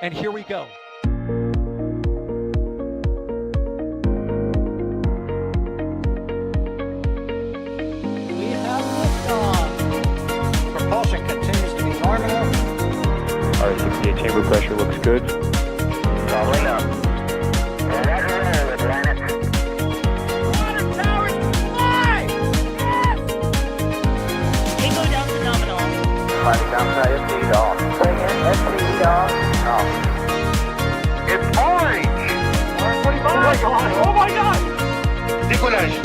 And here we go. We have liftoff. Propulsion continues to be nominal. R68 chamber pressure looks good. Doubling up. Roger, roll, Atlantis. Water towers fly! Yes! Tango down to nominal. Sliding down to SC off. Bring in SC off. Off. It's orange! Oh my god! Oh my god! Decollage.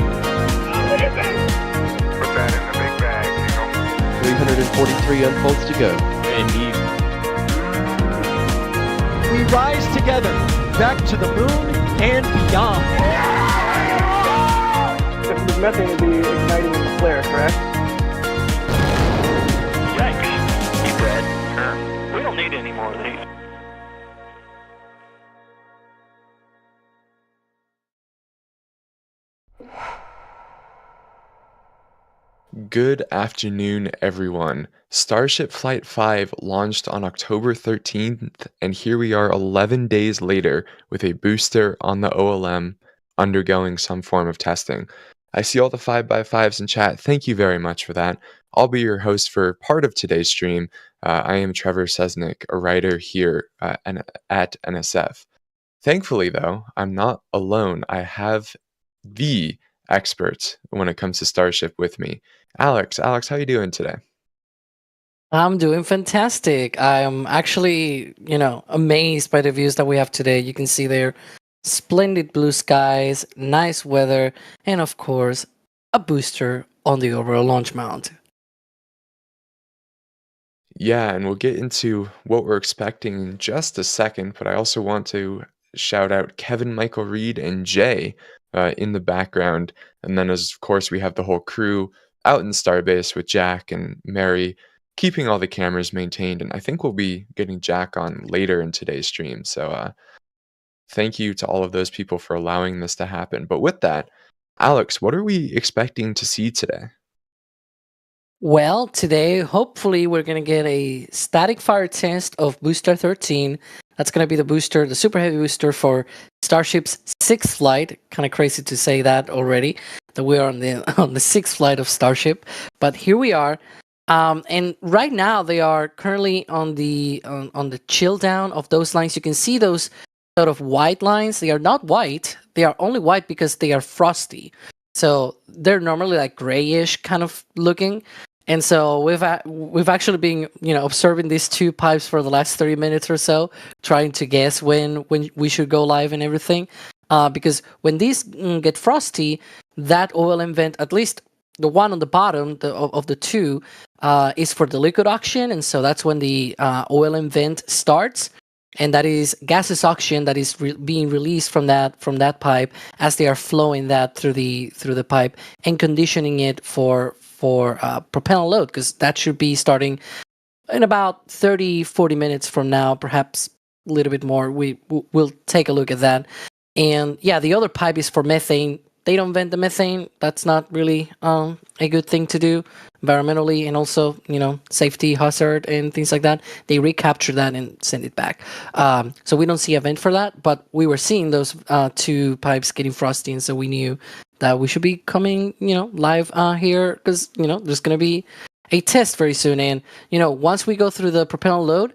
Put that in the big bag, Eagle. 343 unfolds to go. Indeed. We rise together, back to the moon and beyond. If the methane would be igniting in the flare, correct? Yikes. Keep red. We don't need any more of these. Good afternoon, everyone. Starship Flight 5 launched on October 13th, and here we are 11 days later with a booster on the OLM undergoing some form of testing. I see all the 5x5s in chat. Thank you very much for that. I'll be your host for part of today's stream. I am Trevor Sesnick, a writer here at NSF. Thankfully, though, I'm not alone. I have the experts when it comes to Starship with me. Alex, how you doing today? I'm doing fantastic. I'm actually, amazed by the views that we have today. You can see there splendid blue skies, nice weather, and of course, a booster on the Orbital Launch Mount. Yeah, and we'll get into what we're expecting in just a second, but I also want to shout out Kevin, Michael Reed, and Jay in the background. And then, of course, we have the whole crew out in Starbase with Jack and Mary, keeping all the cameras maintained. And I think we'll be getting Jack on later in today's stream. So thank you to all of those people for allowing this to happen. But with that, Alex, what are we expecting to see today? Well, today, hopefully, we're going to get a static fire test of Booster 13. That's going to be the booster, the super heavy booster for Starship's 6th flight. Kind of crazy to say that already, that we are on the 6th flight of Starship. But here we are. And right now, they are currently on the chill down of those lines. You can see those sort of white lines. They are not white. They are only white because they are frosty. So they're normally like grayish kind of looking. And so we've actually been observing these two pipes for the last 30 minutes or so, trying to guess when we should go live and everything. Because when these get frosty, that OLM vent, at least the one on the bottom of the two, is for the liquid oxygen, and so that's when the OLM vent starts, and that is gaseous oxygen that is being released from that pipe as they are flowing that through the pipe and conditioning it for propellant load, because that should be starting in about 30-40 minutes from now, perhaps a little bit more. We'll take a look at that. And yeah, the other pipe is for methane. They don't vent the methane. That's not really a good thing to do environmentally, and also safety hazard and things like that. They recapture that and send it back. So we don't see a vent for that, but we were seeing those two pipes getting frosty, and so we knew that we should be coming live here, because there's going to be a test very soon. And once we go through the propellant load,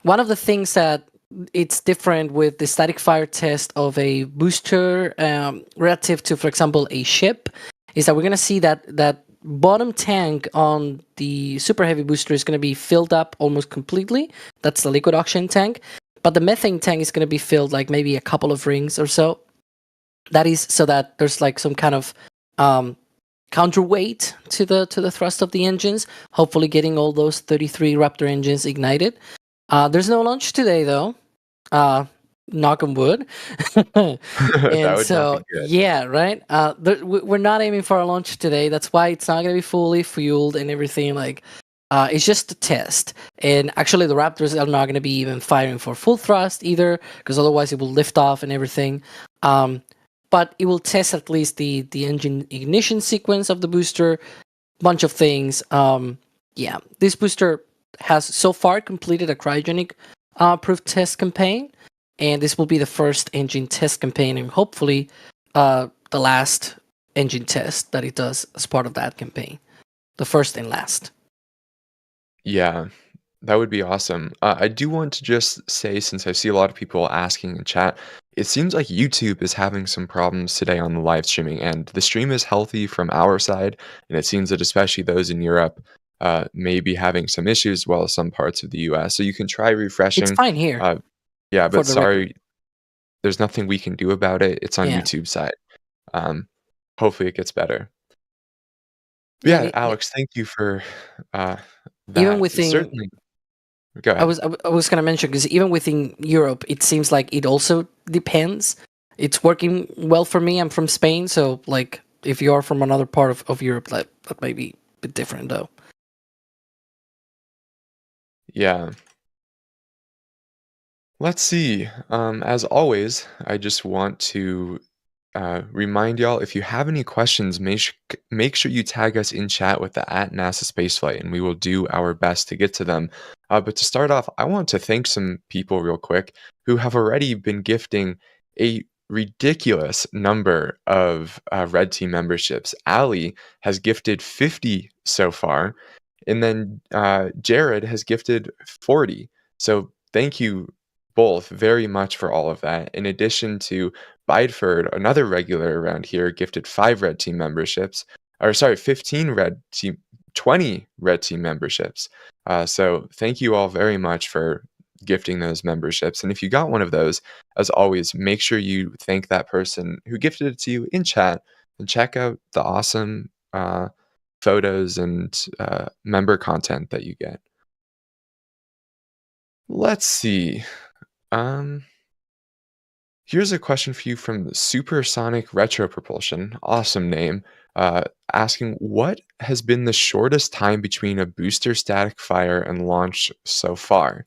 one of the things that it's different with the static fire test of a booster relative to, for example, a ship, is that we're going to see that bottom tank on the super heavy booster is going to be filled up almost completely. That's the liquid oxygen tank. But the methane tank is going to be filled like maybe a couple of rings or so. That is so that there's like some kind of counterweight to the thrust of the engines, hopefully getting all those 33 Raptor engines ignited. There's no launch today, though. Knock on wood. And so, yeah, right. We're not aiming for a launch today. That's why it's not going to be fully fueled and everything. Like, it's just a test. And actually, the Raptors are not going to be even firing for full thrust either, because otherwise it will lift off and everything. But it will test at least the engine ignition sequence of the booster, bunch of things. Yeah, this booster has so far completed a cryogenic proof test campaign, and this will be the first engine test campaign, and hopefully the last engine test that it does as part of that campaign, the first and last. Yeah, that would be awesome. I do want to just say, since I see a lot of people asking in chat, it seems like YouTube is having some problems today on the live streaming, and the stream is healthy from our side, and it seems that especially those in Europe may be having some issues, as well as some parts of the US. So you can try refreshing. It's fine here. Yeah, for but the sorry, record. there's nothing we can do about it. It's on Yeah. YouTube's side. Hopefully it gets better. But Yeah, yeah, Alex, thank you for that. even within Certainly. Go ahead. I was gonna mention, because even within Europe, it seems like it also depends. It's working well for me. I'm from Spain, so like if you are from another part of Europe, that might be a bit different though. Yeah. Let's see. As always, I just want to remind y'all, if you have any questions, make sure you tag us in chat with the @NASASpaceflight, and we will do our best to get to them. But to start off, I want to thank some people real quick who have already been gifting a ridiculous number of Red Team memberships. Ali has gifted 50 so far, and then Jared has gifted 40. So thank you both very much for all of that. In addition to Bideford, another regular around here, gifted 5 Red Team memberships, or sorry, 15 Red Team, 20 Red Team memberships. So thank you all very much for gifting those memberships. And if you got one of those, as always, make sure you thank that person who gifted it to you in chat, and check out the awesome photos and member content that you get. Let's see. Here's a question for you from Supersonic Retro Propulsion, awesome name, asking, what has been the shortest time between a booster static fire and launch so far?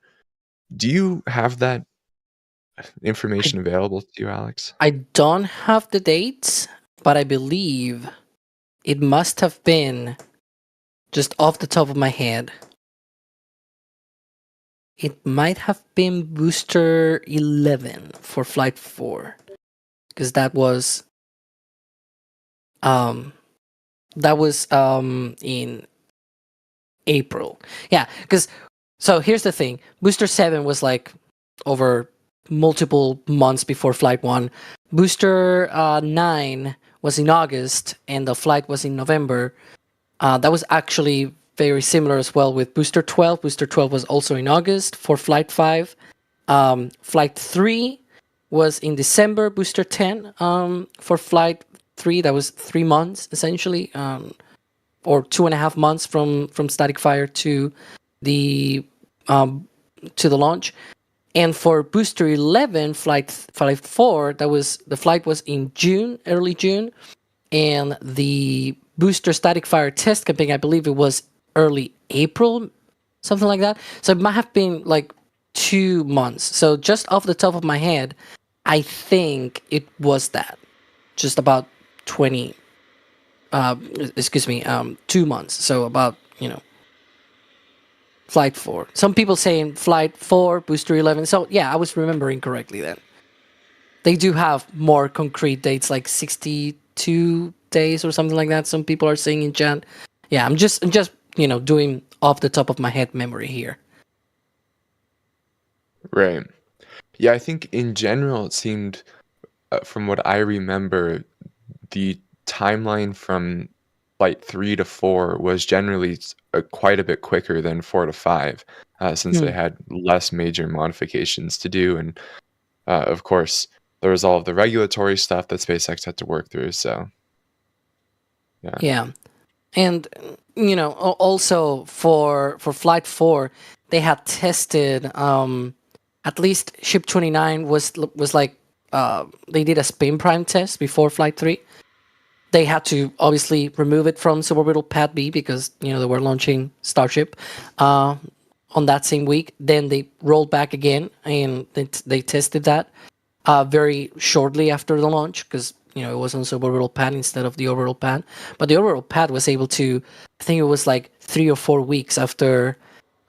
Do you have that information available to you, Alex? I don't have the dates, but I believe it must have been, just off the top of my head, it might have been booster 11 for flight 4, because that was in April. Yeah, because so here's the thing: booster 7 was like over multiple months before flight 1. Booster 9 was in August, and the flight was in November. That was actually very similar as well with booster 12. Booster 12 was also in August for flight 5. Flight 3 was in December. Booster 10 for flight 3. That was 3 months essentially, or 2.5 months from static fire to the launch. And for booster 11, flight 4, the flight was in June, early June, and the booster static fire test campaign, I believe it was early April, something like that. So it might have been like 2 months. So just off the top of my head, I think it was that, just about 2 months. So about, flight 4. Some people saying flight 4, booster 11. So yeah, I was remembering correctly then. They do have more concrete dates, like 62 days or something like that. Some people are saying in chat. Yeah, I'm just doing off the top of my head memory here. Right. Yeah, I think in general it seemed, from what I remember, the timeline from flight 3 to 4 was generally quite a bit quicker than 4 to 5, since they had less major modifications to do. And of course, there was all of the regulatory stuff that SpaceX had to work through. So, yeah. Yeah. And, also for flight 4, they had tested, at least ship 29 was like, they did a spin prime test before flight 3. They had to obviously remove it from suborbital pad B because, they were launching Starship on that same week. Then they rolled back again, and they tested that very shortly after the launch, because it was on suborbital pad instead of the orbital pad. But the orbital pad was able to, I think it was like 3 or 4 weeks after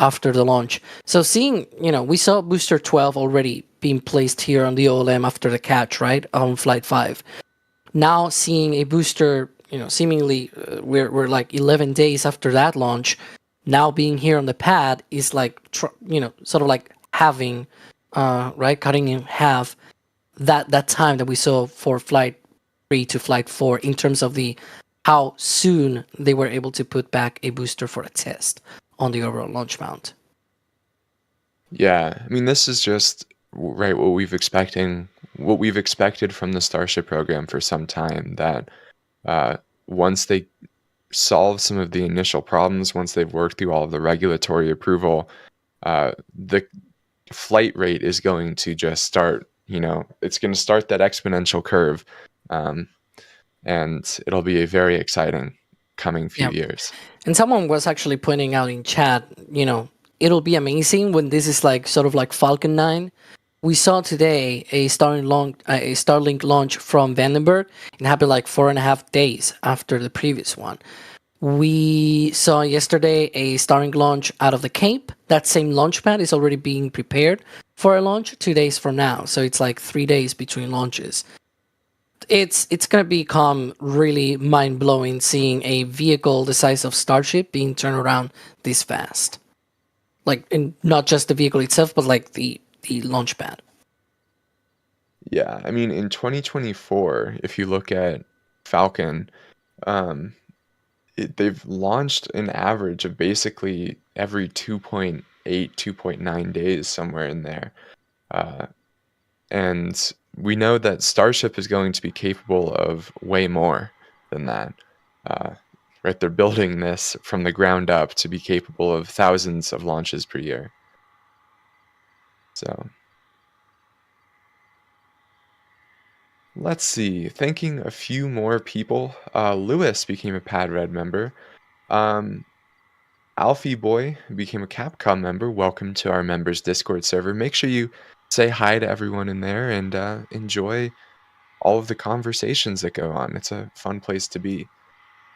after the launch. So seeing, we saw booster 12 already being placed here on the OLM after the catch, right, on Flight 5. Now seeing a booster, seemingly we're like 11 days after that launch, now being here on the pad is like, sort of like having, right, cutting in half that time that we saw for Flight 3 to Flight 4 in terms of the how soon they were able to put back a booster for a test on the Orbital Launch Mount. Yeah, I mean, this is just right what we've expected from the Starship program for some time, that once they solve some of the initial problems, once they've worked through all of the regulatory approval, the flight rate is going to just start, it's going to start that exponential curve. And it'll be a very exciting coming few years. And someone was actually pointing out in chat, it'll be amazing when this is like sort of like Falcon 9. We saw today a Starlink launch from Vandenberg. It happened like 4.5 days after the previous one. We saw yesterday a Starlink launch out of the Cape. That same launch pad is already being prepared for a launch 2 days from now. So it's like 3 days between launches. It's going to become really mind-blowing seeing a vehicle the size of Starship being turned around this fast. Like, and not just the vehicle itself, but like the launch pad. Yeah, I mean, in 2024, if you look at Falcon, they've launched an average of basically every 2.8, 2.9 days, somewhere in there. And we know that Starship is going to be capable of way more than that. Right, they're building this from the ground up to be capable of thousands of launches per year. So let's see. Thanking a few more people. Lewis became a Pad Red member. Alfie Boy became a Capcom member. Welcome to our members Discord server. Make sure you say hi to everyone in there and enjoy all of the conversations that go on. It's a fun place to be.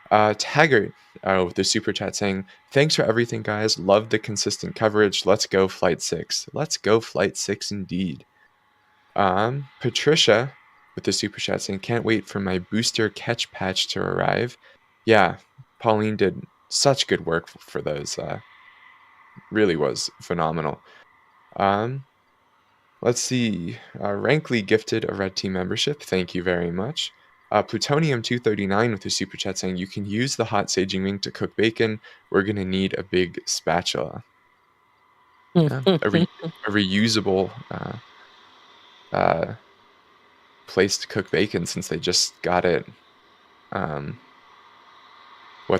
Taggart with the super chat saying, thanks for everything, guys. Love the consistent coverage. Let's go Flight 6. Let's go Flight 6 indeed. Patricia with the super chat saying, can't wait for my booster catch patch to arrive. Yeah, Pauline did such good work for those. Really was phenomenal. Let's see. Rankly gifted a Red Team membership. Thank you very much. Plutonium239 with a super chat saying, you can use the hot saging ring to cook bacon. We're going to need a big spatula. Yeah, a reusable place to cook bacon, since they just got it.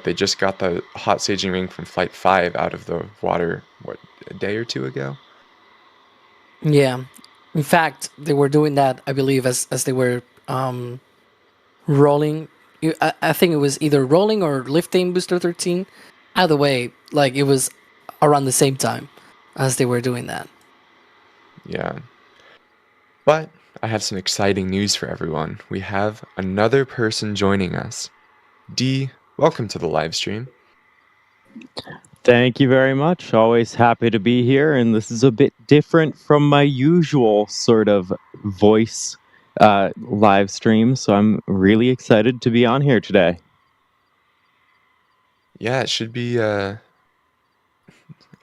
They just got the hot saging ring from Flight 5 out of the water, a day or two ago? Yeah. In fact, they were doing that, I believe, as they were rolling. I think it was either rolling or lifting Booster 13. Either way, like, it was around the same time as they were doing that. Yeah. But I have some exciting news for everyone. We have another person joining us. D, welcome to the live stream. Thank you very much. Always happy to be here, and this is a bit different from my usual sort of voice live stream, so I'm really excited to be on here today. Yeah, it should be a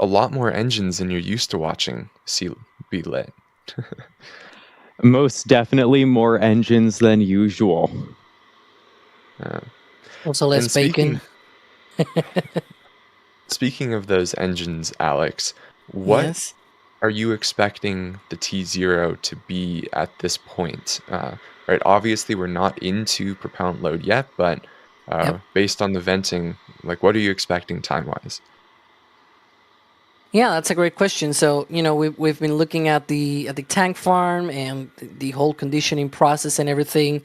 lot more engines than you're used to watching be lit. Most definitely more engines than usual. Also less bacon. Speaking of those engines, Alex, what are you expecting the T0 to be at this point? Right, obviously we're not into propellant load yet, but based on the venting, like, what are you expecting time-wise? Yeah, that's a great question. So, we've been looking at the tank farm and the whole conditioning process and everything.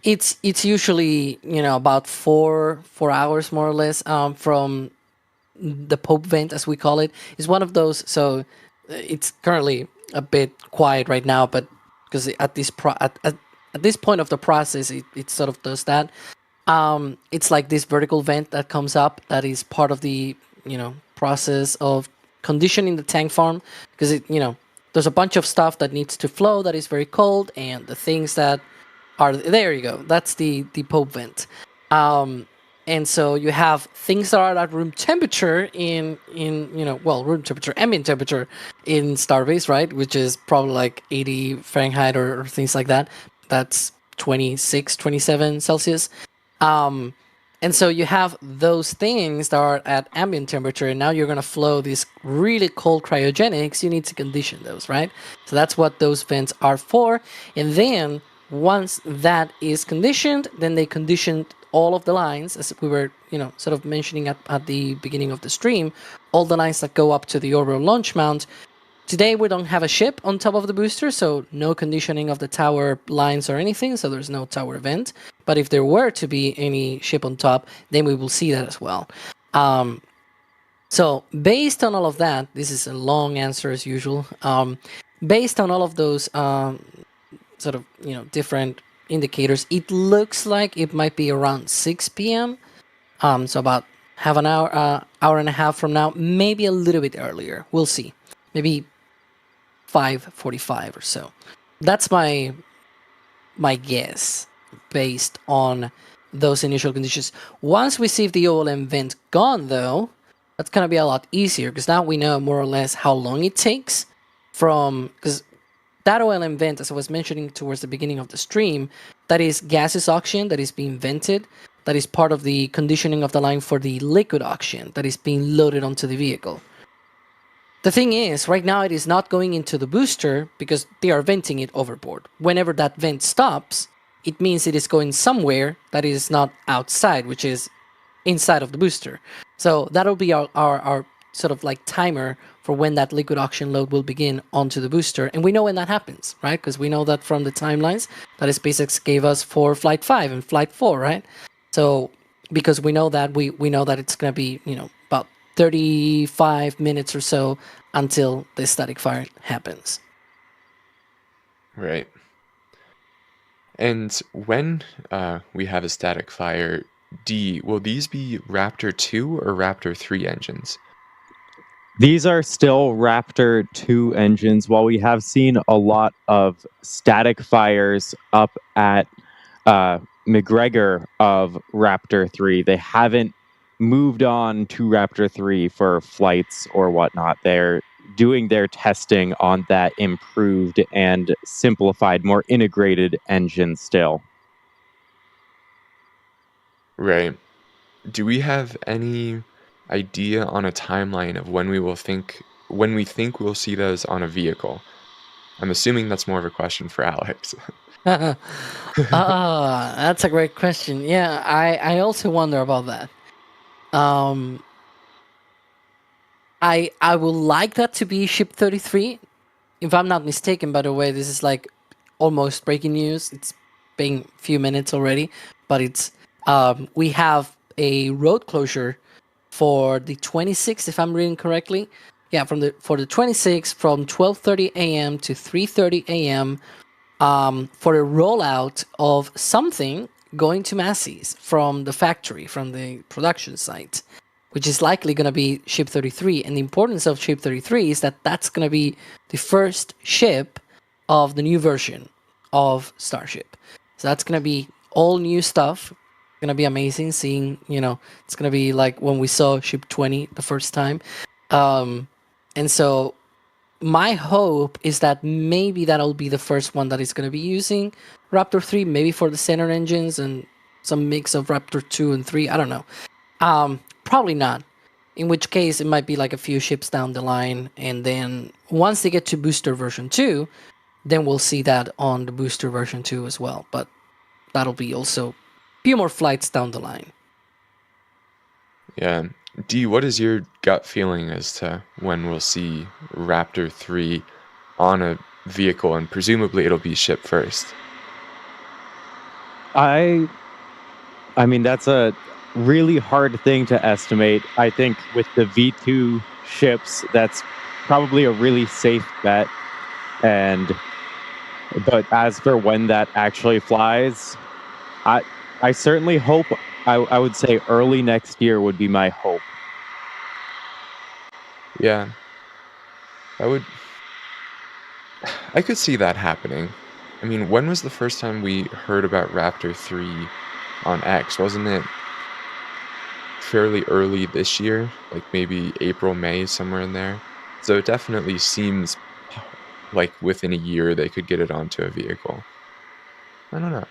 It's usually, about four hours more or less from the Pope vent, as we call it. Is one of those. So it's currently a bit quiet right now, but because at this point of the process, it sort of does that. It's like this vertical vent that comes up that is part of the process of conditioning the tank farm because there's a bunch of stuff that needs to flow that is very cold, and the things that are there you go. That's the Pope vent. And so you have things that are at room temperature in room temperature, ambient temperature in Starbase, right? Which is probably like 80 Fahrenheit or things like that. That's 26, 27 Celsius. And so you have those things that are at ambient temperature, and now you're going to flow these really cold cryogenics. You need to condition those, right? So that's what those vents are for. And then once that is conditioned, then they conditioned all of the lines, as we were, sort of mentioning at the beginning of the stream, all the lines that go up to the Orbital Launch Mount. Today we don't have a ship on top of the booster, so no conditioning of the tower lines or anything, so there's no tower event. But if there were to be any ship on top, then we will see that as well. So based on all of that, this is a long answer as usual. Based on all of those sort of different indicators, it looks like it might be around 6 p.m. So about half an hour, hour and a half from now, maybe a little bit earlier. We'll see. Maybe 5:45 or so. That's my guess based on those initial conditions. Once we see if the OLM vent gone, though, that's going to be a lot easier because now we know more or less how long it takes because that OLM vent, as I was mentioning towards the beginning of the stream, that is gaseous oxygen that is being vented, that is part of the conditioning of the line for the liquid oxygen that is being loaded onto the vehicle. The thing is, right now it is not going into the booster because they are venting it overboard. Whenever that vent stops, it means it is going somewhere that is not outside, which is inside of the booster. So that'll be our sort of like timer for when that liquid oxygen load will begin onto the booster. And we know when that happens, right? Because we know that from the timelines that SpaceX gave us for Flight 5 and Flight 4, right? So because we know that, we know that it's going to be, about 35 minutes or so until the static fire happens. Right. And when we have a static fire, will these be Raptor 2 or Raptor 3 engines? These are still Raptor 2 engines. While we have seen a lot of static fires up at McGregor of Raptor 3, they haven't moved on to Raptor 3 for flights or whatnot. They're doing their testing on that improved and simplified, more integrated engine still. Right. Do we have any idea on a timeline of when we think we'll see those on a vehicle? I'm assuming that's more of a question for Alex. That's a great question. Yeah, I also wonder about that. I would like that to be ship 33. If I'm not mistaken, by the way, this is like almost breaking news. It's been a few minutes already, but it's we have a road closure for the 26th, if I'm reading correctly. Yeah, for the 26th from 12:30 a.m. to 3:30 a.m. For a rollout of something going to Massey's from the factory, from the production site, which is likely going to be ship 33. And the importance of ship 33 is that that's going to be the first ship of the new version of Starship. So that's going to be all new stuff. Going to be amazing seeing, it's going to be like when we saw ship 20 the first time. And so my hope is that maybe that'll be the first one that is going to be using Raptor 3, maybe for the center engines and some mix of Raptor 2 and 3. I don't know. Probably not. In which case, it might be like a few ships down the line. And then once they get to booster version 2, then we'll see that on the booster version 2 as well. But that'll be also a few more flights down the line. Yeah. D, what is your gut feeling as to when we'll see Raptor 3 on a vehicle, and presumably it'll be shipped first? I mean, that's a really hard thing to estimate. I think with the V2 ships, that's probably a really safe bet. But as for when that actually flies, I certainly hope, I would say early next year would be my hope. Yeah, I could see that happening. I mean, when was the first time we heard about Raptor 3 on X? Wasn't it fairly early this year? Like maybe April, May, somewhere in there? So it definitely seems like within a year they could get it onto a vehicle. I don't know.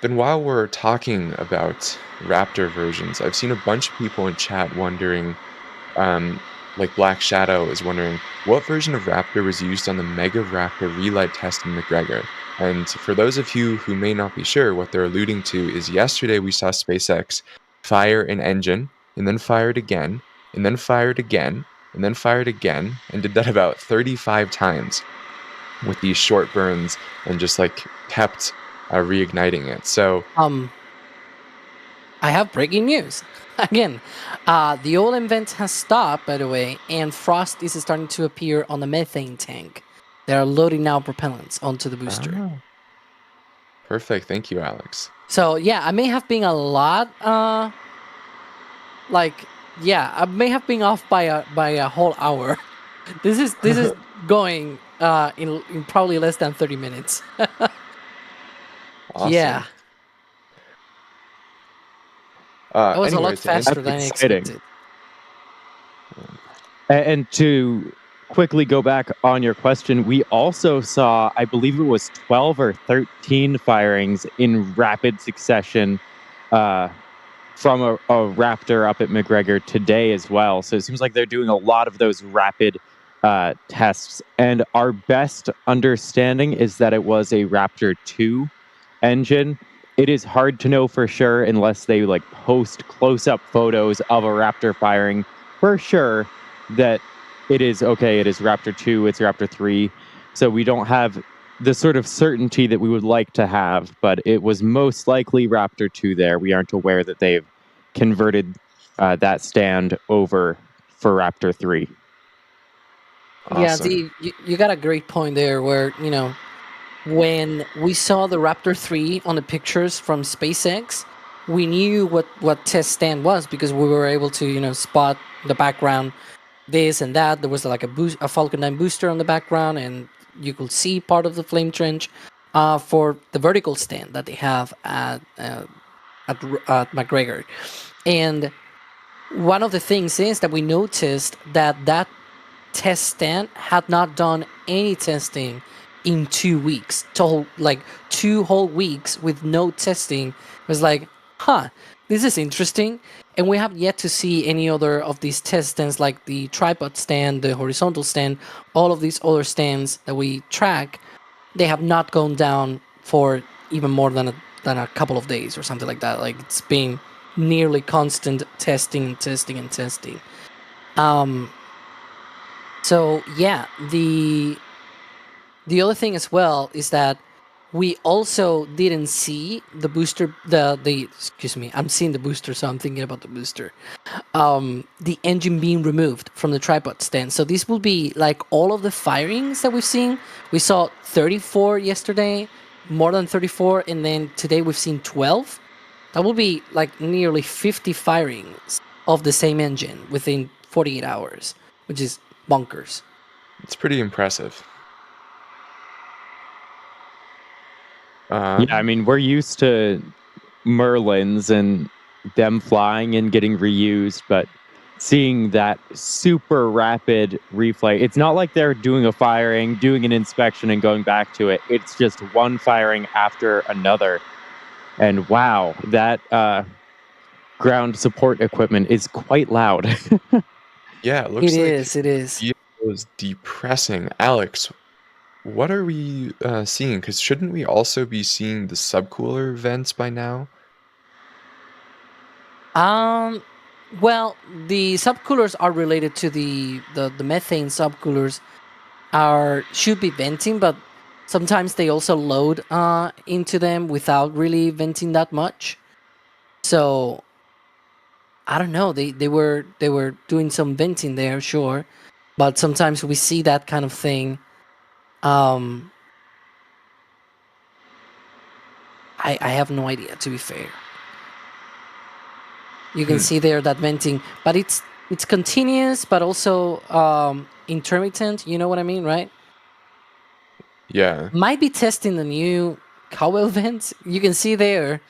Then while we're talking about Raptor versions, I've seen a bunch of people in chat wondering, like Black Shadow is wondering, what version of Raptor was used on the Mega Raptor relight test in McGregor? And for those of you who may not be sure, what they're alluding to is yesterday we saw SpaceX fire an engine, and then fire it again, and then fire it again, and then fire it again, and did that about 35 times with these short burns and just like kept reigniting it. So I have breaking news. Again, the oil vent has stopped, by the way, and frost is starting to appear on the methane tank. They are loading now propellants onto the booster. Perfect. Thank you, Alex. So yeah, I may have been a lot, I may have been off by a whole hour. This is going in probably less than 30 minutes. Awesome. Yeah. That was a lot anyways, faster than I expected. And to quickly go back on your question, we also saw, I believe it was 12 or 13 firings in rapid succession from a Raptor up at McGregor today as well. So it seems like they're doing a lot of those rapid tests. And our best understanding is that it was a Raptor 2 engine. It is hard to know for sure unless they like post close-up photos of a Raptor firing for sure that it is Raptor 2, it's Raptor 3. So we don't have the sort of certainty that we would like to have, but it was most likely Raptor 2 there. We aren't aware that they've converted that stand over for Raptor 3. Awesome. Yeah, you got a great point there where, when we saw the Raptor 3 on the pictures from SpaceX, we knew what test stand was because we were able to, spot the background, this and that. There was like a Falcon 9 booster on the background, and you could see part of the flame trench for the vertical stand that they have at McGregor. And one of the things is that we noticed that test stand had not done any testing in 2 weeks. So like 2 whole weeks with no testing. It was like, this is interesting. And we have yet to see any other of these test stands, like the tripod stand, the horizontal stand, all of these other stands that we track. They have not gone down for even more than a couple of days or something like that. Like it's been nearly constant testing. So yeah, the other thing as well is that we also didn't see the booster, excuse me, I'm seeing the booster, so I'm thinking about the booster. The engine being removed from the tripod stand. So this will be like all of the firings that we've seen. We saw 34 yesterday, more than 34, and then today we've seen 12. That will be like nearly 50 firings of the same engine within 48 hours, which is bonkers. It's pretty impressive. Yeah, I mean, we're used to Merlins and them flying and getting reused, but seeing that super rapid reflight, it's not like they're doing a firing, doing an inspection, and going back to it. It's just one firing after another. And wow, that ground support equipment is quite loud. Yeah, it looks It is. It was depressing. Alex, what are we seeing? Because shouldn't we also be seeing the subcooler vents by now? Well, the subcoolers are related to the methane subcoolers should be venting, but sometimes they also load into them without really venting that much. So I don't know. They were doing some venting there, sure, but sometimes we see that kind of thing. I have no idea, to be fair. You can see there that venting, but it's it's continuous, but also intermittent. You know what I mean, right? Yeah. Might be testing the new cowbell vents. You can see there,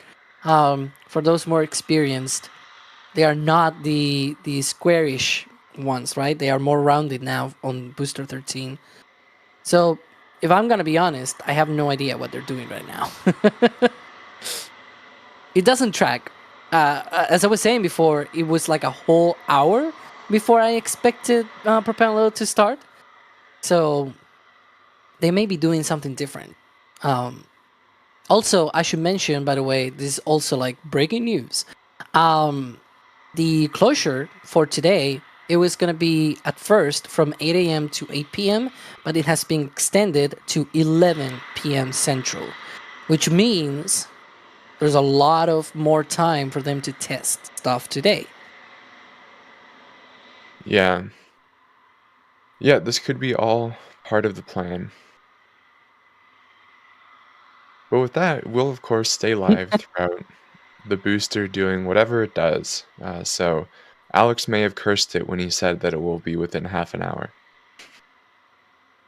for those more experienced, they are not the squarish ones, right? They are more rounded now on Booster 13. So, if I'm gonna be honest, I have no idea what they're doing right now. It doesn't track. As I was saying before, it was like a whole hour before I expected Propellant to start. So they may be doing something different. Also, I should mention, by the way, this is also like breaking news. The closure for today, it was going to be at first from 8 a.m. to 8 p.m., but it has been extended to 11 p.m. Central, which means there's a lot of more time for them to test stuff today. Yeah. Yeah, this could be all part of the plan. But with that, we'll of course stay live throughout the booster doing whatever it does. So Alex may have cursed it when he said that it will be within half an hour.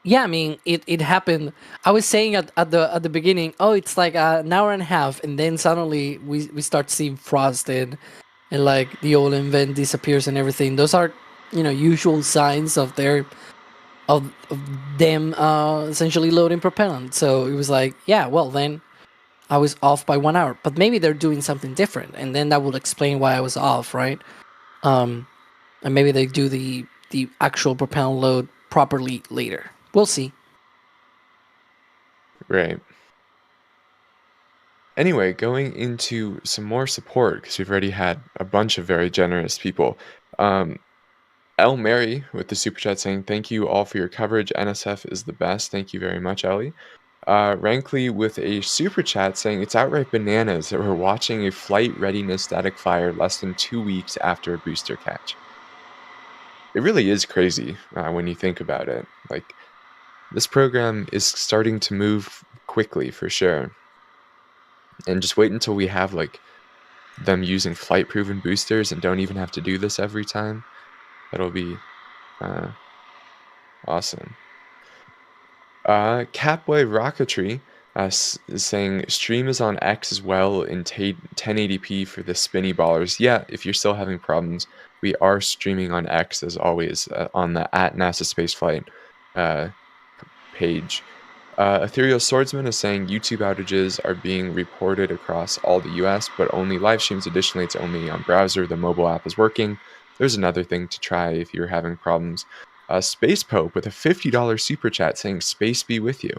Yeah, I mean, it happened. I was saying at the beginning, oh, it's like an hour and a half, and then suddenly we start seeing frost and like the old event disappears and everything. Those are, usual signs of their of them essentially loading propellant. So it was like, yeah, well then I was off by 1 hour, but maybe they're doing something different, and then that would explain why I was off, right? And maybe they do the actual propellant load properly later. We'll see. Right. Anyway, going into some more support, because we've already had a bunch of very generous people. El Mary with the super chat saying, "Thank you all for your coverage. NSF is the best." Thank you very much, Ellie. Rankley with a super chat saying, "It's outright bananas that we're watching a flight readiness static fire less than 2 weeks after a booster catch." It really is crazy when you think about it. Like, this program is starting to move quickly for sure. And just wait until we have like them using flight proven boosters and don't even have to do this every time. That'll be awesome. Catboy Rocketry is saying, "Stream is on X as well in 1080p for the spinny ballers." Yeah, if you're still having problems, we are streaming on X as always on the @NASASpaceflight page. Ethereal Swordsman is saying YouTube outages are being reported across all the US, but only live streams. Additionally, it's only on browser. The mobile app is working. There's another thing to try if you're having problems. Space Pope with a $50 super chat saying, "Space be with you."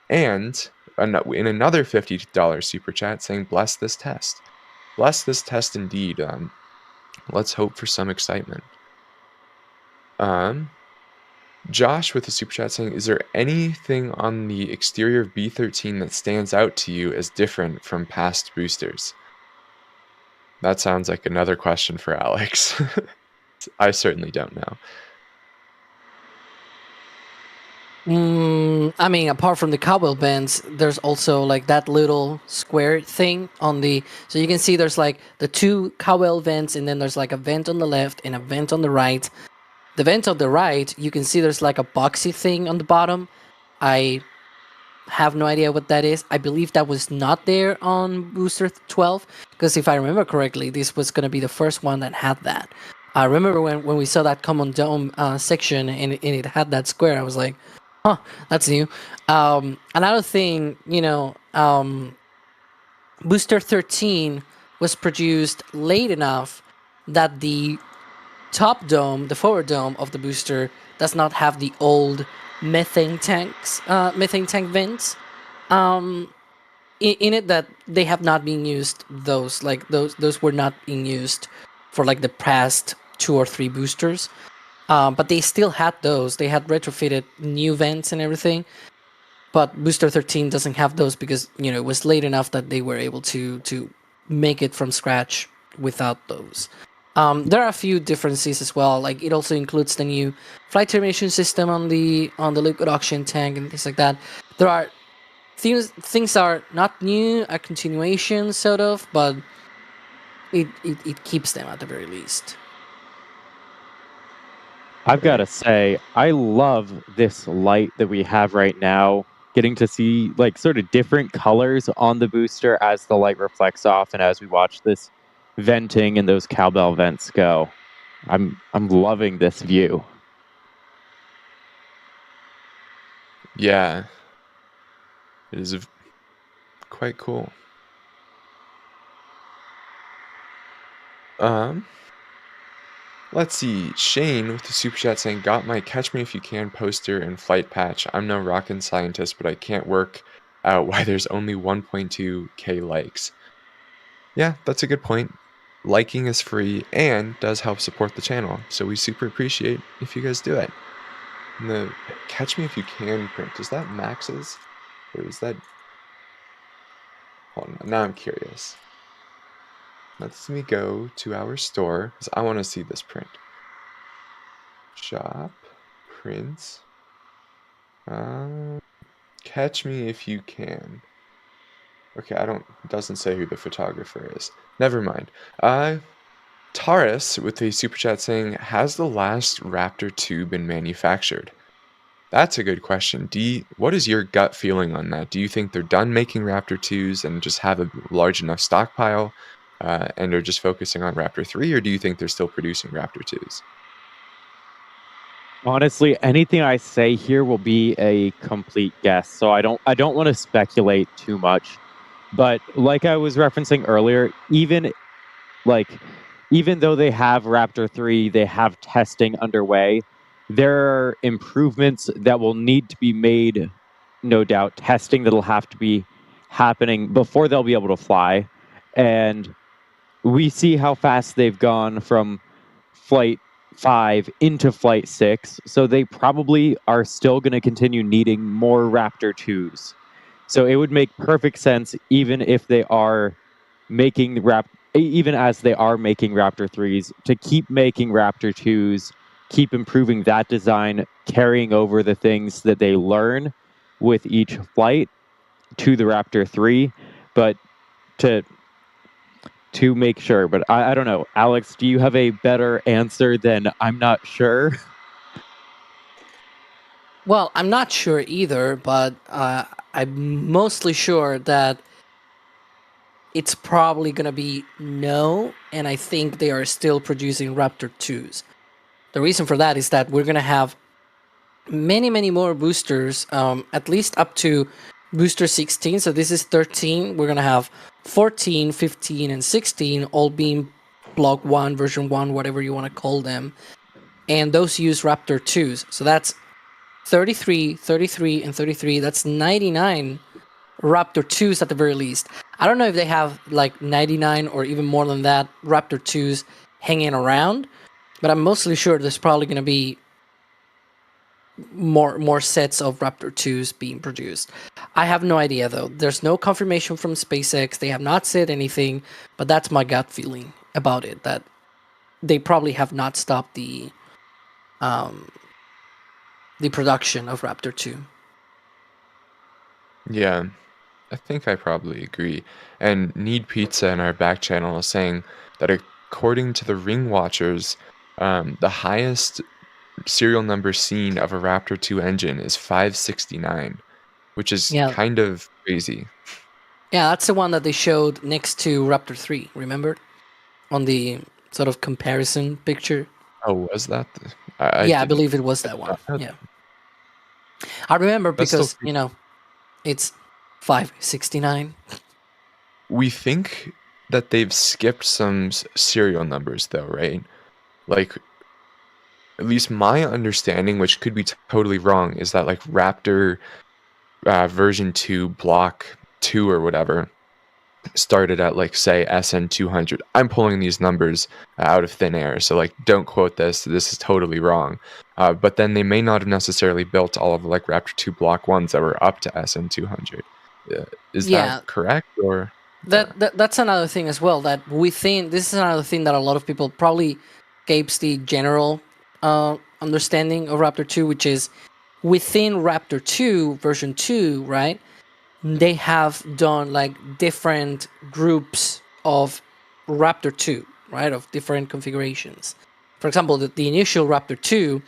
And in another $50 super chat saying, "Bless this test." Bless this test indeed. Let's hope for some excitement. Josh with a super chat saying, "Is there anything on the exterior of B-13 that stands out to you as different from past boosters?" That sounds like another question for Alex. I certainly don't know. I mean, apart from the cowbell bands, there's also like that little square thing on the. So you can see there's like the two cowbell vents, and then there's like a vent on the left and a vent on the right. The vent on the right, you can see there's like a boxy thing on the bottom. I have no idea what that is. I believe that was not there on Booster 12, because if I remember correctly, this was going to be the first one that had that. I remember when we saw that common dome section and it had that square, I was like, huh, that's new. Another thing, Booster 13 was produced late enough that the top dome, the forward dome of the booster, does not have the old methane tank vents in it, that they have not been used. Those were not being used for like the past 2 or 3 boosters. But they still had those. They had retrofitted new vents and everything. But Booster 13 doesn't have those because it was late enough that they were able to make it from scratch without those. There are a few differences as well. Like, it also includes the new flight termination system on the liquid oxygen tank and things like that. There are things are not new, a continuation sort of, but it keeps them at the very least. I've got to say, I love this light that we have right now. Getting to see like sort of different colors on the booster as the light reflects off, and as we watch this venting and those cowbell vents go. I'm loving this view. Yeah, it is quite cool. Let's see. Shane with the super chat saying, "Got my Catch Me If You Can poster and flight patch. I'm no rocket scientist, but I can't work out why there's only 1.2K likes." Yeah, that's a good point. Liking is free and does help support the channel, so we super appreciate if you guys do it. And the Catch Me If You Can print, is that Max's? Or is that... Hold on, now I'm curious. Let's me go to our store, because I want to see this print. Shop, prints, Catch Me If You Can. Okay, it doesn't say who the photographer is. Never mind. Taurus with a super chat saying, "Has the last Raptor 2 been manufactured?" That's a good question. What is your gut feeling on that? Do you think they're done making Raptor 2s and just have a large enough stockpile and are just focusing on Raptor 3, or do you think they're still producing Raptor 2s? Honestly, anything I say here will be a complete guess, so I don't want to speculate too much. But like I was referencing earlier, even though they have Raptor 3, they have testing underway, there are improvements that will need to be made, no doubt, testing that'll have to be happening before they'll be able to fly. And we see how fast they've gone from Flight 5 into Flight 6, so they probably are still going to continue needing more Raptor 2s. So it would make perfect sense, even if they are making even as they are making Raptor 3s, to keep making Raptor 2s, keep improving that design, carrying over the things that they learn with each flight to the Raptor 3, but to make sure. But I don't know. Alex, do you have a better answer than "I'm not sure"? Well, I'm not sure either, but I'm mostly sure that it's probably going to be no, and I think they are still producing Raptor 2s. The reason for that is that we're going to have many, many more boosters, at least up to booster 16. So this is 13. We're going to have 14, 15, and 16, all being Block 1, version 1, whatever you want to call them. And those use Raptor 2s. So that's 33, 33, and 33. That's 99 Raptor 2s at the very least. I don't know if they have like 99 or even more than that Raptor 2s hanging around, but I'm mostly sure there's probably going to be more sets of Raptor 2s being produced. I have no idea though. There's no confirmation from SpaceX. They have not said anything, but that's my gut feeling about it, that they probably have not stopped the production of Raptor 2. Yeah, I think I probably agree. And Need Pizza in our back channel is saying that according to the Ring Watchers, the highest serial number seen of a Raptor 2 engine is 569, which is kind of crazy. Yeah, that's the one that they showed next to Raptor 3, remember? On the sort of comparison picture. Oh, was that? I believe it was that one. Yeah. I remember because, it's 569. We think that they've skipped some serial numbers though, right? Like, at least my understanding, which could be totally wrong, is that like Raptor version 2 block 2 or whatever started at like say SN 200. I'm pulling these numbers out of thin air, so like don't quote this is totally wrong. But then they may not have necessarily built all of like Raptor 2 block 1s that were up to SN 200. Is that correct? Or that's another thing as well, that we think this is another thing that a lot of people probably gapes the general understanding of Raptor 2, which is within Raptor 2 version 2, right? They have done like different groups of Raptor 2, right? Of different configurations. for example, the initial Raptor 2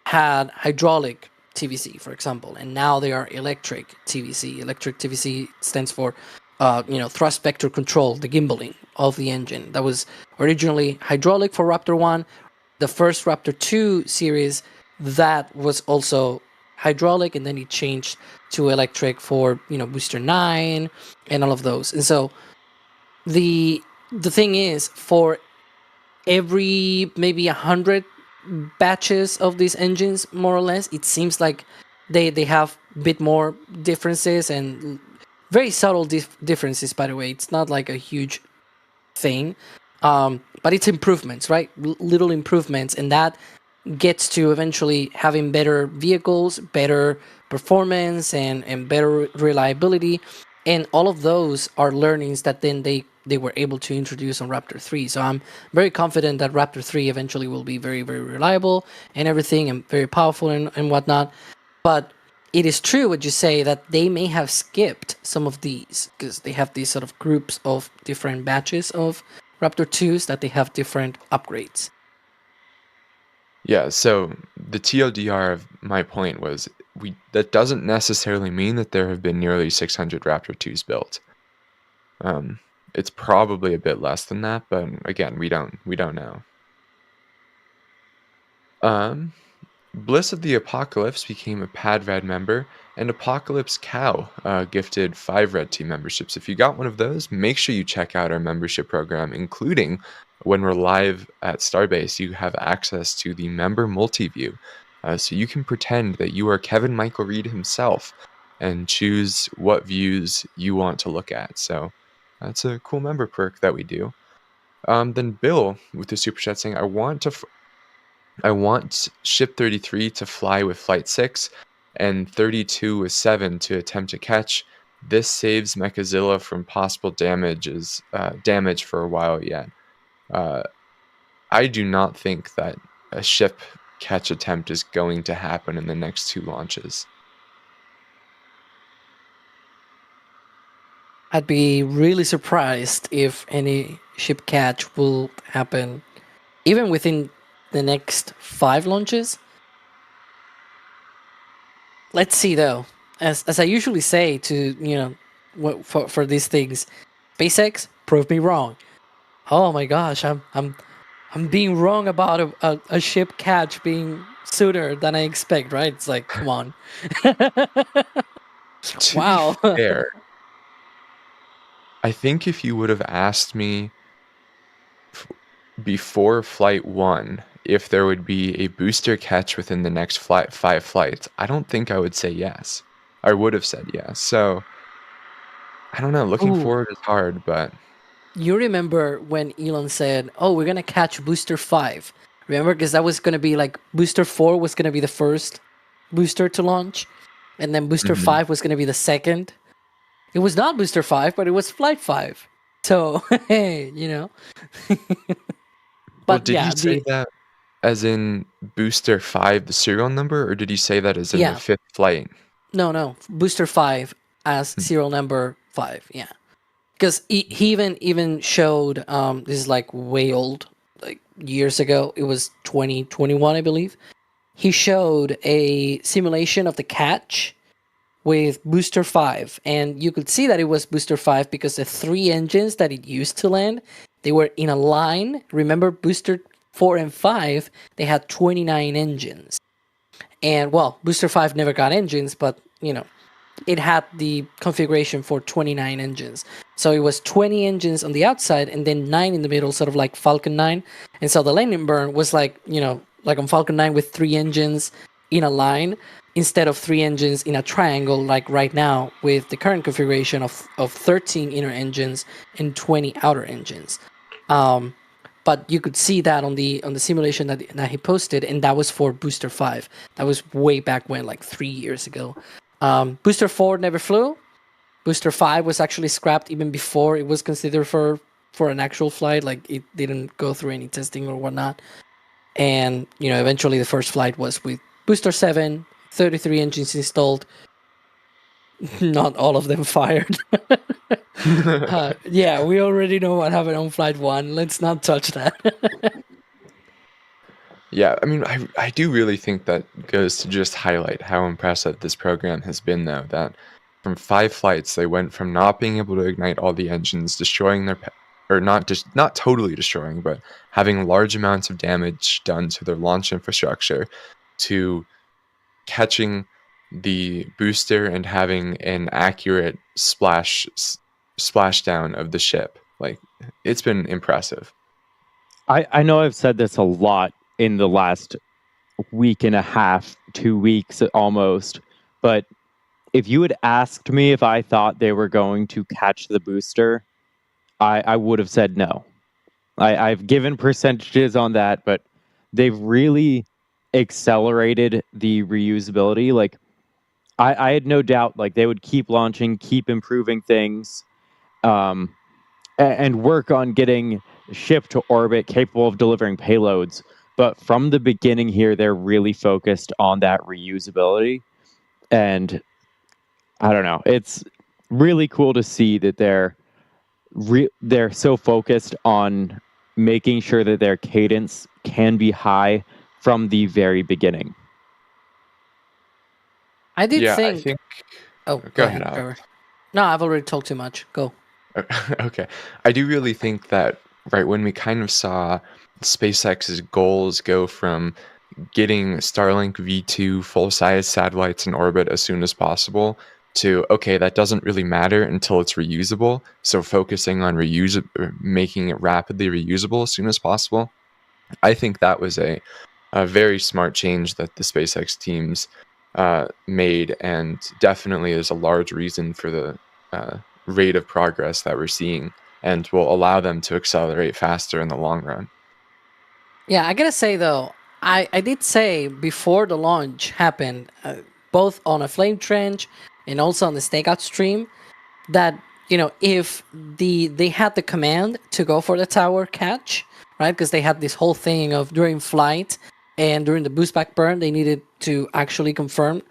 had hydraulic TVC, for example, and now they are electric TVC. Electric TVC stands for, thrust vector control, the gimbaling of the engine. That was originally hydraulic for Raptor 1. The first Raptor 2 series, that was also hydraulic, and then it changed to electric for, Booster 9 and all of those. And so the thing is, for every maybe 100 batches of these engines, more or less, it seems like they have a bit more differences, and very subtle differences, by the way. It's not like a huge thing, but it's improvements, right? Little improvements, and that gets to eventually having better vehicles, better performance, and better reliability. And all of those are learnings that then they were able to introduce on Raptor 3. So I'm very confident that Raptor 3 eventually will be very, very reliable and everything, and very powerful and whatnot. But it is true what you say, that they may have skipped some of these, because they have these sort of groups of different batches of Raptor 2s that they have different upgrades. Yeah, so the TLDR of my point was, that doesn't necessarily mean that there have been nearly 600 Raptor 2s built. It's probably a bit less than that, but again, we don't know. Bliss of the Apocalypse became a Pad Red member, and Apocalypse Cow gifted 5 Red Team memberships. If you got one of those, make sure you check out our membership program, including when we're live at Starbase, you have access to the member multi-view. So you can pretend that you are Kevin Michael Reed himself and choose what views you want to look at. So that's a cool member perk that we do. Then Bill with the super chat saying, I want Ship 33 to fly with Flight 6 and 32 with 7 to attempt to catch. This saves Mechazilla from possible damage for a while yet. I do not think that a ship catch attempt is going to happen in the next 2 launches. I'd be really surprised if any ship catch will happen even within the next 5 launches. Let's see, though. As I usually say to, for these things, SpaceX, prove me wrong. Oh my gosh, I'm being wrong about a ship catch being sooner than I expect, right? It's like, come on. To Wow. be fair, I think if you would have asked me before Flight 1 if there would be a booster catch within the next 5 flights, I don't think I would say yes. I would have said yes. So, I don't know. Looking forward is hard, but... You remember when Elon said, oh, we're going to catch Booster 5. Remember? Because that was going to be like, Booster 4 was going to be the first booster to launch. And then Booster 5 was going to be the second. It was not Booster 5, but it was Flight 5. So, hey, But well, did you say that as in Booster 5, the serial number, or did you say that as in the 5th flight? No. Booster 5 as serial number 5, yeah. Because he even showed, this is like way old, like years ago. It was 2021, I believe. He showed a simulation of the catch with Booster 5. And you could see that it was Booster 5 because the 3 engines that it used to land, they were in a line. Remember, Booster 4 and 5, they had 29 engines. And, well, Booster 5 never got engines, but, it had the configuration for 29 engines. So it was 20 engines on the outside and then 9 in the middle, sort of like Falcon 9. And so the landing burn was like, like on Falcon 9 with 3 engines in a line instead of 3 engines in a triangle, like right now with the current configuration of 13 inner engines and 20 outer engines. But you could see that on the simulation that he posted, and that was for Booster 5. That was way back when, like 3 years ago. Booster 4 never flew. Booster 5 was actually scrapped even before it was considered for an actual flight. Like, it didn't go through any testing or whatnot. And, eventually the first flight was with Booster 7, 33 engines installed. Not all of them fired. Yeah, we already know what happened on Flight 1. Let's not touch that. Yeah, I mean, I do really think that goes to just highlight how impressive this program has been, though, that from 5 flights, they went from not being able to ignite all the engines, destroying or not totally destroying, but having large amounts of damage done to their launch infrastructure, to catching the booster and having an accurate splashdown of the ship. Like, it's been impressive. I know I've said this a lot in the last week and a half, 2 weeks almost, but if you had asked me if I thought they were going to catch the booster, I would have said no. I've given percentages on that, but they've really accelerated the reusability. Like, I had no doubt like they would keep launching, keep improving things, and work on getting ship to orbit capable of delivering payloads. But from the beginning here, they're really focused on that reusability. And I don't know, it's really cool to see that they're so focused on making sure that their cadence can be high from the very beginning. I did Yeah, think. I think. Oh, Go ahead, Trevor. Alex. No, I've already talked too much. Go. Okay. I do really think that, right, when we kind of saw SpaceX's goals go from getting Starlink V2 full-size satellites in orbit as soon as possible to, okay, that doesn't really matter until it's reusable. So focusing on making it rapidly reusable as soon as possible. I think that was a very smart change that the SpaceX teams made, and definitely is a large reason for the rate of progress that we're seeing, and will allow them to accelerate faster in the long run. Yeah, I gotta say though, I did say before the launch happened, both on a flame trench and also on the stakeout stream, that if they had the command to go for the tower catch, right? Because they had this whole thing of during flight and during the boost back burn, they needed to actually confirm.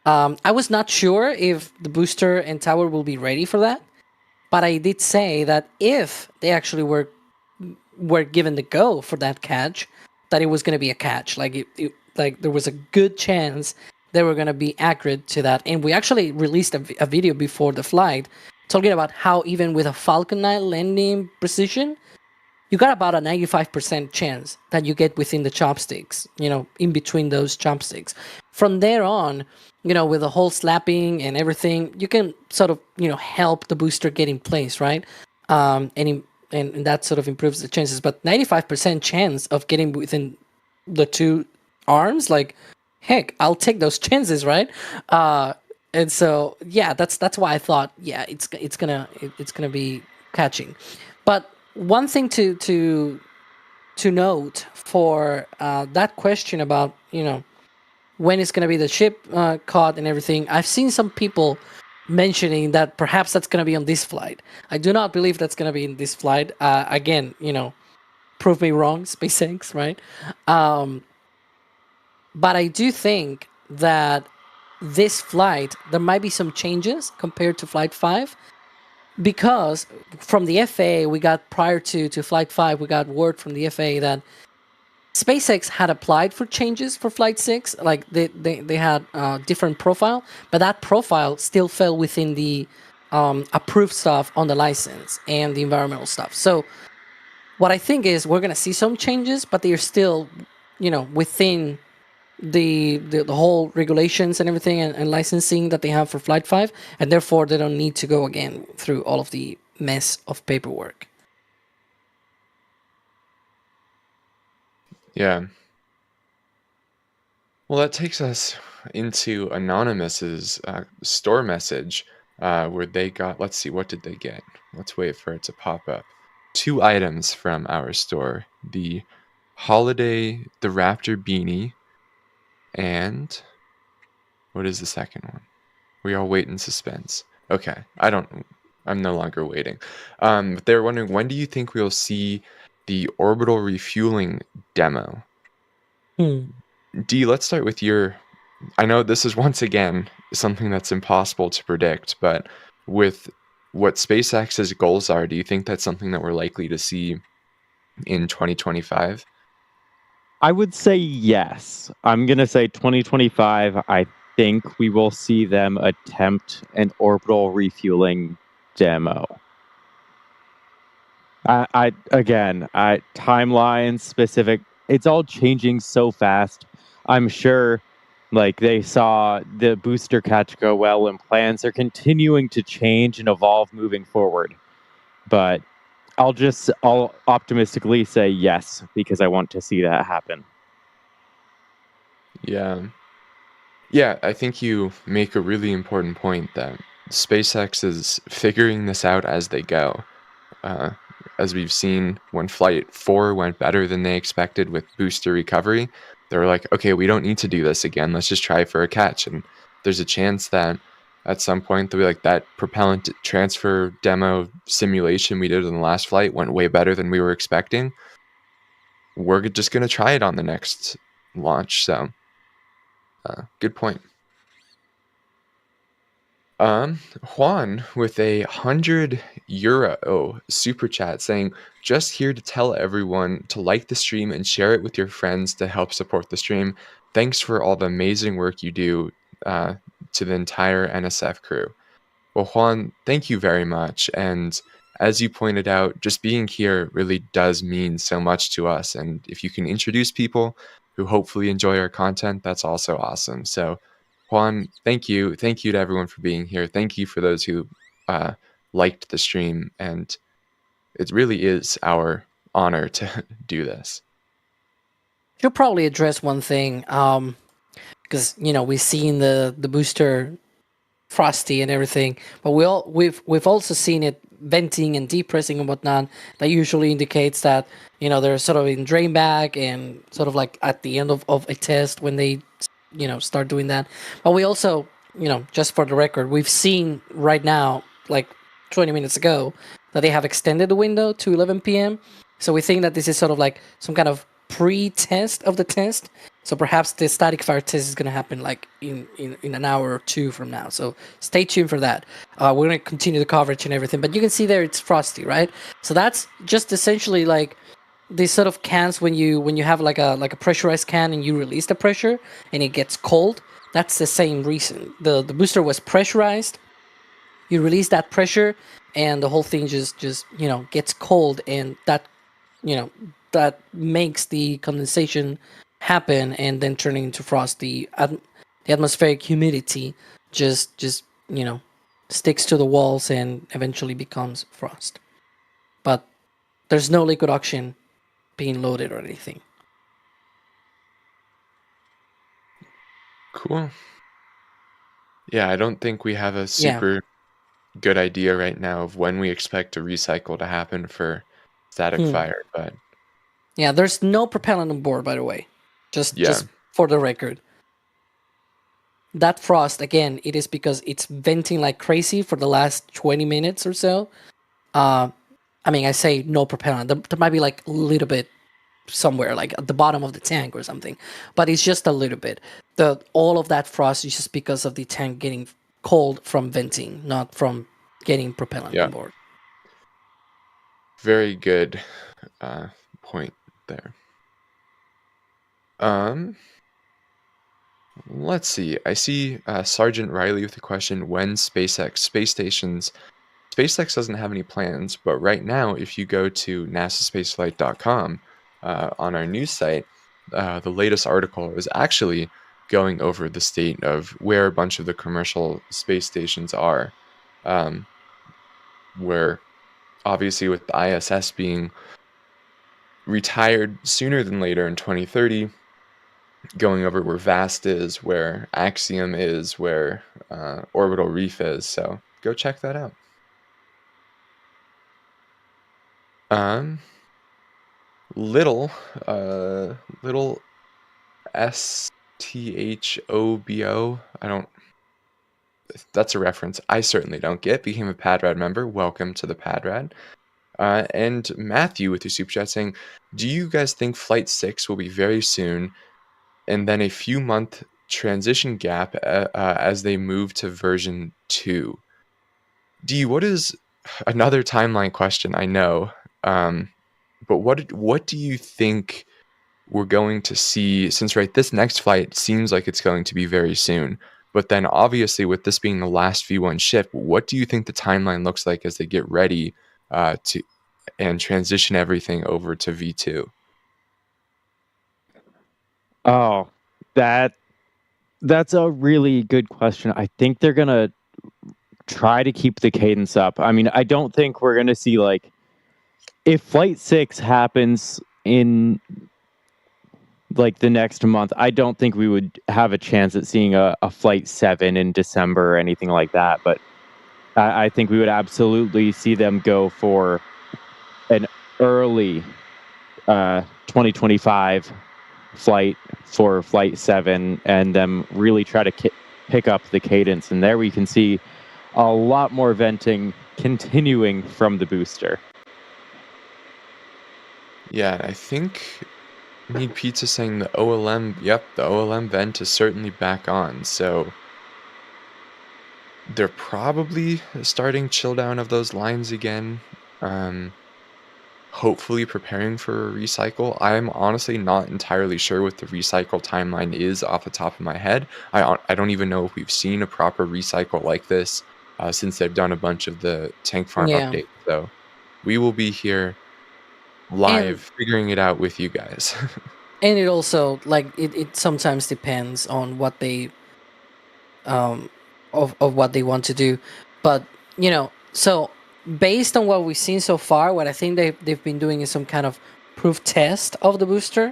I was not sure if the booster and tower will be ready for that, but I did say that if they actually were given the go for that catch, that it was going to be a catch. Like like there was a good chance they were going to be accurate to that. And we actually released a video before the flight talking about how even with a Falcon 9 landing precision, you got about a 95% chance that you get within the chopsticks, in between those chopsticks. From there on, with the whole slapping and everything, you can sort of, help the booster get in place, right? And that sort of improves the chances. But 95% chance of getting within the two arms, like, heck, I'll take those chances, right? And so, yeah, that's why I thought, yeah, it's gonna be catching. But one thing to note for that question about when it's gonna be the ship caught and everything, I've seen some people mentioning that perhaps that's gonna be on this flight. I do not believe that's gonna be in this flight. Again, prove me wrong, SpaceX, right? But I do think that this flight, there might be some changes compared to Flight 5, because from the FAA, we got prior to Flight 5, we got word from the FAA that SpaceX had applied for changes for Flight 6, like they had a different profile, but that profile still fell within the approved stuff on the license and the environmental stuff. So what I think is we're going to see some changes, but they're still, within the whole regulations and everything and licensing that they have for Flight 5, and therefore they don't need to go again through all of the mess of paperwork. Yeah. Well, that takes us into Anonymous's store message, where they got, let's see, what did they get? Let's wait for it to pop up. 2 items from our store: the Raptor beanie, and what is the second one? We all wait in suspense. Okay, I'm no longer waiting. But they're wondering, when do you think we'll see the orbital refueling demo? D, let's start with your. I know this is once again something that's impossible to predict, but with what SpaceX's goals are, do you think that's something that we're likely to see in 2025? I would say yes. I'm going to say 2025. I think we will see them attempt an orbital refueling demo. Timeline specific. It's all changing so fast. I'm sure, like they saw the booster catch go well, and plans are continuing to change and evolve moving forward. But I'll optimistically say yes because I want to see that happen. Yeah. Yeah, I think you make a really important point that SpaceX is figuring this out as they go. Uh, as we've seen, when Flight 4 went better than they expected with booster recovery, they were like, okay, we don't need to do this again. Let's just try for a catch. And there's a chance that at some point they'll be like, that propellant transfer demo simulation we did on the last flight went way better than we were expecting. We're just going to try it on the next launch. So, good point. Juan with a €100 super chat saying, just here to tell everyone to like the stream and share it with your friends to help support the stream. Thanks for all the amazing work you do to the entire NSF crew. Well, Juan, thank you very much. And as you pointed out, just being here really does mean so much to us. And if you can introduce people who hopefully enjoy our content, that's also awesome. So Juan, thank you. Thank you to everyone for being here. Thank you for those who liked the stream. And it really is our honor to do this. You'll probably address one thing, because we've seen the booster frosty and everything, but we've also seen it venting and depressing and whatnot. That usually indicates that they're sort of in drain back and sort of like at the end of a test when they start doing that. But we also, just for the record, we've seen right now, like 20 minutes ago, that they have extended the window to 11 p.m. So we think that this is sort of like some kind of pre-test of the test. So perhaps the static fire test is going to happen like in an hour or two from now. So stay tuned for that. We're going to continue the coverage and everything. But you can see there it's frosty, right? So that's just essentially like these sort of cans when you have like a pressurized can and you release the pressure and it gets cold. That's the same reason. The booster was pressurized. You release that pressure and the whole thing just gets cold, and that that makes the condensation happen and then turning into frost. The atmospheric humidity just sticks to the walls and eventually becomes frost. But there's no liquid oxygen being loaded or anything. Cool. Yeah, I don't think we have a super good idea right now of when we expect a recycle to happen for static fire, but yeah, there's no propellant on board, by the way. Just for the record. That frost, again, it is because it's venting like crazy for the last 20 minutes or so. I say no propellant. There might be like a little bit somewhere, like at the bottom of the tank or something, but it's just a little bit. All of that frost is just because of the tank getting cold from venting, not from getting propellant on board. Very good point there. Let's see. I see Sergeant Riley with the question, when SpaceX space stations. SpaceX doesn't have any plans, but right now, if you go to NASASpaceflight.com on our news site, the latest article is actually going over the state of where a bunch of the commercial space stations are. Where obviously with the ISS being retired sooner than later in 2030, going over where VAST is, where Axiom is, where Orbital Reef is. So go check that out. Little STHOBO. That's a reference I certainly don't get. Became a PadRad member. Welcome to the PadRad. And Matthew with your super chat saying, do you guys think Flight 6 will be very soon and then a few month transition gap as they move to version 2? D, what is another timeline question? I know, but what do you think we're going to see, since this next flight seems like it's going to be very soon, but then obviously with this being the last V1 ship, what do you think the timeline looks like as they get ready to and transition everything over to V2? Oh, that's a really good question. I think they're gonna try to keep the cadence up. I mean, I don't think we're gonna see like if Flight 6 happens in like the next month, I don't think we would have a chance at seeing a Flight 7 in December or anything like that. But I think we would absolutely see them go for an early 2025 flight for Flight 7 and them really try to pick up the cadence. And there we can see a lot more venting continuing from the booster. Yeah, I think Need Pizza saying the OLM, yep, the OLM vent is certainly back on. So they're probably starting chill down of those lines again. Hopefully preparing for a recycle. I'm honestly not entirely sure what the recycle timeline is off the top of my head. I don't even know if we've seen a proper recycle like this since they've done a bunch of the tank farm Yeah. updates. So we will be here live figuring it out with you guys. And it also it sometimes depends on what they of what they want to do, but so based on what we've seen so far, what I think they've been doing is some kind of proof test of the booster,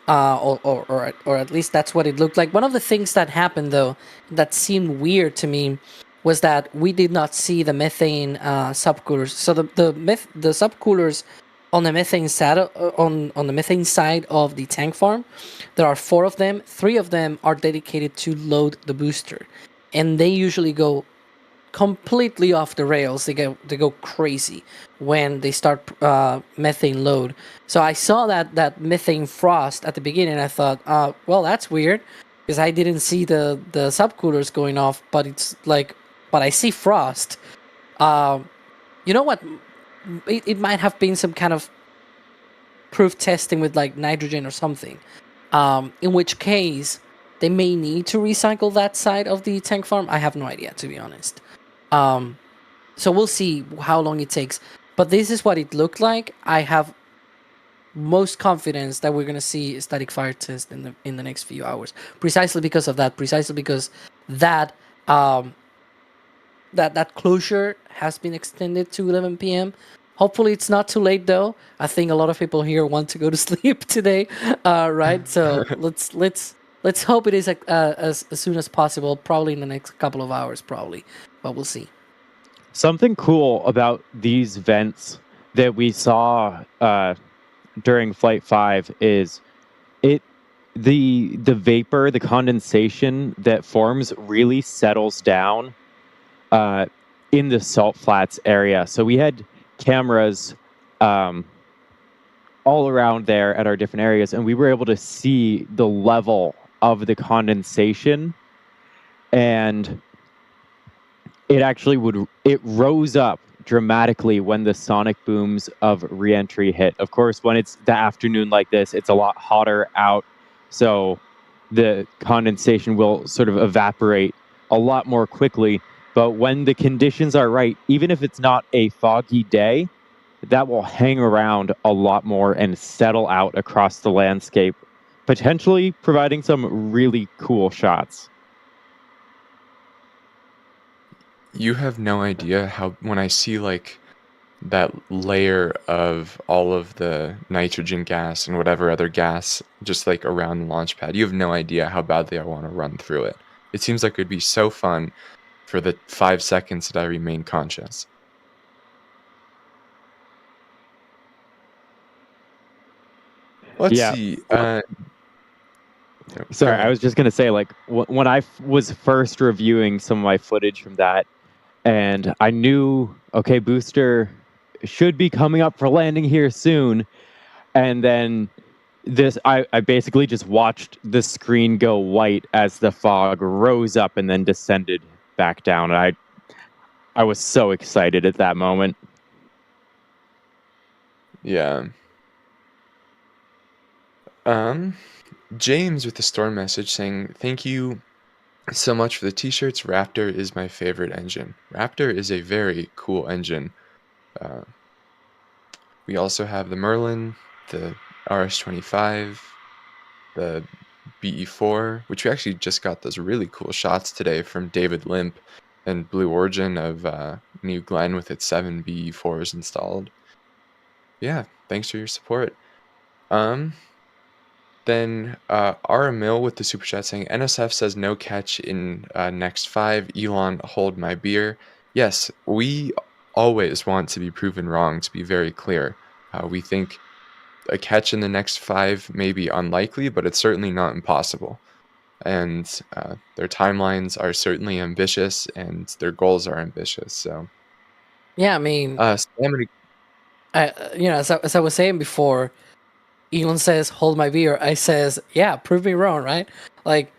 or at least that's what it looked like. One of the things that happened though that seemed weird to me was that we did not see the methane subcoolers. So the subcoolers on the methane side on the methane side of the tank farm, there are 4 of them. 3 of them are dedicated to load the booster, and they usually go completely off the rails. They go crazy when they start methane load. So I saw that methane frost at the beginning. I thought, well, that's weird because I didn't see the subcoolers going off, but I see frost. You know what? It might have been some kind of proof testing with like nitrogen or something. In which case, they may need to recycle that side of the tank farm. I have no idea, to be honest. So we'll see how long it takes. But this is what it looked like. I have most confidence that we're gonna see a static fire test in the next few hours, precisely because of that. Precisely because that that closure has been extended to 11 p.m. Hopefully it's not too late though. I think a lot of people here want to go to sleep today, right? So let's hope it is as soon as possible. Probably in the next couple of hours, probably, but we'll see. Something cool about these vents that we saw during Flight 5 is the vapor, the condensation that forms really settles down in the salt flats area. So we had cameras all around there at our different areas, and we were able to see the level of the condensation, and it actually it rose up dramatically when the sonic booms of reentry hit. Of course, when it's the afternoon like this, it's a lot hotter out, so the condensation will sort of evaporate a lot more quickly. But when the conditions are right, even if it's not a foggy day, that will hang around a lot more and settle out across the landscape, potentially providing some really cool shots. You have no idea how, when I see like that layer of all of the nitrogen gas and whatever other gas just like around the launch pad, you have no idea how badly I want to run through it. It seems like it'd be so fun for the 5 seconds that I remain conscious. Let's see. Sorry, I was just going to say, like, when I was first reviewing some of my footage from that, and I knew, okay, booster should be coming up for landing here soon, and then I basically just watched the screen go white as the fog rose up and then descended back down. And I was so excited at that moment. Yeah. James with the storm message saying, "Thank you so much for the t-shirts. Raptor is my favorite engine." Raptor is a very cool engine. We also have the Merlin, the RS-25, the BE4, which we actually just got those really cool shots today from David Limp and Blue Origin of New Glenn with its 7 BE4s installed. Yeah, thanks for your support. Then R. Mill with the super chat saying, "NSF says no catch in next 5. Elon, hold my beer." Yes, we always want to be proven wrong, to be very clear. We think a catch in the next 5 may be unlikely, but it's certainly not impossible. And their timelines are certainly ambitious, and their goals are ambitious. So, Yeah, I mean, as I was saying before, Elon says, "Hold my beer." I says, "Yeah, prove me wrong," right? Like,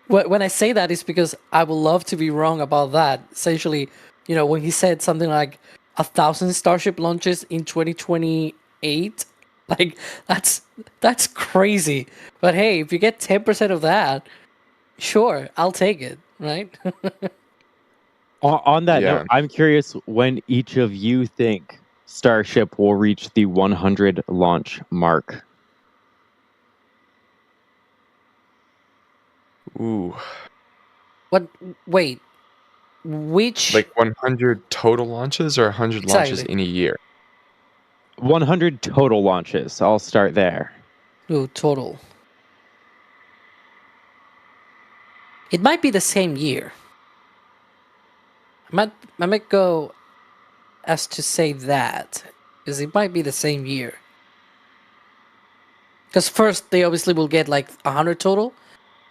when I say that, it's because I would love to be wrong about that. Essentially, when he said something like 1,000 Starship launches in 2028, like that's crazy. But hey, if you get 10% of that, sure, I'll take it, right? On that Yeah. note, I'm curious when each of you think Starship will reach the 100 launch mark. Ooh, What? Wait, which like 100 total launches or 100 launches exactly? in a year? 100 total launches. I'll start there. Ooh, total. It might be the same year. I might go as to say that, because it might be the same year. Because first they obviously will get like 100 total,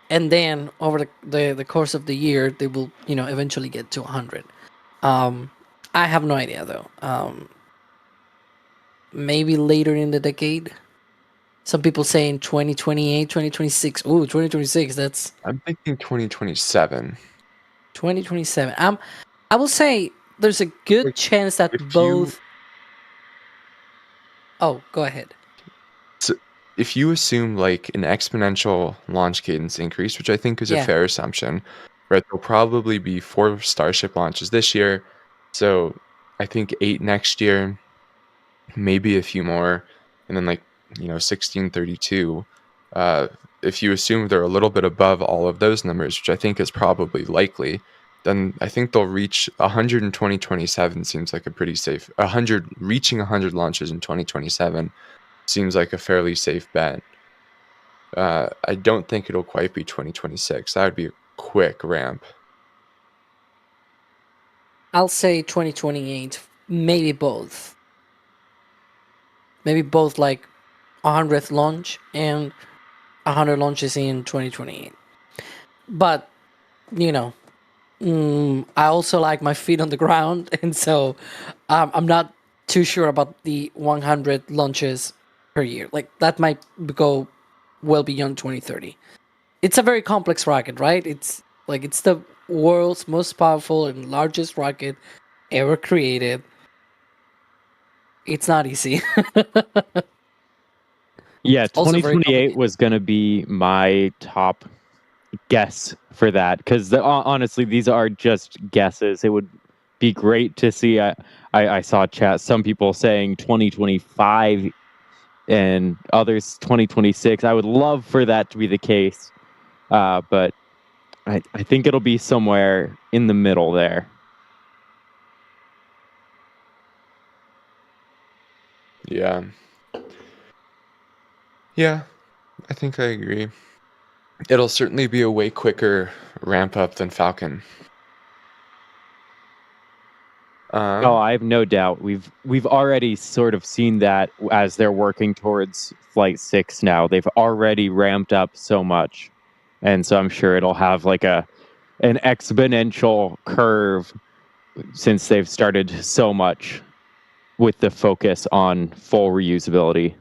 and then over the course of the year they will eventually get to 100. I have no idea though. Maybe later in the decade. Some people saying 2028, 2026. Ooh, 2026. That's I'm thinking 2027. 2027. I will say there's a good Like, chance that if both. Oh, go ahead. if you assume like an exponential launch cadence increase, which I think is a Yeah. fair assumption, right? There'll probably be 4 Starship launches this year. So I think 8 next year, maybe a few more, and then 1632. If you assume they're a little bit above all of those numbers, which I think is probably likely, then I think they'll reach 100 in 2027. Seems like a pretty safe 100, reaching 100 launches in 2027 seems like a fairly safe bet. I don't think it'll quite be 2026. That would be a quick ramp. I'll say 2028. Maybe both. Maybe both, like 100th launch and 100 launches in 2028. But I also like my feet on the ground, and so I'm not too sure about the 100 launches per year. Like that might go well beyond 2030. It's a very complex rocket, right? It's the world's most powerful and largest rocket ever created. It's not easy. Yeah, Also very 2028 complicated. was going to be my top guess for that because honestly, these are just guesses. It would be great to see. I saw chat some people saying 2025 and others 2026. I would love for that to be the case, but I think it'll be somewhere in the middle there. Yeah. Yeah, I think I agree. It'll certainly be a way quicker ramp up than Falcon. Oh, I have no doubt. We've already sort of seen that as they're working towards Flight 6 now. They've already ramped up so much. And so I'm sure it'll have like an exponential curve since they've started so much with the focus on full reusability.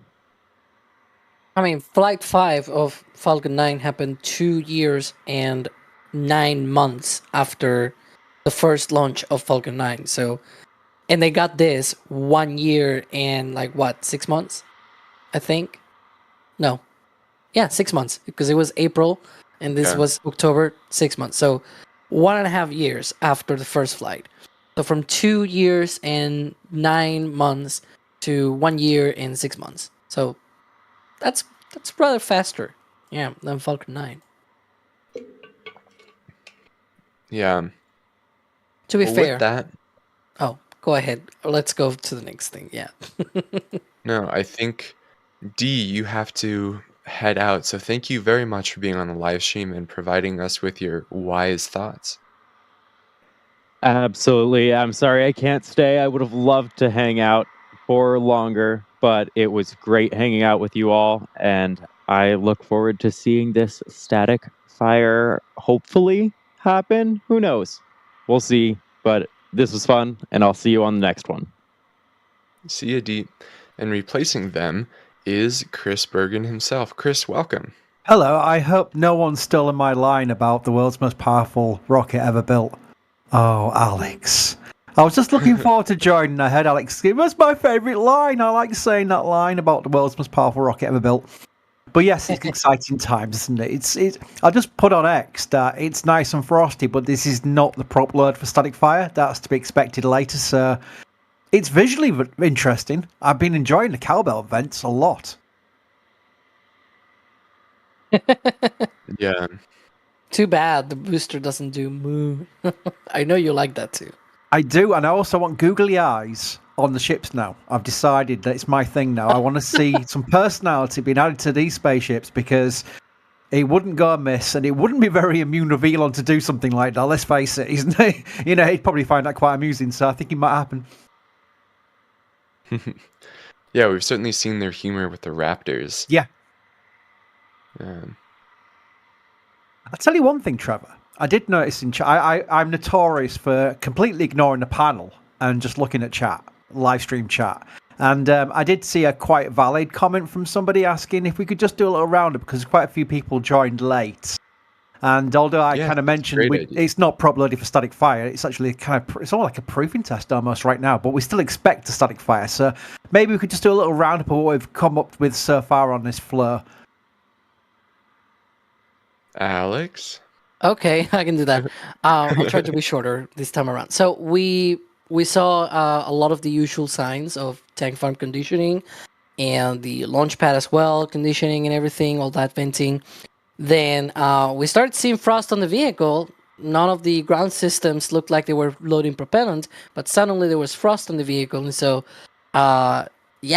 I mean, Flight 5 of Falcon 9 happened 2 years and 9 months after the first launch of Falcon 9. So, and they got this 1 year and 6 months, I think. No, Yeah, 6 months, because it was April and this Okay. was October, 6 months. So 1.5 years after the first flight. So from 2 years and 9 months to 1 year and 6 months. So that's rather faster, yeah, than Falcon 9. Yeah. To be Well, with fair, that, oh, go ahead. Let's go to the next thing. Yeah. no, I think D, you have to head out. So thank you very much for being on the live stream and providing us with your wise thoughts. Absolutely. I'm sorry I can't stay. I would have loved to hang out for longer, but it was great hanging out with you all, and I look forward to seeing this static fire hopefully happen. Who knows? We'll see, but this was fun, and I'll see you on the next one. See you, D. And replacing them is Chris Bergen himself. Chris, welcome. Hello, I hope no one's stolen my line about the world's most powerful rocket ever built. Oh, Alex. I was just looking forward to joining. I heard Alex give us my favourite line. I like saying that line about the world's most powerful rocket ever built. But yes, it's exciting times, isn't it? It's. I just put on X that it's nice and frosty, but this is not the prop load for static fire. That's to be expected later, so it's visually interesting. I've been enjoying the cowbell events a lot. Yeah. Too bad the booster doesn't do moo. I know you like that too. I do, and I also want googly eyes on the ships now. I've decided that it's my thing now. I want to see some personality being added to these spaceships because it wouldn't go amiss, and it wouldn't be very immune of Elon to do something like that. Let's face it, isn't it? You know, he'd probably find that quite amusing, so I think it might happen. Yeah, we've certainly seen their humor with the Raptors. Yeah. Um, I'll tell you one thing, Trevor. I did notice in chat, I'm notorious for completely ignoring the panel and just looking at chat, live stream chat. And I did see a quite valid comment from somebody asking if we could just do a little roundup because quite a few people joined late. And although I kind of mentioned it's not prop loaded for static fire, it's actually it's all like a proofing test almost right now, but we still expect a static fire. So maybe we could just do a little roundup of what we've come up with so far on this floor. Alex? Okay, I can do that. I'll try to be shorter this time around. So we saw a lot of the usual signs of tank farm conditioning and the launch pad as well, conditioning and everything, all that venting. Then we started seeing frost on the vehicle. None of the ground systems looked like they were loading propellant, but suddenly there was frost on the vehicle. And so, yeah,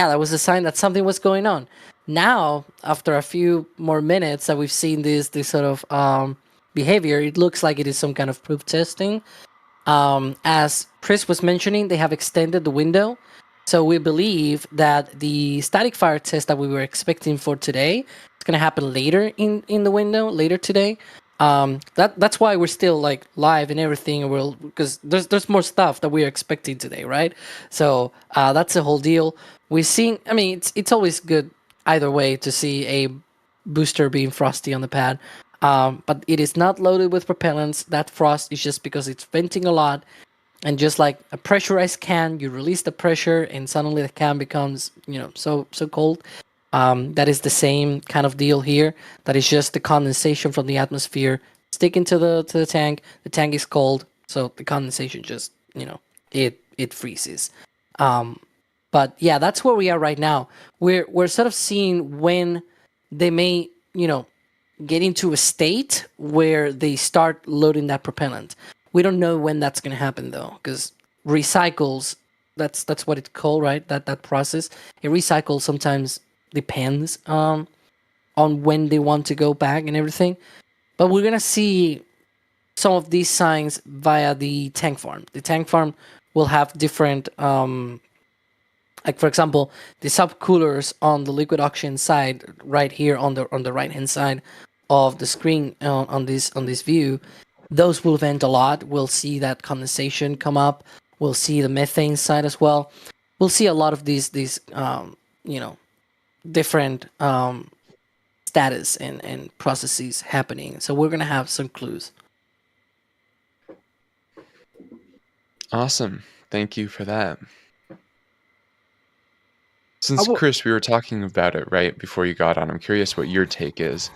that was a sign that something was going on. Now, after a few more minutes that we've seen this sort of behavior, it looks like it is some kind of proof testing. As Chris was mentioning, they have extended the window. So we believe that the static fire test that we were expecting for today is going to happen later in the window, later today. That's why we're still like live and everything, because there's more stuff that we're expecting today, right? So that's the whole deal. We're seeing, I mean, it's always good either way to see a booster being frosty on the pad. But it is not loaded with propellants. That frost is just because it's venting a lot. And just like a pressurized can, you release the pressure and suddenly the can becomes, so cold. That is the same kind of deal here. That is just the condensation from the atmosphere sticking to the tank. The tank is cold, so the condensation just, it freezes. But yeah, that's where we are right now. We're sort of seeing when they may, get into a state where they start loading that propellant. We don't know when that's going to happen though, because recycles, that's what it's called, right? That process. It recycles sometimes depends on when they want to go back and everything. But we're going to see some of these signs via the tank farm. The tank farm will have different, like for example, the subcoolers on the liquid oxygen side, right here on the right hand side of the screen on this view. Those will vent a lot. We'll see that condensation come up. We'll see the methane side as well. We'll see a lot of these different status and processes happening. So we're going to have some clues. Awesome. Thank you for that. Since Chris, we were talking about it right before you got on. I'm curious what your take is.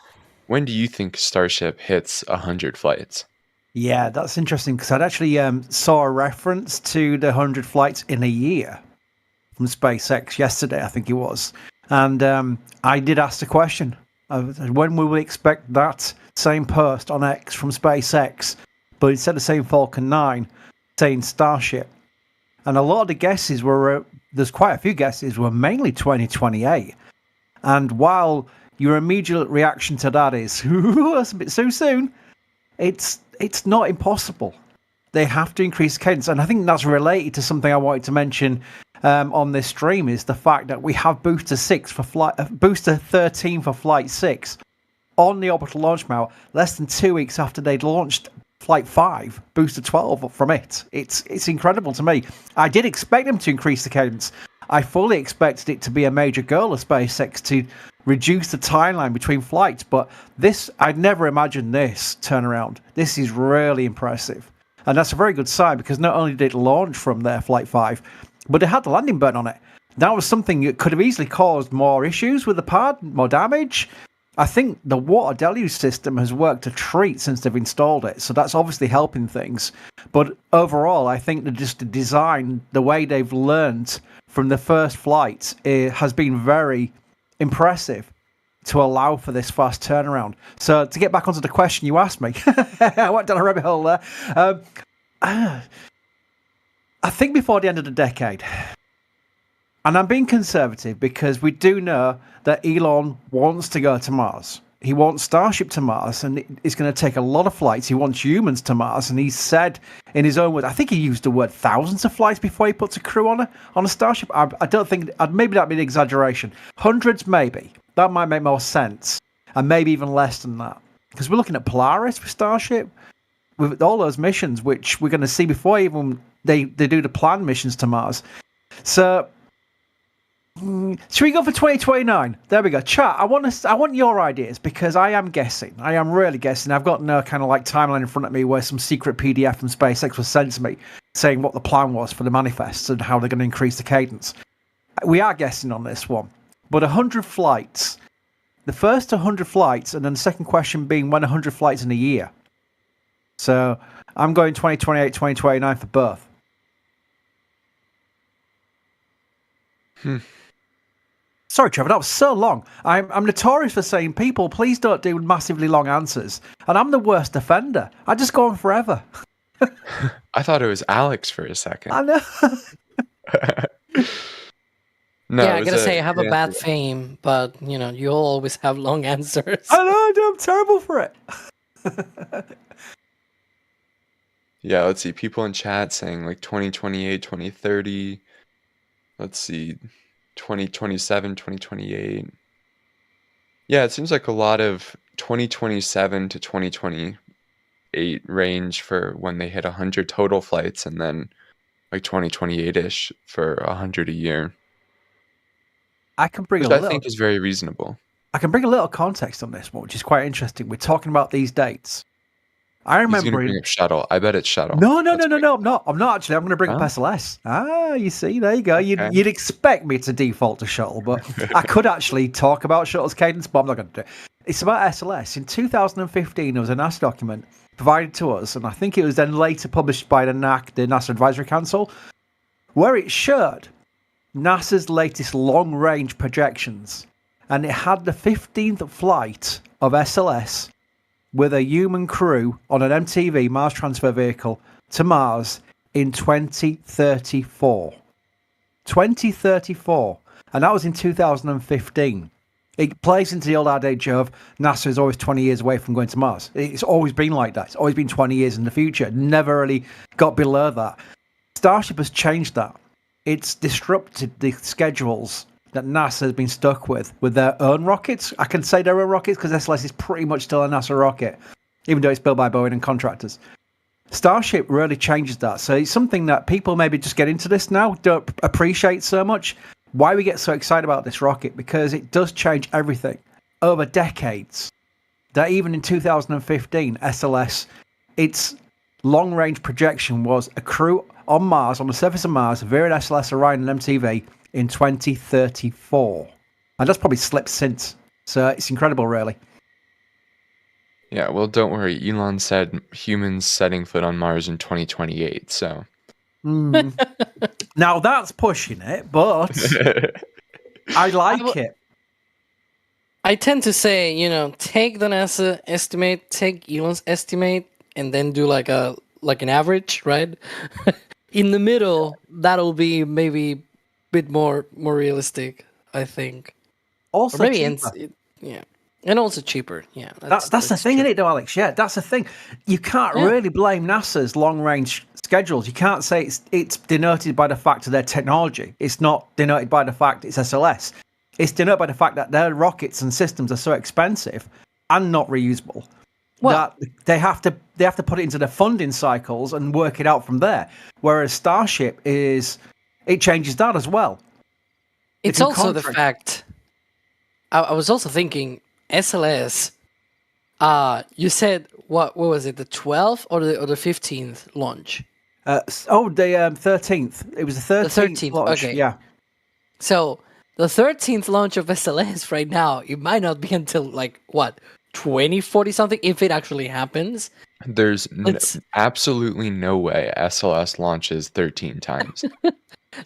When do you think Starship hits 100 flights? Yeah, that's interesting because I'd actually saw a reference to the 100 flights in a year from SpaceX yesterday, I think it was. And I did ask the question, when will we expect that same post on X from SpaceX, but instead of saying Falcon 9, saying Starship? And a lot of the guesses were, there's quite a few guesses, were mainly 2028. And while your immediate reaction to that is, that's a bit so soon, it's not impossible. They have to increase the cadence. And I think that's related to something I wanted to mention on this stream, is the fact that we have Booster 13 for Flight 6 on the Orbital Launch Mount less than 2 weeks after they'd launched Flight 5, Booster 12 from it. It's incredible to me. I did expect them to increase the cadence. I fully expected it to be a major goal of SpaceX to reduce the timeline between flights, but I'd never imagined this turnaround. This is really impressive. And that's a very good sign, because not only did it launch from their Flight 5, but it had the landing burn on it. That was something that could have easily caused more issues with the pad, more damage. I think the water deluge system has worked a treat since they've installed it, so that's obviously helping things. But overall, I think that just the design, the way they've learned from the first flight, has been very impressive to allow for this fast turnaround. So to get back onto the question you asked me, I went down a rabbit hole there. I think before the end of the decade. And I'm being conservative because we do know that Elon wants to go to Mars. He wants Starship to Mars, and it's going to take a lot of flights. He wants humans to Mars, and he said in his own words, I think he used the word thousands of flights before he puts a crew on a Starship. I don't think, maybe that'd be an exaggeration. Hundreds, maybe. That might make more sense, and maybe even less than that. Because we're looking at Polaris with Starship, with all those missions, which we're going to see before even they do the planned missions to Mars. So, should we go for 2029? There we go. Chat, I want your ideas, because I am guessing. I am really guessing. I've got no kind of like timeline in front of me where some secret PDF from SpaceX was sent to me saying what the plan was for the manifests and how they're going to increase the cadence. We are guessing on this one. But 100 flights. The first 100 flights, and then the second question being when 100 flights in a year. So I'm going 2028, 2029 for both. Sorry, Trevor, that was so long. I'm notorious for saying, people, please don't do massively long answers. And I'm the worst offender. I just go on forever. I thought it was Alex for a second. I know. No, yeah, I gotta say, I have a bad fame, but, you'll always have long answers. I know, I'm terrible for it. Yeah, let's see. People in chat saying like 2028, 2030. Let's see. 2027, 2028. Yeah, it seems like a lot of 2027 to 2028 range for when they hit 100 total flights, and then like 2028-ish for 100 a year. I can bring which I think is very reasonable. I can bring a little context on this one, which is quite interesting. We're talking about these dates. I remember. He's going to bring up shuttle. I bet it's shuttle. No, I'm not. I'm not actually. I'm going to bring up SLS. You see, there you go. You'd expect me to default to shuttle, but I could actually talk about shuttle's cadence, but I'm not going to do it. It's about SLS. In 2015, there was a NASA document provided to us, and I think it was then later published by the NAC, the NASA Advisory Council, where it showed NASA's latest long-range projections, and it had the 15th flight of SLS with a human crew on an MTV Mars transfer vehicle to Mars in 2034. 2034. And that was in 2015. It plays into the old adage of NASA is always 20 years away from going to Mars. It's always been like that. It's always been 20 years in the future. Never really got below that. Starship has changed that. It's disrupted the schedules that NASA has been stuck with their own rockets. I can say their own rockets because SLS is pretty much still a NASA rocket, even though it's built by Boeing and contractors. Starship really changes that. So it's something that people maybe just get into this now, don't appreciate so much. Why we get so excited about this rocket? Because it does change everything over decades. That even in 2015, SLS, its long-range projection was a crew on Mars, on the surface of Mars, via an SLS, Orion, and MTV, in 2034. And that's probably slipped since. So it's incredible, really. Yeah, well, don't worry. Elon said humans setting foot on Mars in 2028, so. Now that's pushing it, but I like it. I tend to say, take the NASA estimate, take Elon's estimate, and then do like an average, right? In the middle, that'll be maybe a bit more realistic, I think. Also, or maybe cheaper. And also cheaper. Yeah, that's the thing, isn't it, though, Alex? Yeah, that's the thing. You can't really blame NASA's long-range schedules. You can't say it's denoted by the fact of their technology. It's not denoted by the fact it's SLS. It's denoted by the fact that their rockets and systems are so expensive and not reusable that they have to put it into their funding cycles and work it out from there. Whereas Starship it changes that as well. It's also the fact. I was also thinking SLS. You said what was it? The 12th or the 15th launch? The 13th. It was the 13th launch. Okay. Yeah. So the 13th launch of SLS right now, it might not be until 2040 something if it actually happens. There's absolutely no way SLS launches 13 times.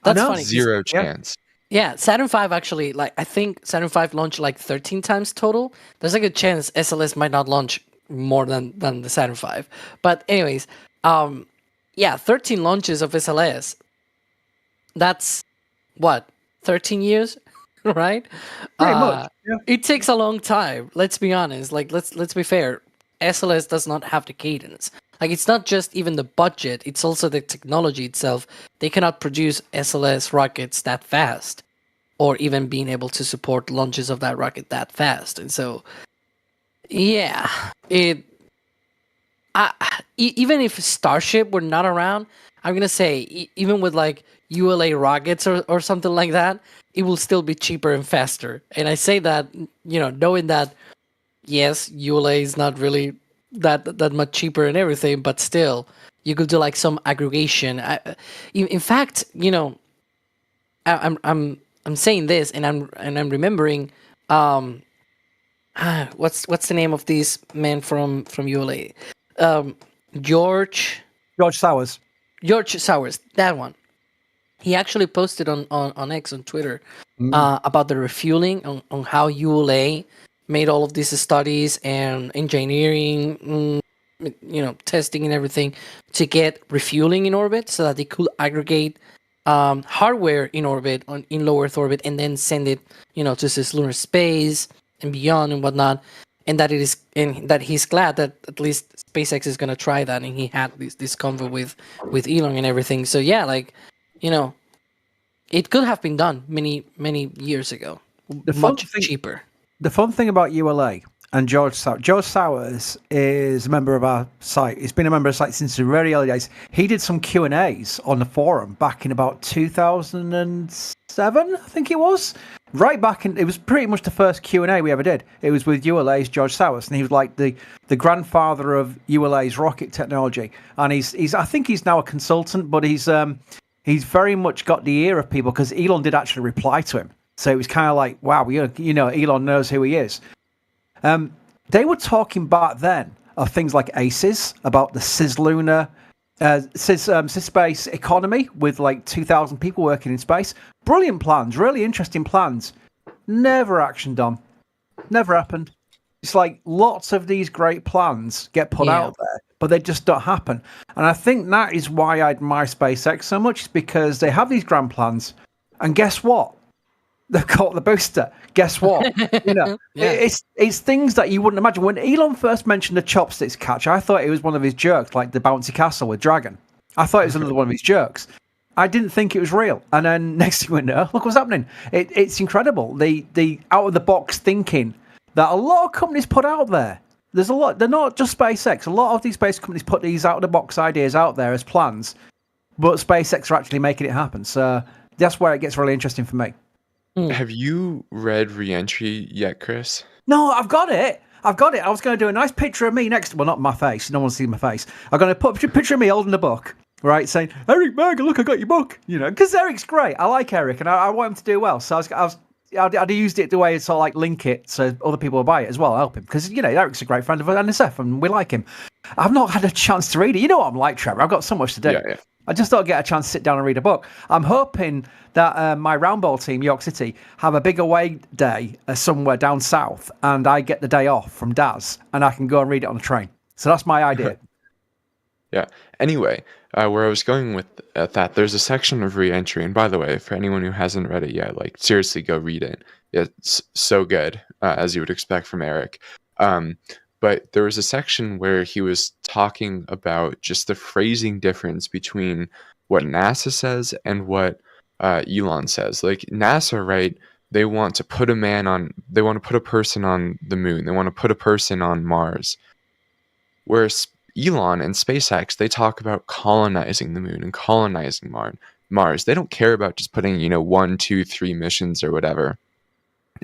That's funny. Zero chance. Yeah, Saturn V actually, I think Saturn V launched 13 times total. There's a chance SLS might not launch more than the Saturn V. But anyways, 13 launches of SLS. That's 13 years, right? Pretty much. Yeah. It takes a long time. Let's be honest. Let's be fair. SLS does not have the cadence. It's not just even the budget, it's also the technology itself. They cannot produce SLS rockets that fast, or even being able to support launches of that rocket that fast. And so, yeah, even if Starship were not around, I'm going to say, even with ULA rockets or something like that, it will still be cheaper and faster. And I say that, knowing that, yes, ULA is not really that much cheaper and everything, but still you could do some aggregation. In fact, I'm saying this and I'm remembering what's the name of this man from ULA? George Sowers. George Sowers, that one. He actually posted on X, on Twitter, about the refueling, on how ULA made all of these studies and engineering, testing and everything to get refueling in orbit so that they could aggregate hardware in orbit, in low Earth orbit, and then send it, to this lunar space and beyond and whatnot. And that he's glad that at least SpaceX is going to try that. And he had this convo with Elon and everything. So yeah, it could have been done many, many years ago. Much cheaper. The fun thing about ULA and George Sowers is a member of our site. He's been a member of the site since the very early days. He did some Q&As on the forum back in about 2007, I think it was. Right back in, it was pretty much the first Q&A we ever did. It was with ULA's George Sowers, and he was the grandfather of ULA's rocket technology. And I think he's now a consultant, but he's very much got the ear of people because Elon did actually reply to him. So it was kind of wow, Elon knows who he is. They were talking back then of things like ACES, about the cislunar, cis-space economy with 2,000 people working in space. Brilliant plans, really interesting plans. Never actioned on. Never happened. It's lots of these great plans get put out there, but they just don't happen. And I think that is why I admire SpaceX so much, is because they have these grand plans, and guess what? They've got the booster. Guess what? It's things that you wouldn't imagine. When Elon first mentioned the chopsticks catch, I thought it was one of his jokes, like the bouncy castle with Dragon. I thought it was another one of his jokes. I didn't think it was real. And then next thing we know, look what's happening. It's incredible. The out of the box thinking that a lot of companies put out there. There's a lot. They're not just SpaceX. A lot of these space companies put these out of the box ideas out there as plans, but SpaceX are actually making it happen. So that's where it gets really interesting for me. Have you read Reentry yet, Chris? No, I've got it. I was going to do a nice picture of me next. Well, not my face. No one will see my face. I'm going to put a picture of me holding the book, right, saying, Eric Berger, look, I got your book. Because Eric's great. I like Eric, and I want him to do well. So I'd used it the way to sort of like link it so other people will buy it as well, help him. Because, Eric's a great friend of NSF, and we like him. I've not had a chance to read it. You know what I'm like, Trevor. I've got so much to do. Yeah. I just don't get a chance to sit down and read a book. I'm hoping that my round ball team, York City, have a big away day somewhere down south, and I get the day off from Daz, and I can go and read it on the train. So that's my idea. Yeah. Anyway, where I was going with that, there's a section of re-entry, and by the way, for anyone who hasn't read it yet, like seriously, go read it. It's so good, as you would expect from Eric. But there was a section where he was talking about just the phrasing difference between what NASA says and what Elon says. Like NASA, right? They want to put they want to put a person on the moon. They want to put a person on Mars. Whereas Elon and SpaceX, they talk about colonizing the moon and colonizing Mars. They don't care about just putting, 1, 2, 3 missions or whatever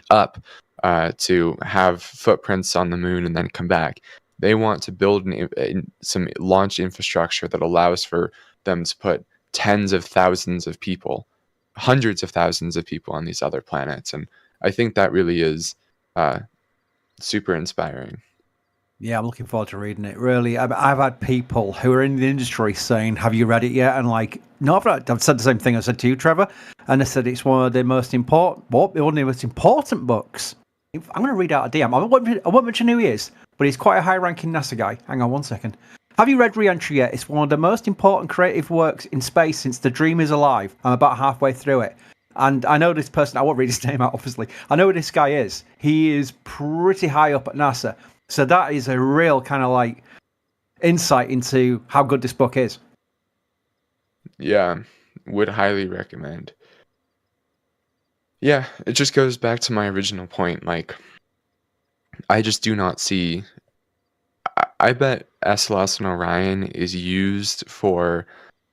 up to have footprints on the moon and then come back. They want to build some launch infrastructure that allows for them to put tens of thousands of people, hundreds of thousands of people on these other planets. And I think that really is super inspiring. Yeah, I'm looking forward to reading it. Really, I've had people who are in the industry saying, "Have you read it yet?" And like, no, I've said the same thing I said to you, Trevor. And I said it's one of the most important, one of the most important books. I'm going to read out a DM. I won't mention who he is, but he's quite a high-ranking NASA guy. Hang on one second. Have you read Re-Entry yet? It's one of the most important creative works in space since The Dream is Alive. I'm about halfway through it. And I know this person, I won't read his name out, obviously. I know who this guy is. He is pretty high up at NASA. So that is a real kind of like insight into how good this book is. Yeah, would highly recommend. Yeah, it just goes back to my original point. Like, I just do not see. I bet SLS and Orion is used for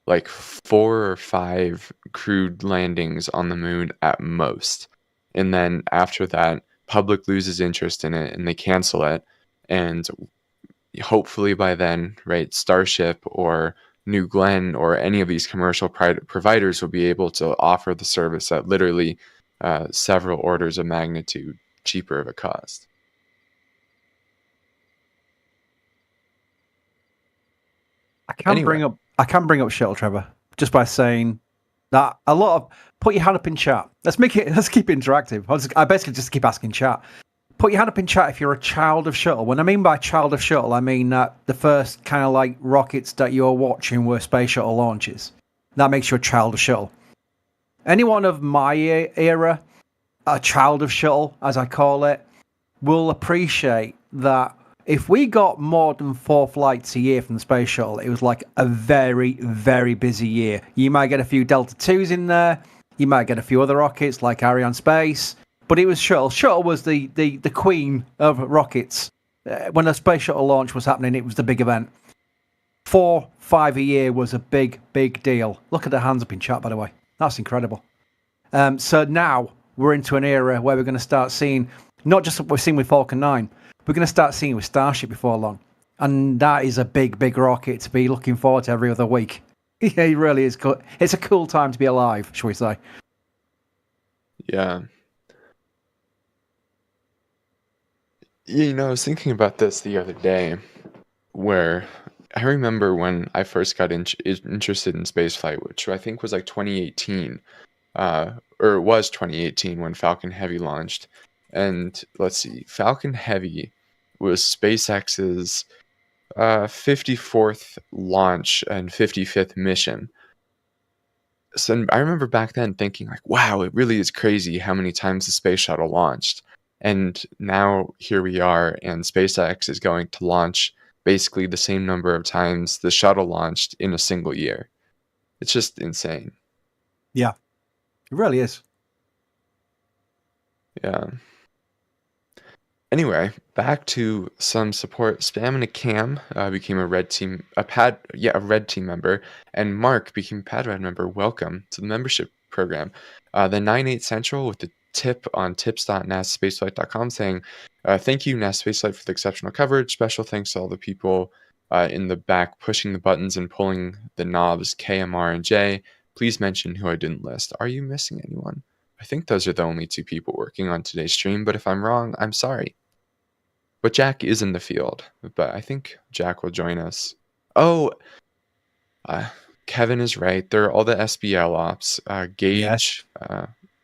like 4 or 5 crewed landings on the moon at most. And then after that, public loses interest in it and they cancel it. And hopefully by then, right, Starship or New Glenn or any of these commercial providers will be able to offer the service at literally several orders of magnitude cheaper of a cost. I can bring up Shuttle, Trevor, just by saying that a lot of put your hand up in chat. Let's keep it interactive. I basically just keep asking chat. Put your hand up in chat if you're a child of Shuttle. When I mean by child of Shuttle, I mean that the first kind of like rockets that you're watching were Space Shuttle launches. That makes you a child of Shuttle. Anyone of my era, a child of Shuttle, as I call it, will appreciate that if we got more than 4 flights a year from the Space Shuttle, it was like a very, very busy year. You might get a few Delta 2s in there. You might get a few other rockets like Arianespace. But it was Shuttle. Shuttle was the queen of rockets. When the Space Shuttle launch was happening, it was the big event. 4, 5 a year was a big, big deal. Look at the hands up in chat, by the way. That's incredible. So now we're into an era where we're going to start seeing, not just what we've seen with Falcon 9, we're going to start seeing with Starship before long. And that is a big, big rocket to be looking forward to every other week. Yeah, it really is cool. It's a cool time to be alive, shall we say. Yeah. I was thinking about this the other day, where I remember when I first got interested in spaceflight, which I think was like 2018, or it was 2018 when Falcon Heavy launched. And let's see, Falcon Heavy was SpaceX's 54th launch and 55th mission. So I remember back then thinking like, wow, it really is crazy how many times the space shuttle launched. And now here we are, and SpaceX is going to launch basically the same number of times the shuttle launched in a single year. It's just insane. Yeah, it really is. Yeah. Anyway, back to some support. Spam and a Cam became a red team member, and Mark became a Padrad member. Welcome to the membership program. The 9/8 Central with the tip on tips.nasaspaceflight.com saying, thank you, NASASpaceflight, for the exceptional coverage. Special thanks to all the people in the back pushing the buttons and pulling the knobs, KMR and J. Please mention who I didn't list. Are you missing anyone? I think those are the only 2 people working on today's stream, but if I'm wrong, I'm sorry. But Jack is in the field, but I think Jack will join us. Oh, Kevin is right. There are all the SBL ops. Gage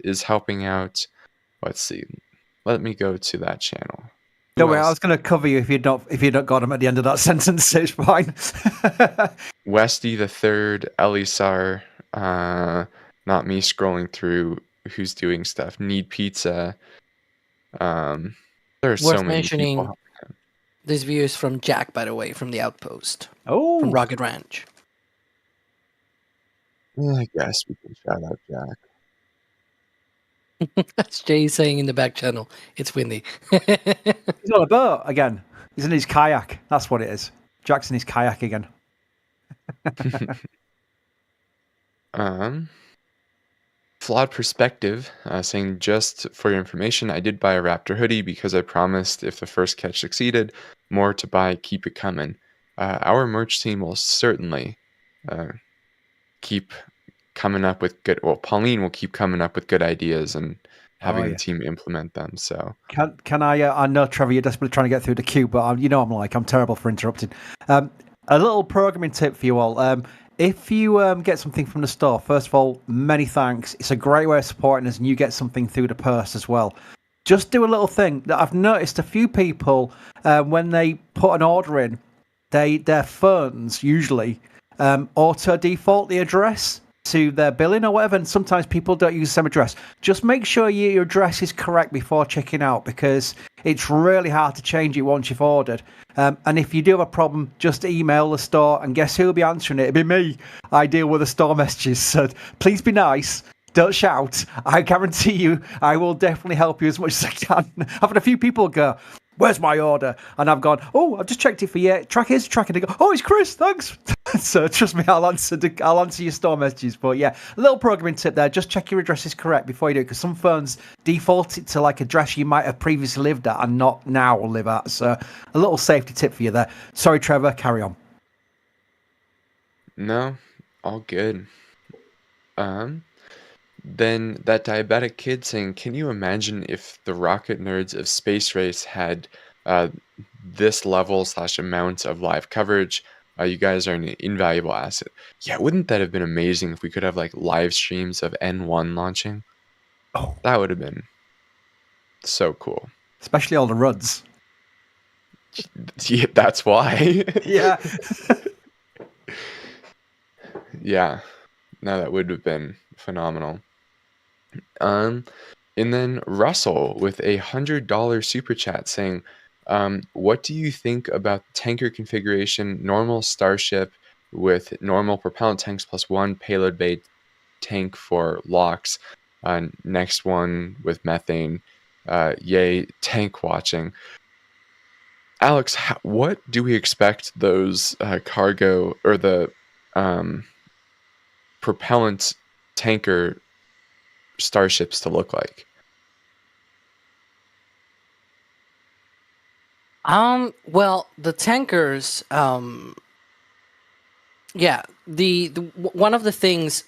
is helping out. Let's see. Let me go to that channel. Don't worry, I was going to cover you if you'd not got him at the end of that sentence. It's fine. Westy the third, Elisar, not me scrolling through who's doing stuff. Need Pizza. There are so many people. This view is from Jack, by the way, from the Outpost. Oh, from Rocket Ranch. I guess we can shout out Jack. That's Jay saying in the back channel. It's windy. He's on a boat again. He's in his kayak. That's what it is. Jack's in his kayak again. Flawed Perspective saying, just for your information, I did buy a Raptor hoodie because I promised if the first catch succeeded, more to buy, keep it coming. Our merch team will certainly keep coming up with good, well, Pauline will keep coming up with good ideas and having the team implement them. So can I know, Trevor, you're desperately trying to get through the queue, but I'm terrible for interrupting. A little programming tip for you all. If you get something from the store, first of all, many thanks. It's a great way of supporting us, and you get something through the purse as well. Just do a little thing that I've noticed a few people, when they put an order in, their phones usually auto default the address to their billing or whatever, and sometimes people don't use the same address. Just make sure your address is correct before checking out, because it's really hard to change it once you've ordered. And if you do have a problem, just email the store, and guess who will be answering it? It'll be me. I deal with the store messages, so please be nice. Don't shout. I guarantee you I will definitely help you as much as I can. I've had a few people go, "Where's my order?" And I've gone, "Oh, I've just checked it for you. Here's track." And they go, "Oh, it's Chris, thanks." So trust me, I'll answer your store messages. But yeah, a little programming tip there. Just check your address is correct before you do it, because some phones default it to like address you might have previously lived at and not now live at. So a little safety tip for you there. Sorry, Trevor, carry on. No, all good. Then that diabetic kid saying, can you imagine if the rocket nerds of Space Race had this level / amount of live coverage? You guys are an invaluable asset. Yeah, wouldn't that have been amazing if we could have like live streams of N1 launching? Oh, that would have been so cool. Especially all the runs. Yeah, that's why. Yeah. Yeah. No, that would have been phenomenal. And then Russell with a $100 super chat saying, what do you think about the tanker configuration? Normal Starship with normal propellant tanks plus 1 payload bay tank for locks. Next one with methane. Yay, tank watching. Alex, what do we expect those cargo or the propellant tanker starships to look like? Well, the tankers, yeah, the one of the things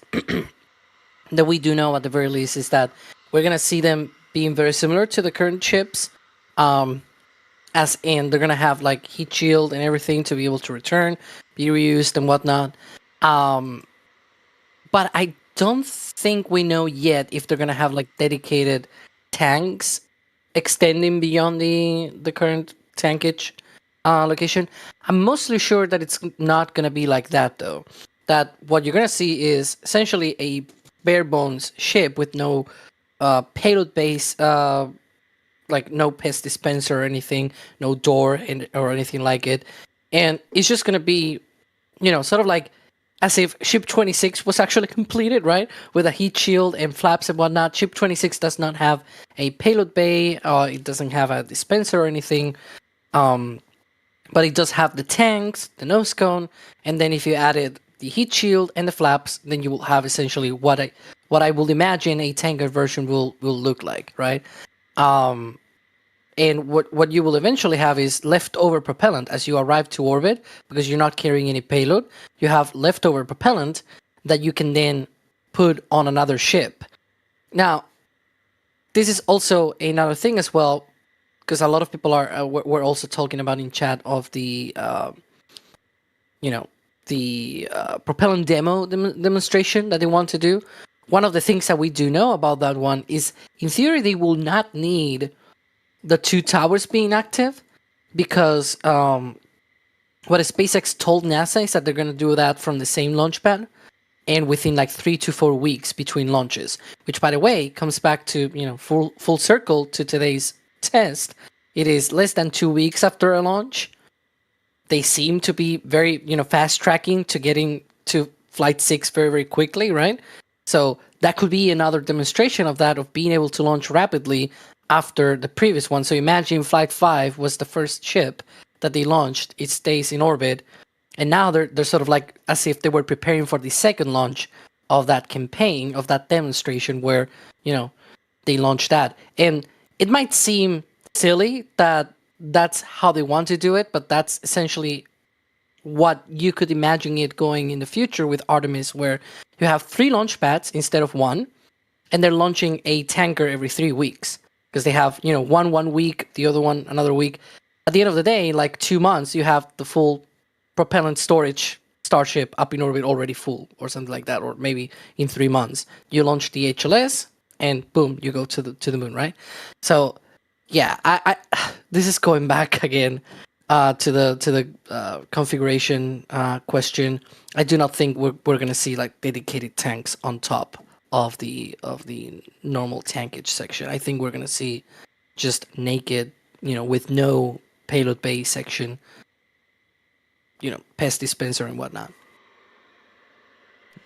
that we do know at the very least is that we're gonna see them being very similar to the current ships, as in they're gonna have like heat shield and everything to be able to return, be reused and whatnot. But I don't think we know yet if they're gonna have like dedicated tanks extending beyond the current tankage location. I'm mostly sure that it's not gonna be like that though. That what you're gonna see is essentially a bare bones ship with no payload base, like no pest dispenser or anything, no door or anything like it, and it's just gonna be, sort of like as if Ship 26 was actually completed, right? With a heat shield and flaps and whatnot. Ship 26 does not have a payload bay, it doesn't have a dispenser or anything, but it does have the tanks, the nose cone, and then if you added the heat shield and the flaps, then you will have essentially what I would imagine a tanker version will look like, right? And And what you will eventually have is leftover propellant as you arrive to orbit, because you're not carrying any payload. You have leftover propellant that you can then put on another ship. Now, this is also another thing as well, because a lot of people are we're also talking about in chat of the propellant demonstration that they want to do. One of the things that we do know about that one is, in theory, they will not need the two towers being active, because what SpaceX told NASA is that they're going to do that from the same launch pad and within like 3 to 4 weeks between launches, which, by the way, comes back to, full circle to today's test. It is less than 2 weeks after a launch. They seem to be very, fast tracking to getting to Flight 6 very, very quickly, right? So that could be another demonstration of that, of being able to launch rapidly after the previous one. So imagine Flight 5 was the first ship that they launched. It stays in orbit. And now they're sort of like as if they were preparing for the second launch of that campaign, of that demonstration where, they launched that. And it might seem silly that that's how they want to do it, but that's essentially what you could imagine it going in the future with Artemis, where you have 3 launch pads instead of 1, and they're launching a tanker every 3 weeks, because they have, one week, the other one another week. At the end of the day, like 2 months, you have the full propellant storage Starship up in orbit already full, or something like that, or maybe in 3 months you launch the HLS and boom, you go to the moon, right? So yeah, I this is going back again to the configuration question. I do not think we're going to see like dedicated tanks on top of the normal tankage section. I think we're going to see just naked, with no payload bay section, pest dispenser and whatnot.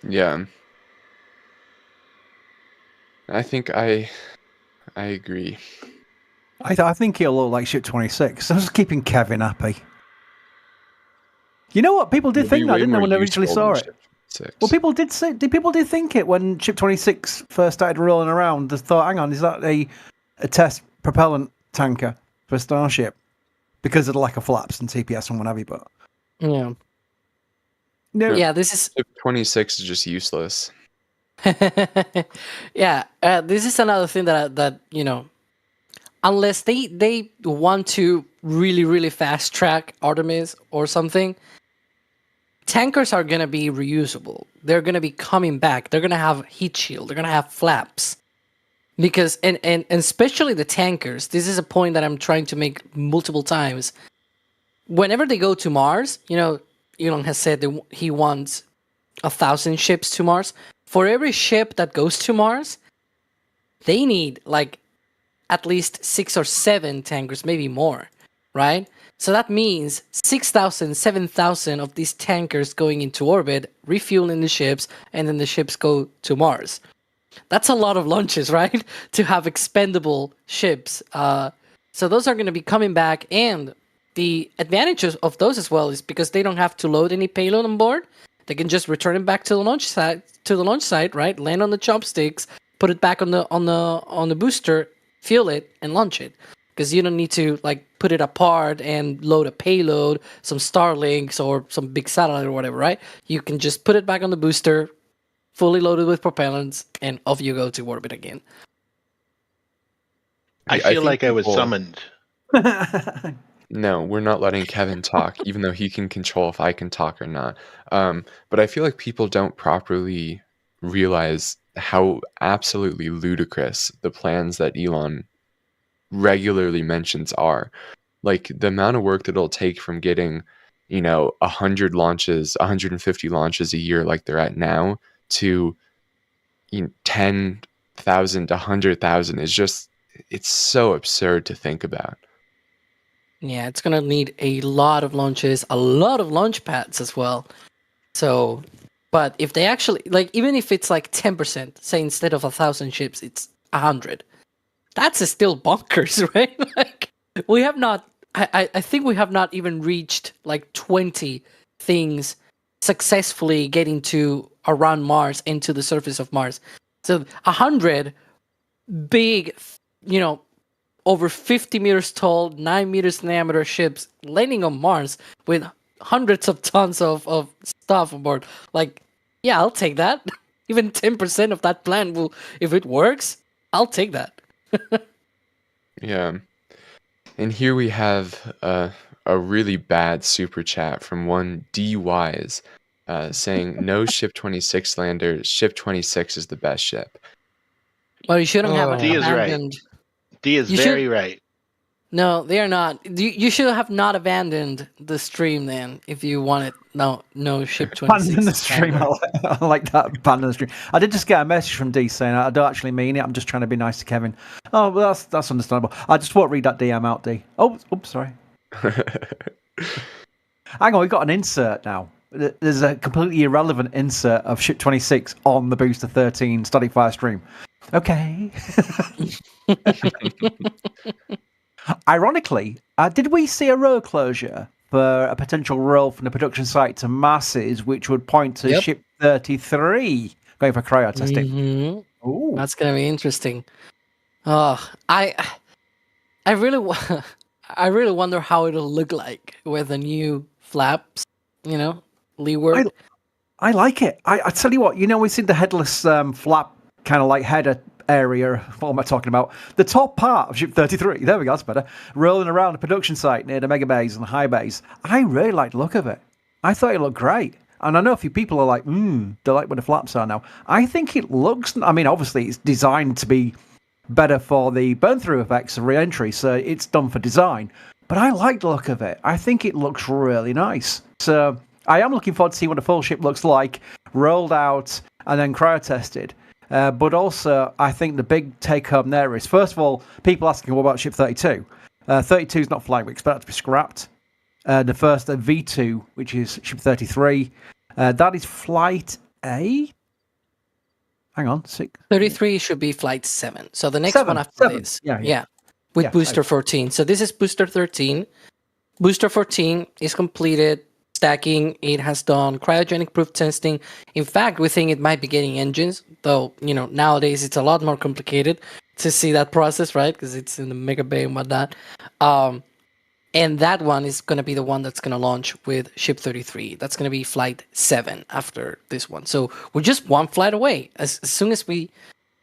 Yeah. I think I agree. I think it'll look like Ship 26. I'm just keeping Kevin happy. You know what? People did think that, didn't they, when they originally saw it? Well, people did think it when Ship 26 first started rolling around. They thought, hang on, is that a test propellant tanker for Starship? Because of the lack of flaps and TPS and what have you, but... Yeah. No. Yeah, this is... Ship 26 is just useless. Yeah, this is another thing that unless they want to really, really fast track Artemis or something, tankers are going to be reusable. They're going to be coming back. They're going to have heat shield. They're going to have flaps. Because, and especially the tankers, this is a point that I'm trying to make multiple times. Whenever they go to Mars, Elon has said that he wants 1,000 ships to Mars. For every ship that goes to Mars, they need like at least 6 or 7 tankers, maybe more, right? So that means 6,000, 7,000 of these tankers going into orbit, refueling the ships, and then the ships go to Mars. That's a lot of launches, right? To have expendable ships. So those are going to be coming back, and the advantages of those as well is because they don't have to load any payload on board. They can just return it back to the launch site, right? Land on the chopsticks, put it back on the booster, fuel it, and launch it. Because you don't need to like put it apart and load a payload, some Starlinks or some big satellite or whatever, right? You can just put it back on the booster, fully loaded with propellants, and off you go to orbit again. I feel like I was summoned. No, we're not letting Kevin talk, even though he can control if I can talk or not. But I feel like people don't properly realize how absolutely ludicrous the plans that Elon regularly mentions are. Like the amount of work that it'll take from getting, 100 launches, 150 launches a year like they're at now to 10,000 to 100,000 is just, it's so absurd to think about. Yeah, it's going to need a lot of launches, a lot of launch pads as well. So, but if they actually, like, even if it's like 10%, say instead of 1,000 ships, it's 100. That's still bonkers, right? Like, we have not, I think we have not even reached like 20 things successfully getting to around Mars into the surface of Mars. So 100 big, over 50 meters tall, 9 meters diameter ships landing on Mars with hundreds of tons of stuff on board. Like, yeah, I'll take that. Even 10% of that plan will, if it works, I'll take that. Yeah. And here we have a really bad super chat from one D Wise saying, no Ship 26 lander, Ship 26 is the best ship. Well, you shouldn't have D is right. abandoned. D is You very should- right. No, they are not. You should have not abandoned the stream then if you wanted. No Ship 26. Abandon the stream. I like that. Abandon the stream. I did just get a message from D saying I don't actually mean it. I'm just trying to be nice to Kevin. Oh, well, that's understandable. I just won't read that DM out, D. Oh, oops, sorry. Hang on, we've got an insert now. There's a completely irrelevant insert of Ship 26 on the Booster 13 Static Fire stream. Okay. Ironically, did we see a road closure for a potential roll from the production site to masses, which would point to Ship 33 going for cryo testing? Mm-hmm. Ooh. That's gonna be interesting. I really wonder how it'll look like with the new flaps. Leeward. I like it. I tell you what, we've seen the headless flap kind of like header area. What am I talking about? The top part of Ship 33. There we go, that's better. Rolling around the production site near the mega bays and the high bays. I really like the look of it. I thought it looked great. And I know a few people are like, they like where the flaps are now. I think it looks, obviously it's designed to be better for the burn-through effects of re-entry, so it's done for design. But I like the look of it. I think it looks really nice. So I am looking forward to see what a full ship looks like, rolled out and then cryo-tested. But also, I think the big take-home there is, first of all, people asking, what about Ship 32? 32 is not flying. We expect it to be scrapped. The first, V2, which is Ship 33, that is Flight A? Hang on, 6. 33 should be Flight 7. So the next 7, one after 7. this. Yeah. With Yeah, Booster 14. So this is Booster 13. Booster 14 is completed stacking. It has done cryogenic proof testing. In fact, we think it might be getting engines, though, nowadays it's a lot more complicated to see that process, right? Because it's in the mega bay and whatnot. And that one is going to be the one that's going to launch with Ship 33. That's going to be Flight 7 after this one. So we're just one flight away. As soon as we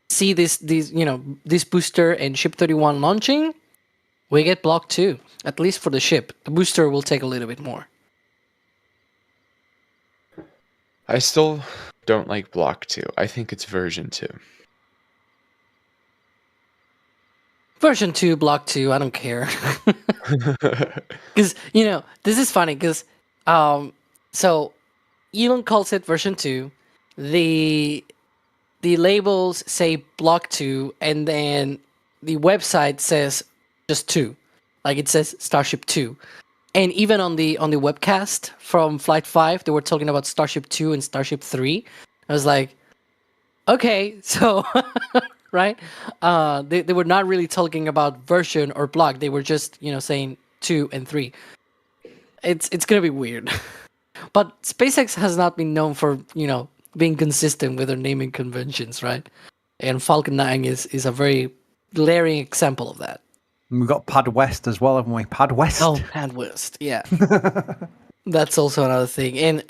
see this booster and Ship 31 launching, we get Block 2, at least for the ship. The booster will take a little bit more. I still don't like Block 2. I think it's version 2. Version 2, Block 2, I don't care. Because, this is funny because, so Elon calls it version 2. The labels say Block 2, and then the website says just 2. Like it says Starship 2. And even on the webcast from Flight 5, they were talking about Starship 2 and Starship 3. I was like, okay, so, right? They were not really talking about version or block. They were just, saying 2 and 3. It's going to be weird. But SpaceX has not been known for, being consistent with their naming conventions, right? And Falcon 9 is a very glaring example of that. And we've got Pad West as well, haven't we? Pad West. Oh, Pad West, yeah. That's also another thing. And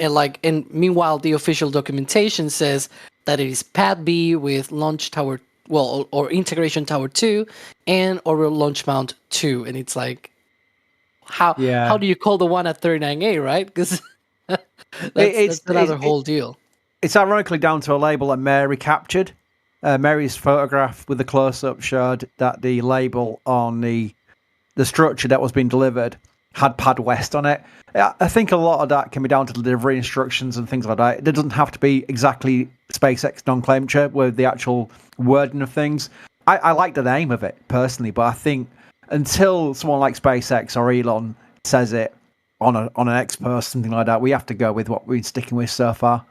meanwhile, the official documentation says that it is Pad B with Launch Tower, or Integration Tower 2 and Orbital Launch Mount 2. And it's like, how do you call the one at 39A, right? Because that's another whole deal. It's ironically down to a label that Mary captured. Mary's photograph with the close-up showed that the label on the structure that was being delivered had Pad West on it. I think a lot of that can be down to delivery instructions and things like that. It doesn't have to be exactly SpaceX non-claimature with the actual wording of things. I like the name of it, personally, but I think until someone like SpaceX or Elon says it on an X post, something like that, we have to go with what we've been sticking with so far.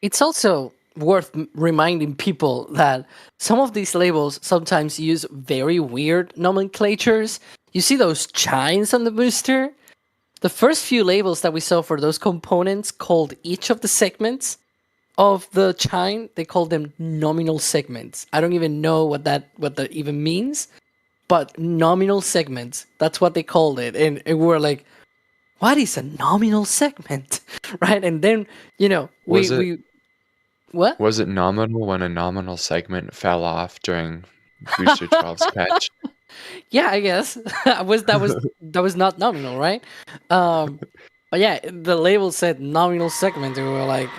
It's also worth reminding people that some of these labels sometimes use very weird nomenclatures. You see those chines on the booster? The first few labels that we saw for those components called each of the segments of the chine, they called them nominal segments. I don't even know what that even means. but nominal segments. That's what they called it. And we're like, what is a nominal segment? Right? And then, we what? Was it nominal when a nominal segment fell off during Booster 12's catch? Yeah, I guess. That was not nominal, right? But yeah, the label said nominal segment, and we were like,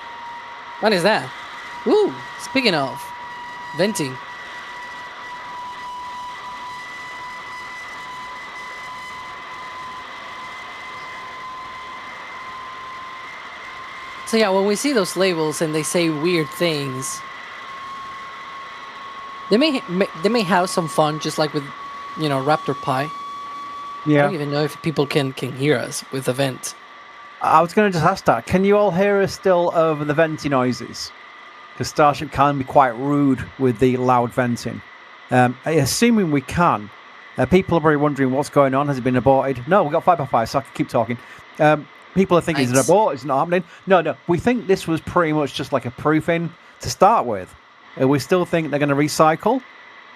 what is that? Ooh, speaking of venting. So yeah, when we see those labels and they say weird things, they may have some fun, just like with, Raptor Pi. I don't even know if people can hear us with the vent. I was going to just ask that. Can you all hear us still over the venting noises? Because Starship can be quite rude with the loud venting. Assuming we can, people are probably wondering what's going on. Has it been aborted? No, we've got 5x5, so I can keep talking. People are thinking, is it abort? Is it not happening? No. We think this was pretty much just like a proofing to start with. We still think they're going to recycle,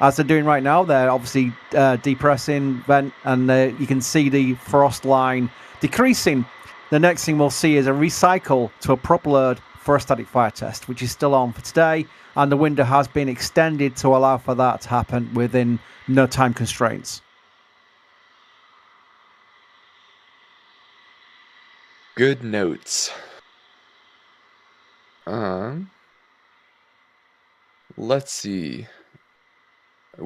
as they're doing right now. They're obviously depressing vent, and you can see the frost line decreasing. The next thing we'll see is a recycle to a prop load for a static fire test, which is still on for today, and the window has been extended to allow for that to happen within no time constraints. Good notes. Let's see.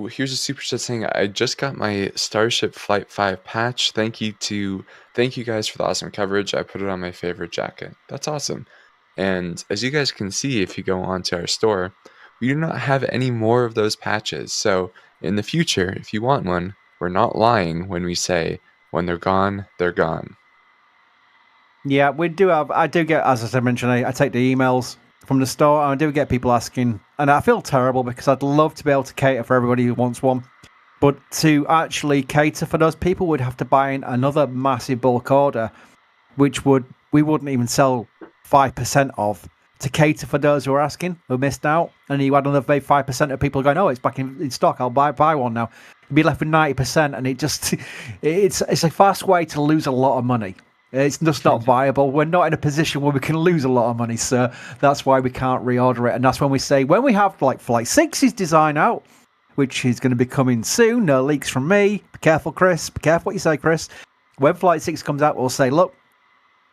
Here's a super chat saying, I just got my Starship Flight 5 patch. Thank you guys for the awesome coverage. I put it on my favorite jacket. That's awesome. And as you guys can see, if you go onto our store, we do not have any more of those patches. So in the future, if you want one, we're not lying when we say when they're gone, they're gone. Yeah, we do have. I do get, as I mentioned, I take the emails from the store, and I do get people asking, and I feel terrible because I'd love to be able to cater for everybody who wants one, but to actually cater for those people, would have to buy in another massive bulk order, which we wouldn't even sell 5% of, to cater for those who are asking, who missed out. And you had another 5% of people going, oh, it's back in stock, I'll buy one now. You'd be left with 90%, and it's a fast way to lose a lot of money. It's just not viable. We're not in a position where we can lose a lot of money, so that's why we can't reorder it. And that's when we say, when we have like Flight 6's design out, which is going to be coming soon, no leaks from me. Be careful, Chris. Be careful what you say, Chris. When Flight 6 comes out, we'll say, look,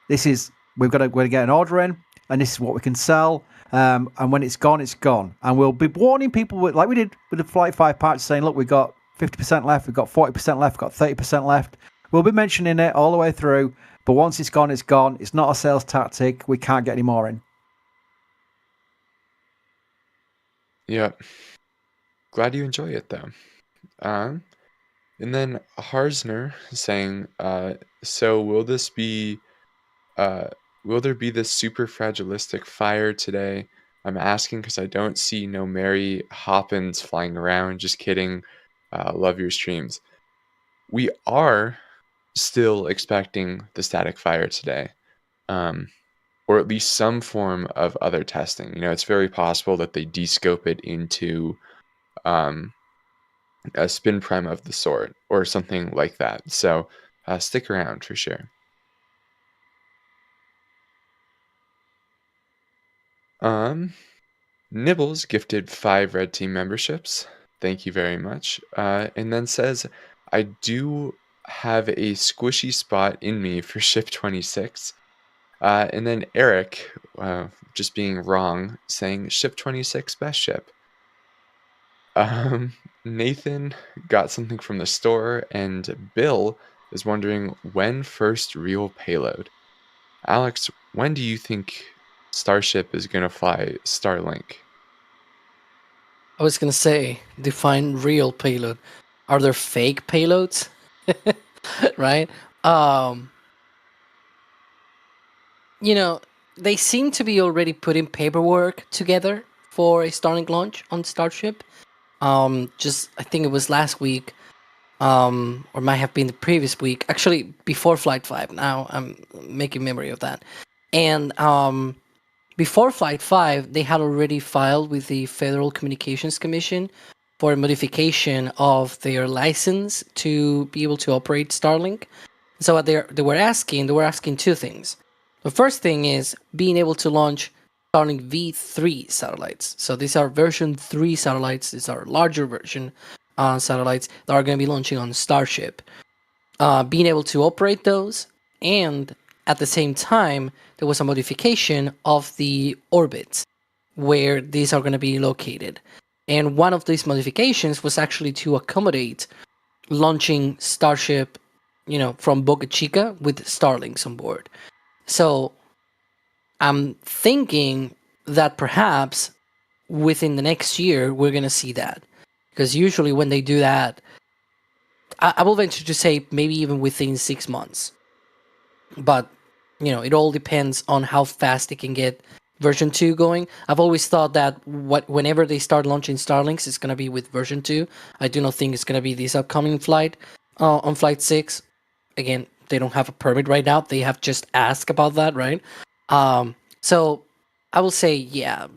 we're going to get an order in, and this is what we can sell. And when it's gone, it's gone. And we'll be warning people, like we did with the Flight 5 patch, saying, look, we've got 50% left, we've got 40% left, we've got 30% left. We'll be mentioning it all the way through. But once it's gone, it's gone. It's not a sales tactic. We can't get any more in. Yeah. Glad you enjoy it, though. And then Harsner saying, so will there be this super fragilistic fire today? I'm asking because I don't see no Mary Hoppins flying around. Just kidding. Love your streams. We are still expecting the static fire today, or at least some form of other testing. It's very possible that they descope it into a spin prime of the sort or something like that. So stick around for sure. Nibbles gifted 5 red team memberships. Thank you very much. And then says, I do have a squishy spot in me for ship 26. And then Eric, just being wrong, saying ship 26 best ship. Nathan got something from the store, and Bill is wondering when first real payload. Alex, when do you think Starship is going to fly Starlink? I was going to say, define real payload. Are there fake payloads? Right? They seem to be already putting paperwork together for a Starlink launch on Starship. I think it was last week, or might have been the previous week. Actually, before Flight 5. Now I'm making memory of that. And before Flight 5, they had already filed with the Federal Communications Commission for a modification of their license to be able to operate Starlink. So what they were asking two things. The first thing is being able to launch Starlink V3 satellites. So these are version 3 satellites. These are larger version satellites that are going to be launching on Starship. Being able to operate those, and at the same time, there was a modification of the orbits where these are going to be located. And one of these modifications was actually to accommodate launching Starship, from Boca Chica with Starlinks on board. So I'm thinking that perhaps within the next year, we're going to see that. Because usually when they do that, I will venture to say maybe even within 6 months. But, it all depends on how fast they can get version 2 going. I've always thought that whenever they start launching Starlinks, it's going to be with version 2. I do not think it's going to be this upcoming flight on Flight 6. Again, they don't have a permit right now. They have just asked about that, right? So I will say, yeah,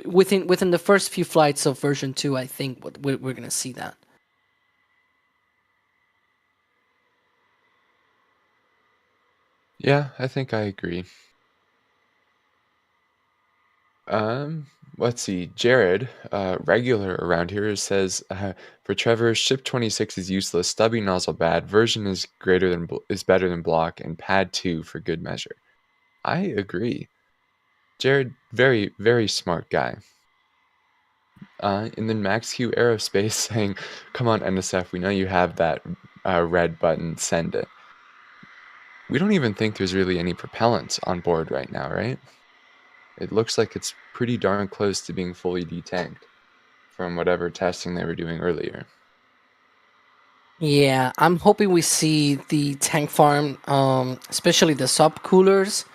within the first few flights of version 2, I think we're going to see that. Yeah, I think I agree. Let's see. Jared, regular around here, says for Trevor, ship 26 is useless. Stubby nozzle bad. Version is better than block, and pad 2 for good measure. I agree. Jared, very very smart guy. And then Max Q Aerospace saying, "Come on NSF, we know you have that red button. Send it." We don't even think there's really any propellant on board right now, right? It looks like it's pretty darn close to being fully detanked from whatever testing they were doing earlier. Yeah, I'm hoping we see the tank farm, especially the subcoolers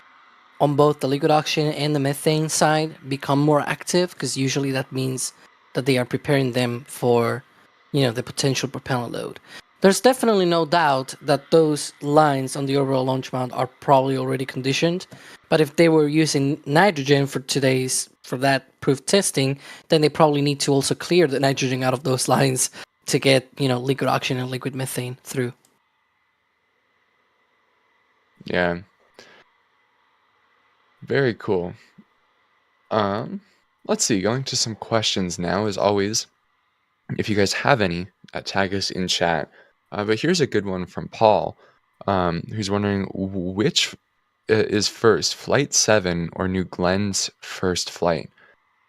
on both the liquid oxygen and the methane side, become more active, because usually that means that they are preparing them for, the potential propellant load. There's definitely no doubt that those lines on the Orbital Launch Mount are probably already conditioned, but if they were using nitrogen for that proof testing, then they probably need to also clear the nitrogen out of those lines to get, liquid oxygen and liquid methane through. Yeah. Very cool. Let's see, going to some questions now, as always. If you guys have any, tag us in chat. But here's a good one from Paul, who's wondering which is first, Flight 7 or New Glenn's first flight?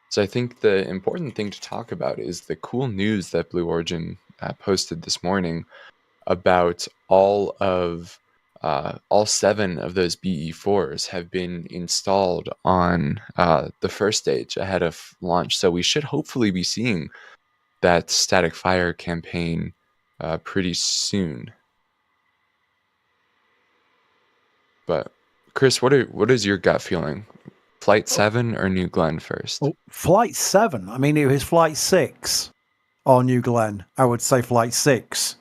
So I think the important thing to talk about is the cool news that Blue Origin posted this morning about all 7 of those BE4s have been installed on the first stage ahead of launch. So we should hopefully be seeing that static fire campaign pretty soon. But Chris, what is your gut feeling? Flight 7 or New Glenn first? Oh, Flight 7. I mean, it was Flight 6 or New Glenn. I would say Flight 6.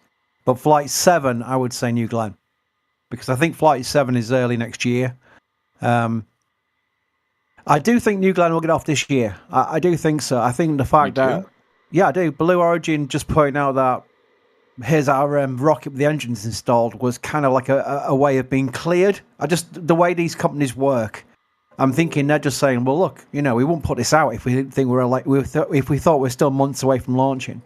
But Flight 7, I would say New Glenn. Because I think Flight 7 is early next year. I do think New Glenn will get off this year. I do think so. I think the fact that... Yeah, I do. Blue Origin just pointing out that here's our rocket with the engines installed was kind of like a way of being cleared. The way these companies work, I'm thinking they're just saying, well, look, we won't put this out if we didn't think if we thought we're still months away from launching.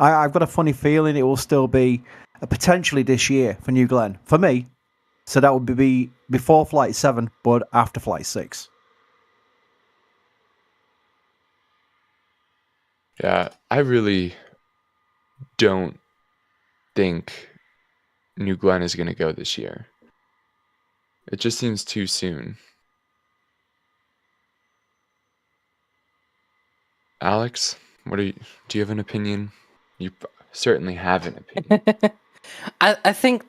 I've got a funny feeling it will still be potentially this year for New Glenn. For me, so that would be before Flight 7, but after Flight 6. Yeah, I really don't think New Glenn is going to go this year. It just seems too soon. Alex, do you have an opinion? You certainly have an opinion. I think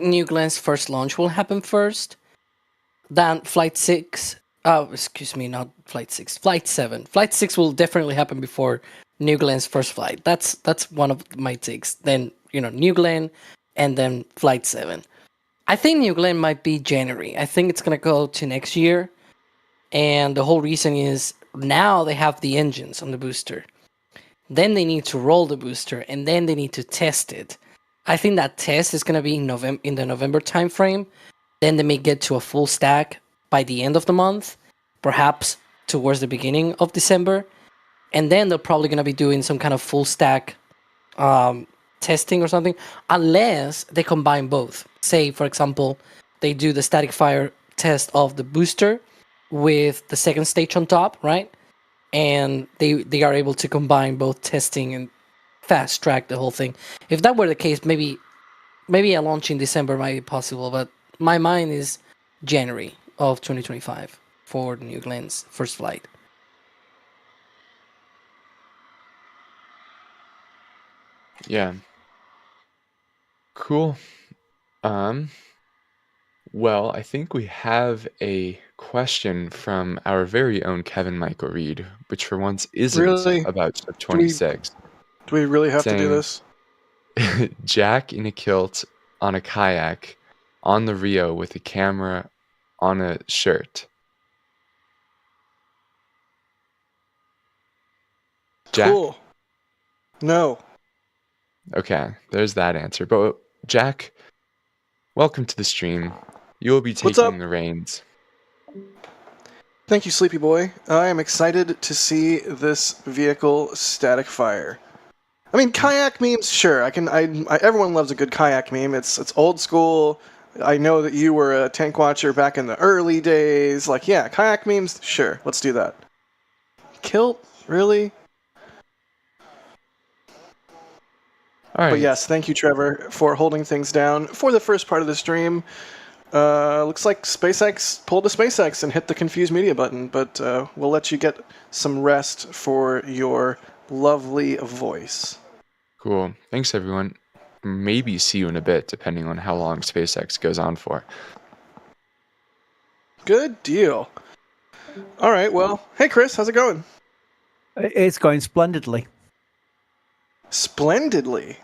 New Glenn's first launch will happen first. Then Flight 6. Oh, excuse me, not Flight 6. Flight 7. Flight 6 will definitely happen before New Glenn's first flight. That's one of my takes. Then, New Glenn, and then Flight 7. I think New Glenn might be January. I think it's going to go to next year. And the whole reason is now they have the engines on the booster. Then they need to roll the booster, and then they need to test it. I think that test is going to be in the November timeframe. Then they may get to a full stack by the end of the month, perhaps towards the beginning of December. And then they're probably going to be doing some kind of full stack testing or something, unless they combine both. Say, for example, they do the static fire test of the booster with the second stage on top, right? And they are able to combine both testing and fast track the whole thing. If that were the case, maybe a launch in December might be possible, but my mind is January of 2025 for the New Glen's first flight. Yeah. Cool. Well, I think we have a question from our very own Kevin Michael Reed, which for once isn't Really? about Ship 26. Do we really have to do Saying, this? Jack in a kilt on a kayak on the Rio with a camera on a shirt. Jack? Cool. No. Okay, there's that answer. But Jack, welcome to the stream. You will be What's up? taking the reins. Thank you, Sleepy Boy. I am excited to see this vehicle static fire. I mean, kayak memes, sure. Everyone loves a good kayak meme. It's old school. I know that you were a tank watcher back in the early days. Like, yeah, kayak memes, sure. Let's do that. Kilt? Really? All right. But yes, thank you, Trevor, for holding things down for the first part of the stream. Looks like SpaceX pulled a SpaceX and hit the confused media button, but we'll let you get some rest for your lovely voice. Cool. Thanks, everyone. Maybe see you in a bit, depending on how long SpaceX goes on for. Good deal. All right, well, hey, Chris, how's it going? It's going splendidly. Splendidly?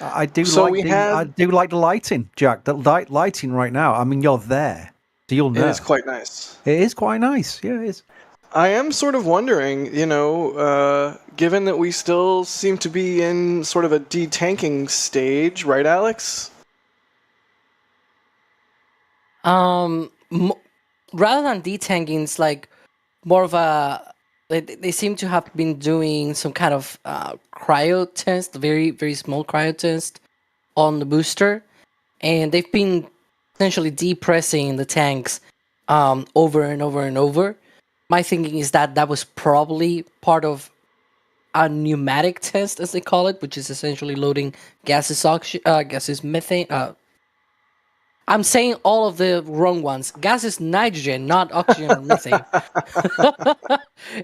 I do So like we the, have- I do like the lighting, Jack. The lighting right now. I mean, you're there, so you'll know. It is quite nice. It is quite nice. Yeah, it is. I am sort of wondering, given that we still seem to be in sort of a detanking stage, right, Alex? Rather than detanking, it's like more of a. They seem to have been doing some kind of cryo test, very very small cryo test on the booster, and they've been essentially depressing the tanks over and over and over. My thinking is that was probably part of a pneumatic test, as they call it, which is essentially loading gases methane. I'm saying all of the wrong ones. Gas is nitrogen, not oxygen or methane.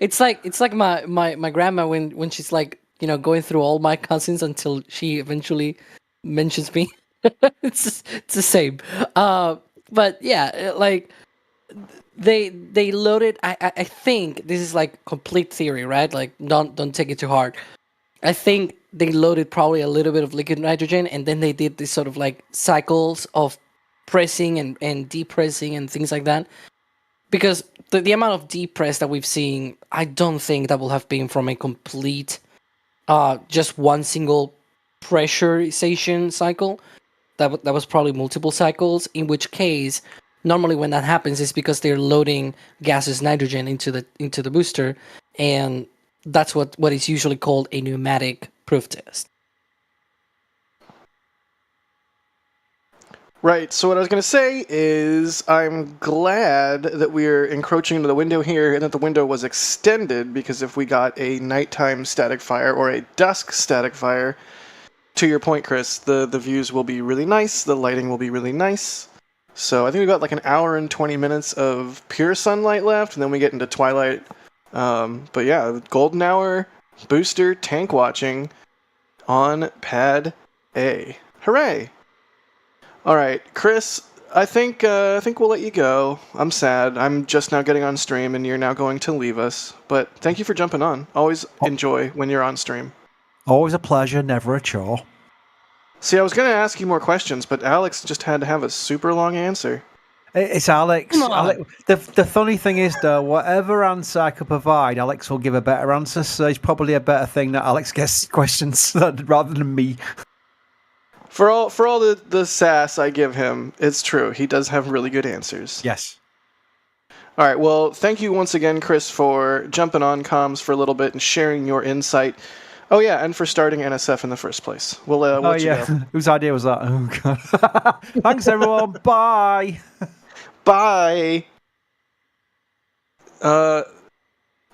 It's like my grandma when she's like, going through all my cousins until she eventually mentions me. it's the same. But yeah, like they loaded. I think this is like complete theory, right? Like don't take it too hard. I think they loaded probably a little bit of liquid nitrogen, and then they did this sort of like cycles of pressing and depressing and things like that. Because the amount of depress that we've seen, I don't think that will have been from a complete, just one single pressurization cycle. That was probably multiple cycles. In which case, normally when that happens, is because they're loading gaseous nitrogen into the booster, and that's what is usually called a pneumatic proof test. Right, so what I was going to say is I'm glad that we're encroaching into the window here and that the window was extended, because if we got a nighttime static fire or a dusk static fire, to your point, Chris, the views will be really nice, the lighting will be really nice. So I think we've got like an hour and 20 minutes of pure sunlight left, and then we get into twilight. But yeah, golden hour, booster, tank watching on Pad A. Hooray! All right, Chris, I think we'll let you go. I'm sad. I'm just now getting on stream, and you're now going to leave us. But thank you for jumping on. Always enjoy when you're on stream. Always a pleasure, never a chore. See, I was going to ask you more questions, but Alex just had to have a super long answer. It's Alex. Come on. The funny thing is, though, whatever answer I could provide, Alex will give a better answer. So it's probably a better thing that Alex gets questions rather than me. For all the sass I give him, it's true. He does have really good answers. Yes. All right. Well, thank you once again, Chris, for jumping on comms for a little bit and sharing your insight. Oh yeah, and for starting NSF in the first place. We'll let you go. Whose idea was that? Oh god. Thanks everyone. Bye. Bye.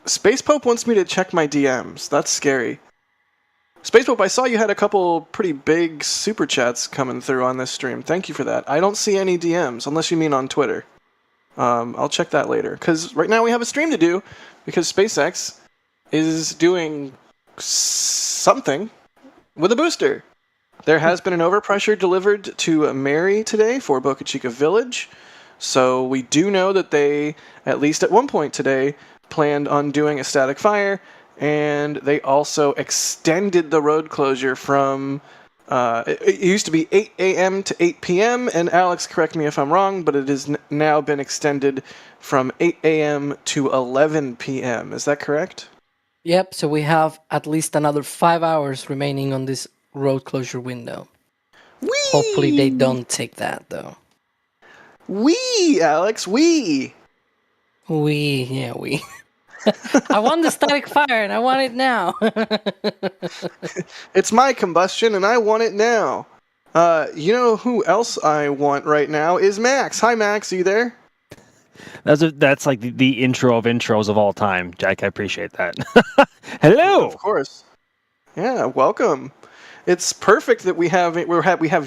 Space Pope wants me to check my DMs. That's scary. Space Pope, I saw you had a couple pretty big super chats coming through on this stream. Thank you for that. I don't see any DMs, unless you mean on Twitter. I'll check that later. Because right now we have a stream to do, because SpaceX is doing something with a booster. There has been an overpressure delivered to Mary today for Boca Chica Village. So we do know that they, at least at one point today, planned on doing a static fire, and they also extended the road closure from it used to be 8 a.m. to 8 p.m., and Alex, correct me if I'm wrong, but it has now been extended from 8 a.m. to 11 p.m. Is that correct? Yep, so we have at least another 5 hours remaining on this road closure window. Whee! Hopefully they don't take that, though. We, Alex, we. We. I want the static fire, and I want it now. It's my combustion, and I want it now. You know who else I want right now is Max. Hi, Max, are you there? That's like the intro of intros of all time, Jack. I appreciate that. Hello. Of course. Yeah, welcome. It's perfect that we have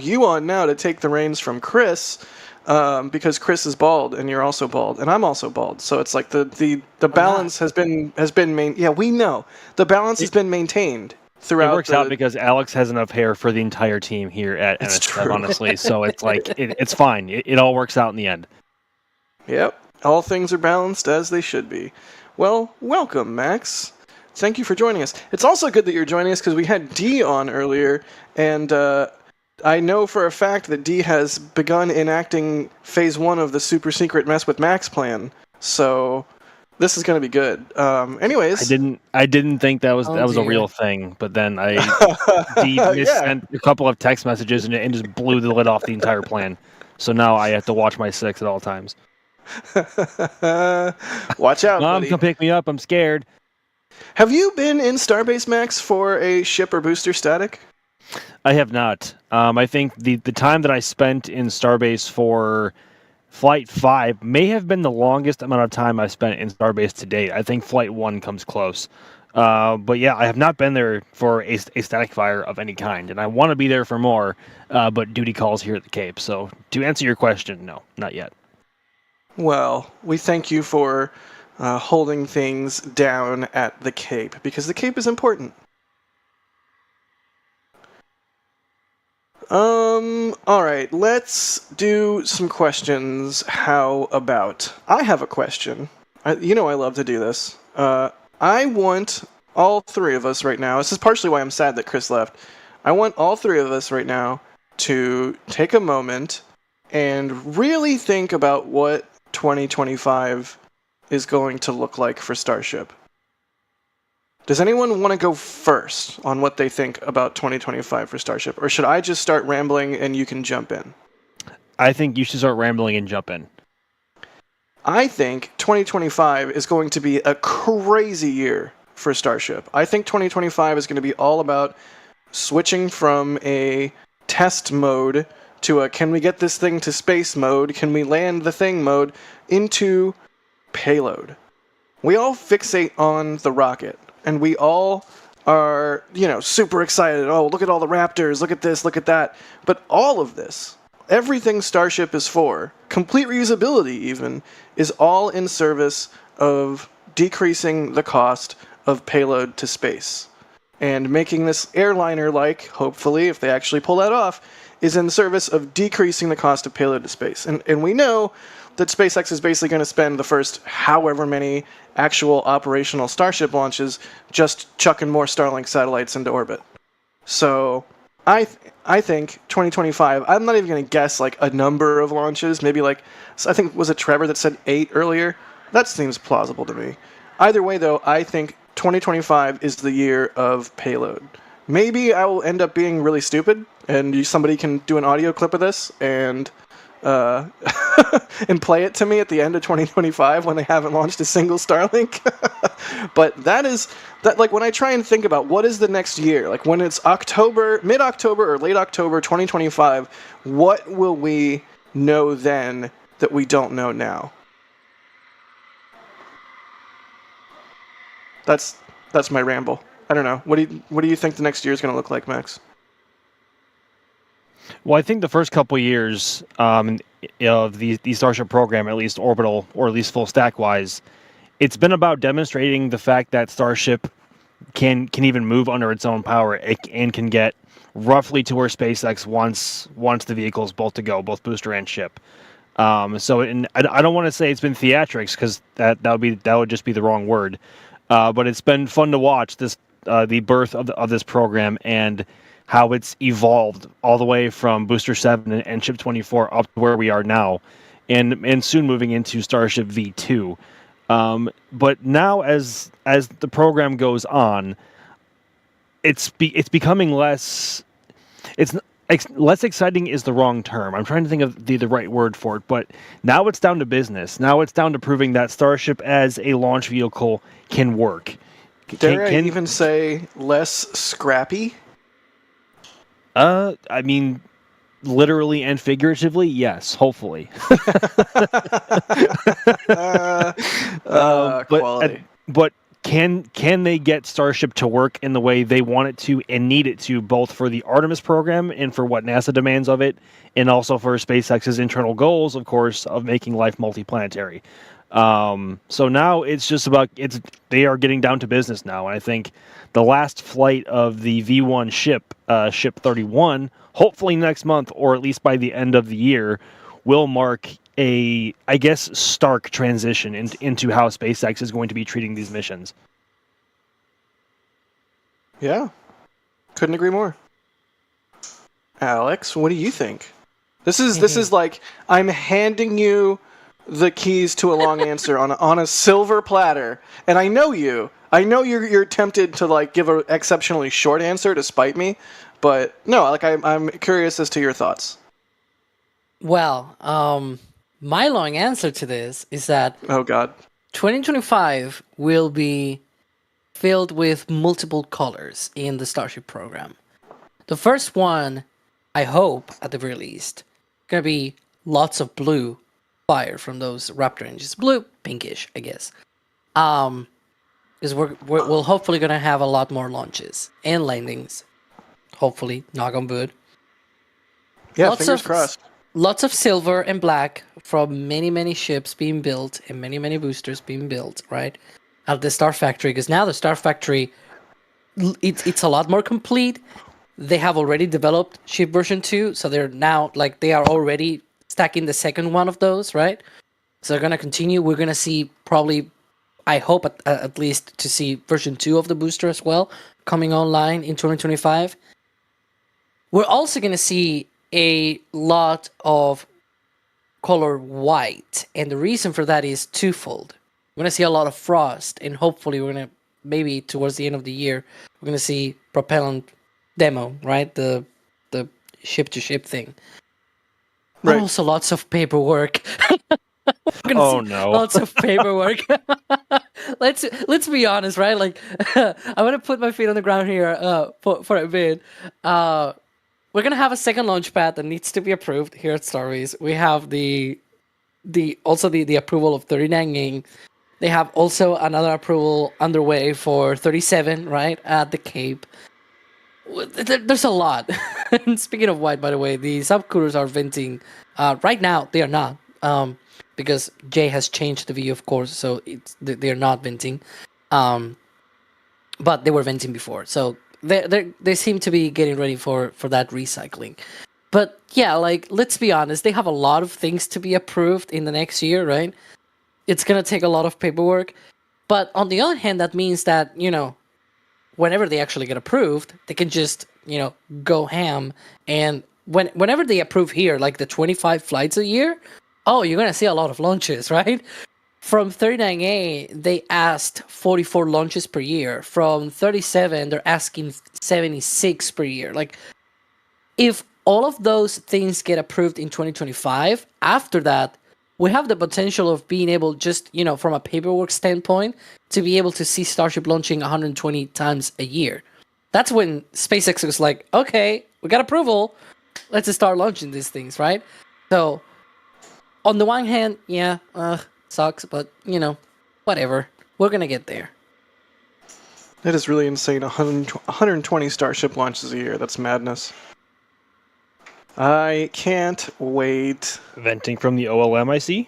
you on now to take the reins from Chris, because Chris is bald and you're also bald and I'm also bald. So it's like the balance has been maintained. Yeah, we know the balance has been maintained throughout. It works out because Alex has enough hair for the entire team here at NSF, honestly. So it's like it's fine. It all works out in the end. Yep. All things are balanced as they should be. Well, welcome, Max. Thank you for joining us. It's also good that you're joining us because we had Dee on earlier, and I know for a fact that Dee has begun enacting Phase 1 of the super secret Mess with Max plan. So this is going to be good. Anyways, I didn't think that was a real thing, but then Dee sent a couple of text messages and just blew the lid off the entire plan. So now I have to watch my 6 at all times. Watch out, Mom, buddy. come pick me up. I'm scared. Have you been in Starbase, Max, for a ship or booster static? I have not. I think the time that I spent in Starbase for Flight 5 may have been the longest amount of time I've spent in Starbase to date. I think Flight 1 comes close. But yeah, I have not been there for a static fire of any kind, and I want to be there for more, but duty calls here at the Cape. So to answer your question, no, not yet. Well, we thank you for holding things down at the Cape, because the Cape is important. Alright, let's do some questions. How about... I have a question. You know I love to do this. I want all three of us right now, this is partially why I'm sad that Chris left, I want all three of us right now to take a moment and really think about what 2025 is going to look like for Starship. Does anyone want to go first on what they think about 2025 for Starship? Or should I just start rambling and you can jump in? I think you should start rambling and jump in. I think 2025 is going to be a crazy year for Starship. I think 2025 is going to be all about switching from a test mode to a can we get this thing to space mode, can we land the thing mode, into payload. We all fixate on the rocket, and we all are, super excited. Oh, look at all the Raptors, look at this, look at that. But all of this, everything Starship is for, complete reusability even, is all in service of decreasing the cost of payload to space. And making this airliner-like, hopefully, if they actually pull that off, is in service of decreasing the cost of payload to space. And we know that SpaceX is basically going to spend the first however many actual operational Starship launches just chucking more Starlink satellites into orbit. So I think 2025. I'm not even going to guess like a number of launches. Maybe like I think was it Trevor that said 8 earlier? That seems plausible to me. Either way, though, I think 2025 is the year of payload. Maybe I will end up being really stupid, and somebody can do an audio clip of this and and play it to me at the end of 2025 when they haven't launched a single Starlink. But that like when I try and think about what is the next year, like when it's October, mid-October or late October 2025, what will we know then that we don't know now? That's my ramble. I don't know. What do you think the next year is going to look like, Max? Well, I think the first couple years of the Starship program, at least orbital or at least full stack wise, it's been about demonstrating the fact that Starship can even move under its own power and can get roughly to where SpaceX wants the vehicles both to go, both booster and ship. I don't want to say it's been theatrics because that would just be the wrong word. But it's been fun to watch the birth of this program and how it's evolved all the way from Booster 7 and Ship 24 up to where we are now, and soon moving into Starship V2. But now as the program goes on, it's becoming less. Less exciting is the wrong term. I'm trying to think of the right word for it, but now it's down to business. Now it's down to proving that Starship as a launch vehicle can work. Dare I even say less scrappy? I mean, literally and figuratively, yes, hopefully. But can they get Starship to work in the way they want it to and need it to, both for the Artemis program and for what NASA demands of it, and also for SpaceX's internal goals, of course, of making life multiplanetary. So now it's just about they are getting down to business now, and I think the last flight of the V1 ship, Ship 31, hopefully next month or at least by the end of the year, will mark a, I guess, stark transition into how SpaceX is going to be treating these missions. Yeah, couldn't agree more. Alex, what do you think? This is like I'm handing you the keys to a long answer on a silver platter, and I know you. I know you're tempted to like give an exceptionally short answer to spite me, but no, like I'm curious as to your thoughts. Well, my long answer to this is that 2025 will be filled with multiple colors in the Starship program. The first one, I hope, at the very least, gonna be lots of blue fire from those Raptor engines. Blue, pinkish, I guess. Because we're hopefully gonna have a lot more launches and landings. Hopefully, knock on wood. Yeah, fingers crossed. Lots of silver and black from many ships being built and many boosters being built, right? At the Star Factory, because now the Star Factory, it's a lot more complete. They have already developed ship version 2, so they're now they are already stacking the second one of those, right? So they're gonna continue. We're gonna see probably, I hope at least to see version 2 of the booster as well coming online in 2025. We're also gonna see a lot of color white, and the reason for that is twofold. We're gonna see a lot of frost, and hopefully we're gonna, maybe towards the end of the year, we're gonna see Propellant demo, right? The ship to ship thing. But right. Also lots of paperwork. Oh no! Lots of paperwork. Let's be honest, right? Like, I want to put my feet on the ground here for a bit. We're gonna have a second launch pad that needs to be approved here at Starbase. We have the approval of 39 Ging. They have also another approval underway for 37, right, at the Cape. There's a lot. And speaking of white, by the way, the subcoolers are venting. Right now, they are not, because Jay has changed the view, of course, so they're not venting. But they were venting before, so they seem to be getting ready for that recycling. But yeah, let's be honest, they have a lot of things to be approved in the next year, right? It's gonna take a lot of paperwork. But on the other hand, that means that, whenever they actually get approved, they can just, go ham. And whenever they approve here, like the 25 flights a year, oh, you're going to see a lot of launches, right? From 39A, they asked 44 launches per year. From 37, they're asking 76 per year. Like, if all of those things get approved in 2025, after that, we have the potential of being able, just, from a paperwork standpoint, to be able to see Starship launching 120 times a year. That's when SpaceX was like, okay, we got approval. Let's just start launching these things, right? So, on the one hand, yeah, sucks, but, whatever. We're going to get there. That is really insane. 120 Starship launches a year. That's madness. I can't wait. Venting from the OLM, I see.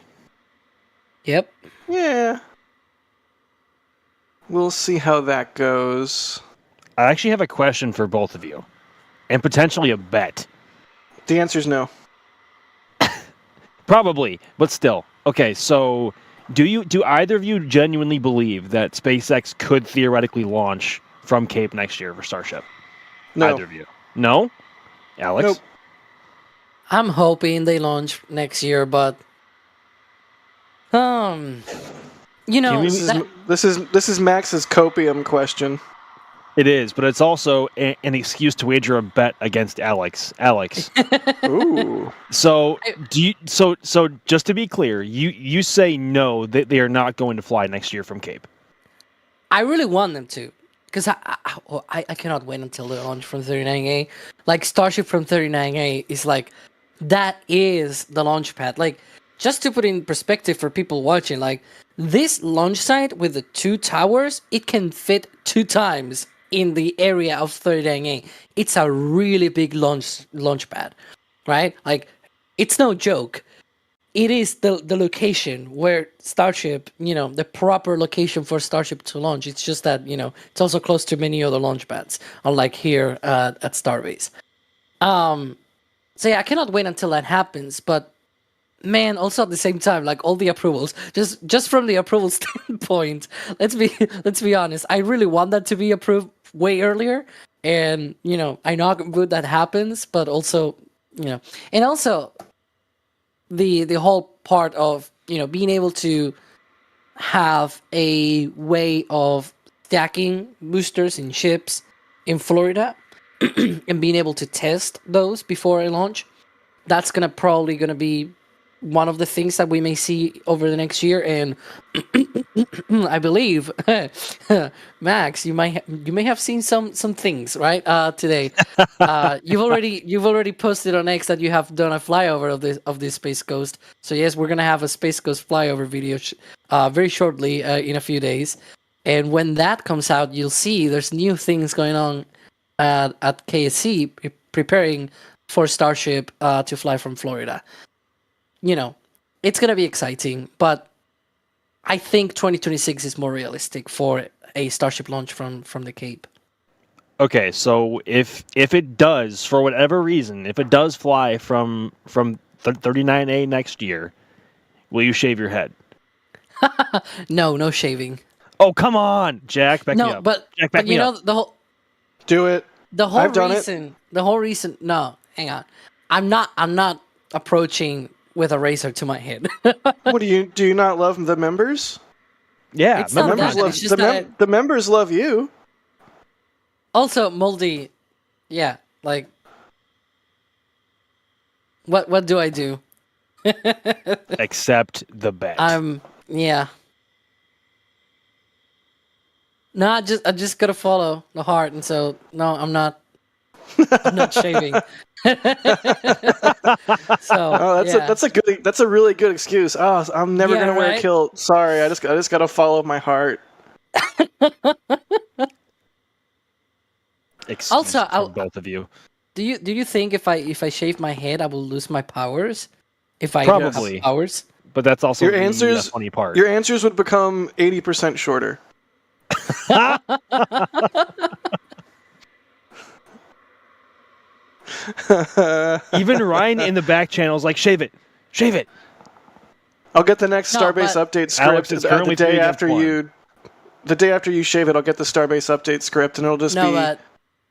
Yep. Yeah. We'll see how that goes. I actually have a question for both of you, and potentially a bet. The answer is no. Probably, but still. Okay, so do either of you genuinely believe that SpaceX could theoretically launch from Cape next year for Starship? No. Either of you? No? Alex? Nope. I'm hoping they launch next year, but this is Max's copium question. It is, but it's also an excuse to wager a bet against Alex. Ooh. So just to be clear, you say no, that they are not going to fly next year from Cape. I really want them to, because I cannot wait until they launch from 39A. Like, Starship from 39A is like, that is the launch pad. Like, just to put in perspective for people watching, like, this launch site with the 2 towers, it can fit 2 times in the area of 39A. It's a really big launch pad, right? Like, it's no joke. It is the location where Starship, the proper location for Starship to launch. It's just that, it's also close to many other launch pads, unlike here at Starbase. So yeah, I cannot wait until that happens, but man, also at the same time, like, all the approvals, just from the approval standpoint, let's be honest, I really want that to be approved way earlier, and I know how good that happens, but also, and also the whole part of being able to have a way of stacking boosters in ships in Florida and being able to test those before a launch, that's probably gonna be one of the things that we may see over the next year. And I believe Max, you may have seen some things, right, today. You've already posted on X that you have done a flyover of this Space Coast. So yes, we're gonna have a Space Coast flyover video very shortly, in a few days. And when that comes out, you'll see there's new things going on at KSC, preparing for Starship to fly from Florida. It's going to be exciting, but I think 2026 is more realistic for a Starship launch from the Cape. Okay, so if it does, for whatever reason, if it does fly from 39A next year, will you shave your head? No shaving. Oh, come on, Jack, back me up. Jack, back me up. The whole... Do it. The whole I've done reason. it. The whole reason. No, hang on. I'm not approaching with a razor to my head. What do you not love the members? Yeah, it's not that. It's just the members love you. Also, Moldy. Yeah, like, what do I do? Accept the bet. Yeah. No, I just gotta follow the heart, and so no, I'm not shaving. So that's a really good excuse. Oh, I'm never gonna wear a kilt. Sorry, I just gotta follow my heart. Also, from both of you. Do you think if I shave my head, I will lose my powers? If I probably have powers, but that's also your the answers. Funny part. Your answers would become 80% shorter. Even Ryan in the back channel is like, shave it. I'll get the next Starbase update script the day after you the day after you shave it, I'll get the Starbase update script, and it'll just be but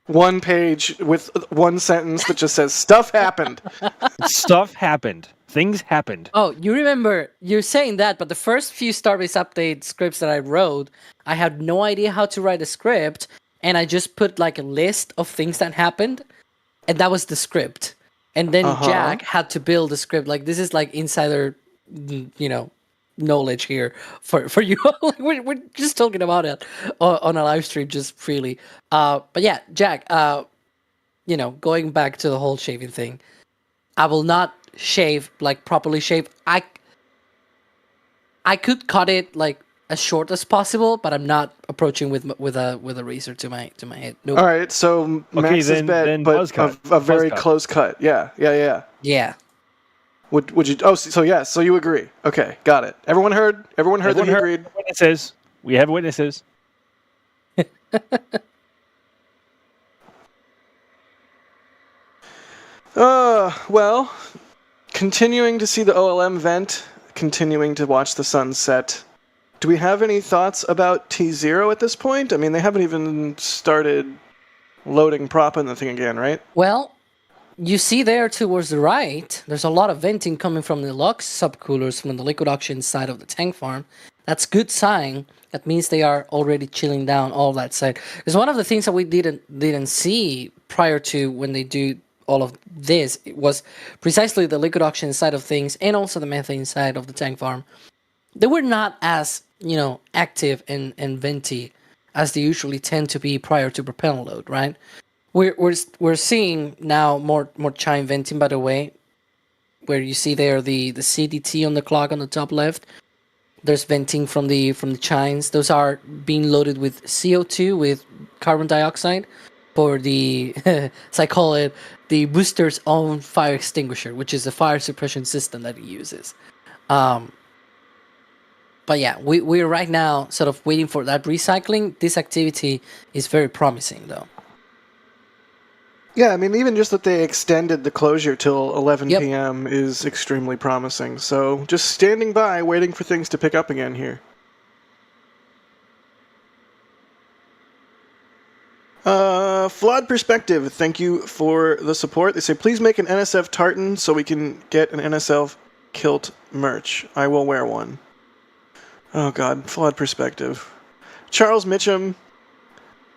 one page with one sentence that just says, stuff happened. Stuff happened. Things happened. oh, you remember you're saying that, but the first few Starbase update scripts that I wrote, I had no idea how to write a script, and I just put like a list of things that happened, and that was the script. And then Jack had to build a script. Like, this is like insider, knowledge here for you. we're just talking about it on a live stream just freely. But yeah, Jack, going back to the whole shaving thing, I will not shave, like properly shave. I could cut it like as short as possible, but I'm not approaching with a razor to my head. Nope. All right, so Max's bet, but a very close cut. Yeah. Yeah. Would you? Oh, so yeah. So you agree? Okay, got it. Everyone heard that he agreed. Witnesses. We have witnesses. Well, continuing to see the OLM vent, continuing to watch the sun set. Do we have any thoughts about T0 at this point? I mean, they haven't even started loading prop in the thing again, right? Well, you see there towards the right, there's a lot of venting coming from the LOX subcoolers from the liquid oxygen side of the tank farm. That's good sign. That means they are already chilling down all that side. Because one of the things that we didn't see prior to when they do all of this, it was precisely the liquid oxygen side of things and also the methane side of the tank farm. They were not as active and venty as they usually tend to be prior to propellant load, right? We're seeing now more chime venting, by the way, where you see there the CDT on the clock on the top left. There's venting from the chimes. Those are being loaded with CO2, with carbon dioxide, for the as I call it, the booster's own fire extinguisher, which is a fire suppression system that it uses. But yeah, we're right now sort of waiting for that recycling. This activity is very promising, though. Yeah, I mean, even just that they extended the closure till 11 p.m. is extremely promising. So just standing by, waiting for things to pick up again here. Flawed Perspective, thank you for the support. They say, please make an NSF tartan so we can get an NSF kilt merch. I will wear one. Oh god, Flawed Perspective. Charles Mitchum,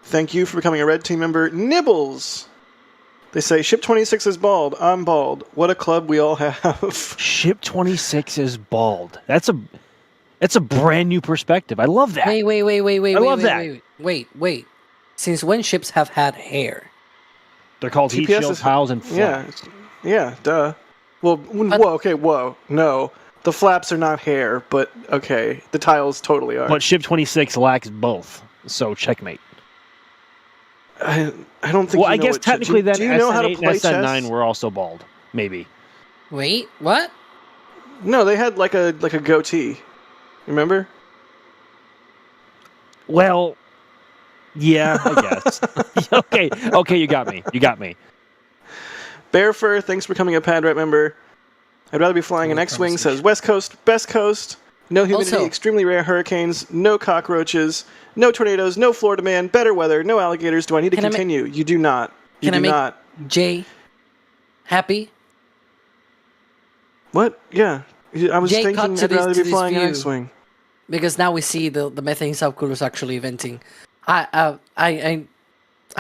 thank you for becoming a Red Team member. Nibbles! They say, Ship 26 is bald. I'm bald. What a club we all have. Ship 26 is bald. That's a brand new perspective. I love that. Wait. Since when ships have had hair? They're called heat shields, piles, and flaps. Yeah, duh. Well, whoa. No. The flaps are not hair, but okay. The tiles totally are. But Ship 26 lacks both, so checkmate. I don't think. Well, I guess technically then do you know how to SN8 play and SN9 chess? were also bald, maybe. Wait, what? No, they had like a goatee. Remember? Well, yeah, I guess. Okay, you got me. Bear Fur, thanks for becoming a Padrat member. I'd rather be flying an X-Wing, says West Coast, Best Coast. No humidity, Also, extremely rare hurricanes, no cockroaches, no tornadoes, no Florida man, better weather, no alligators. Do I need to continue? You do not. You do not. Jay happy? What? Yeah. I was Jay thinking I'd rather be flying an X-Wing. Because now we see the methane subcoolers actually venting. I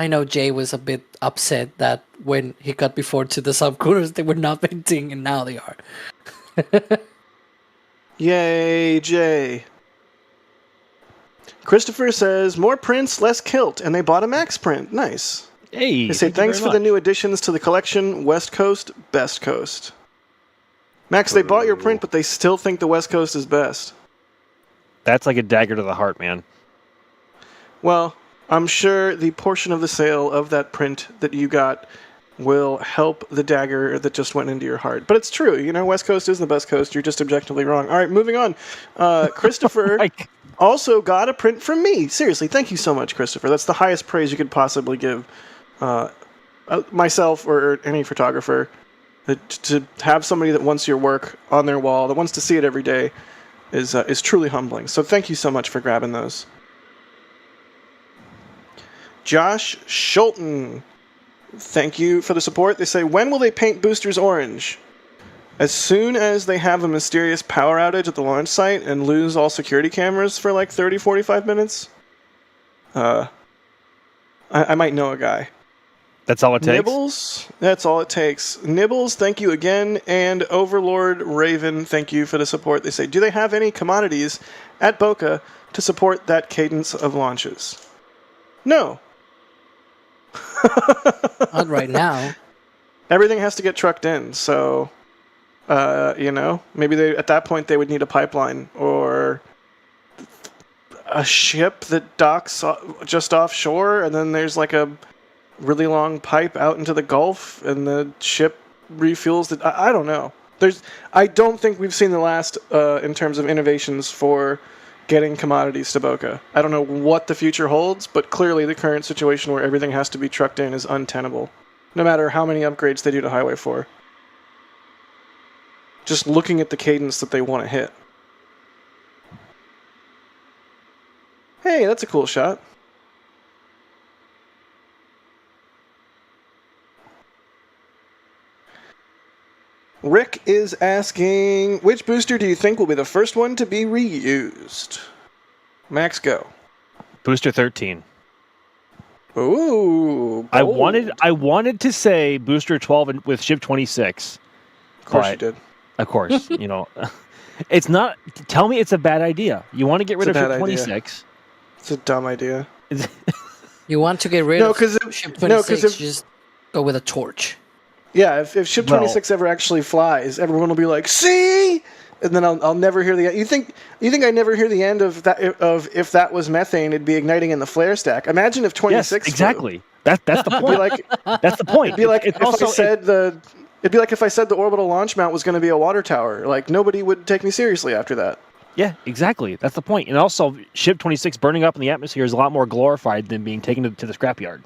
know Jay was a bit upset that when he got before to the subcoolers, they were not venting, and now they are. Yay, Jay. Christopher says, more prints, less kilt, and they bought a Max print. Nice. Hey, they say, thanks for the new additions to the collection, West Coast, Best Coast. Max, they bought your print, but they still think the West Coast is best. That's like a dagger to the heart, man. Well, I'm sure the portion of the sale of that print that you got will help the dagger that just went into your heart. But it's true. West Coast is the best coast. You're just objectively wrong. All right, moving on. Christopher also got a print from me. Seriously, thank you so much, Christopher. That's the highest praise you could possibly give myself or any photographer. To have somebody that wants your work on their wall, that wants to see it every day, is truly humbling. So thank you so much for grabbing those. Josh Schulten, thank you for the support. They say, when will they paint boosters orange? As soon as they have a mysterious power outage at the launch site and lose all security cameras for like 30, 45 minutes. I might know a guy. That's all it takes? Nibbles, that's all it takes. Nibbles, thank you again. And Overlord Raven, thank you for the support. They say, do they have any commodities at Boca to support that cadence of launches? No. Not right now. Everything has to get trucked in, so, maybe at that point they would need a pipeline or a ship that docks just offshore, and then there's like a really long pipe out into the Gulf, and the ship refuels it. I don't know. I don't think we've seen the last in terms of innovations for getting commodities to Boca. I don't know what the future holds, but clearly the current situation where everything has to be trucked in is untenable, no matter how many upgrades they do to Highway 4. Just looking at the cadence that they want to hit. Hey, that's a cool shot. Rick is asking, which booster do you think will be the first one to be reused? Max, go. Booster 13. Ooh, bold. I wanted to say Booster 12 with Ship 26. Of course you did. Of course, it's not. Tell me it's a bad idea. You want to get rid of Ship 26? It's a dumb idea. You want to get rid of Ship 26? Just go with a torch. Yeah, if Ship 26 ever actually flies, everyone will be like, "See!" And then I'll never hear the end. You think I never hear the end of that? Of if that was methane, it'd be igniting in the flare stack. Imagine if 26. Yes, exactly. That's the point. That's the point. It'd be like if I said the orbital launch mount was going to be a water tower. Like nobody would take me seriously after that. Yeah, exactly. That's the point. And also, Ship 26 burning up in the atmosphere is a lot more glorified than being taken to the scrapyard.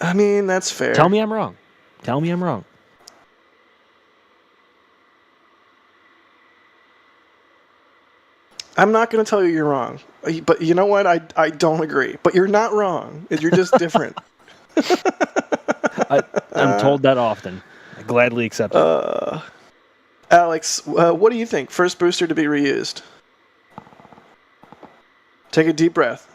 I mean, that's fair. Tell me I'm wrong. I'm not going to tell you you're wrong. But you know what? I don't agree. But you're not wrong. You're just different. I'm told that often. I gladly accept it. Alex, what do you think? First booster to be reused. Take a deep breath.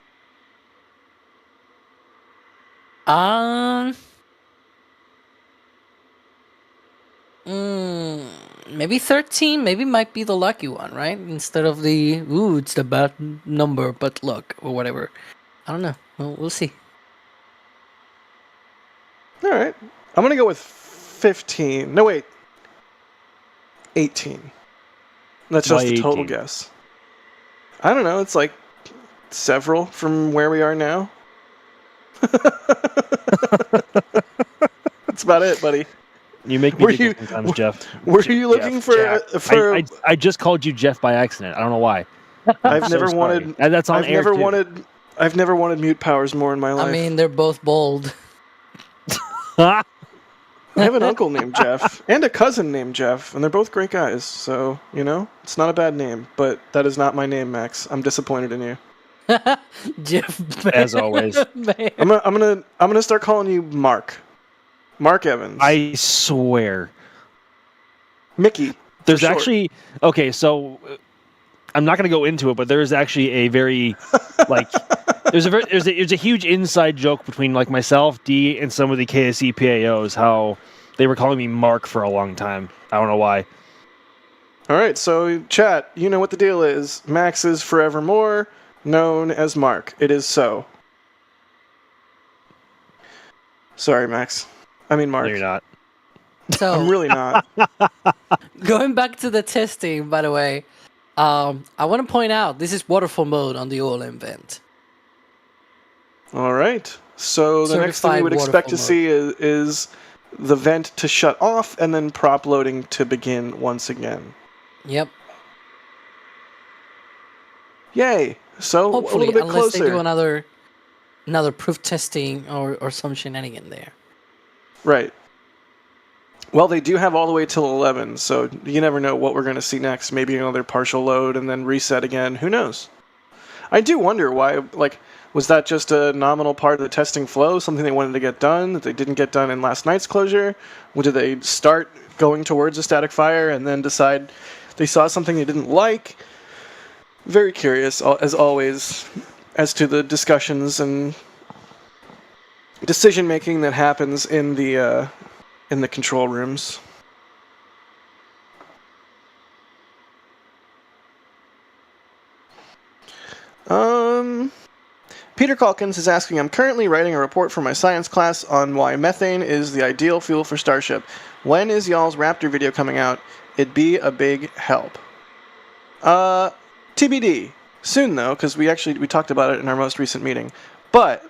Maybe 13. Maybe might be the lucky one, right? Instead of it's the bad number, but luck or whatever. I don't know. We'll see. All right. I'm going to go with 15. No, wait. 18. That's just a total guess. I don't know. It's like several from where we are now. That's about it, buddy. You make me think sometimes, Jeff. Were you looking for? I just called you Jeff by accident. I don't know why. I've never wanted. And that's on air too. I've never wanted mute powers more in my life. I mean, they're both bold. I have an uncle named Jeff and a cousin named Jeff, and they're both great guys. So it's not a bad name, but that is not my name, Max. I'm disappointed in you. Jeff, as always. I'm gonna start calling you Mark Evans. I swear, Mickey. There's actually so I'm not gonna go into it, but there's actually a very there's a huge inside joke between myself, D, and some of the KSE PAOs. How they were calling me Mark for a long time. I don't know why. All right, so chat, you know what the deal is. Max is forevermore known as Mark. It is so. Sorry, Max. I mean, Mark. No, you're not. So I'm really not. Going back to the testing, by the way, I want to point out this is waterfall mode on the OLM vent. All right. So the next thing we would expect to see is the vent to shut off and then prop loading to begin once again. Yep. Yay. So hopefully, a little bit unless closer. they do another proof testing or some shenanigan there. Right. Well, they do have all the way till 11, so you never know what we're going to see next. Maybe another partial load and then reset again. Who knows? I do wonder why, like, was that just a nominal part of the testing flow, something they wanted to get done that they didn't get done in last night's closure? Or did they start going towards a static fire and then decide they saw something they didn't like? Very curious, as always, as to the discussions and decision-making that happens in the control rooms. Peter Calkins is asking, I'm currently writing a report for my science class on why methane is the ideal fuel for Starship. When is y'all's Raptor video coming out? It'd be a big help. TBD. Soon, though, because we talked about it in our most recent meeting. But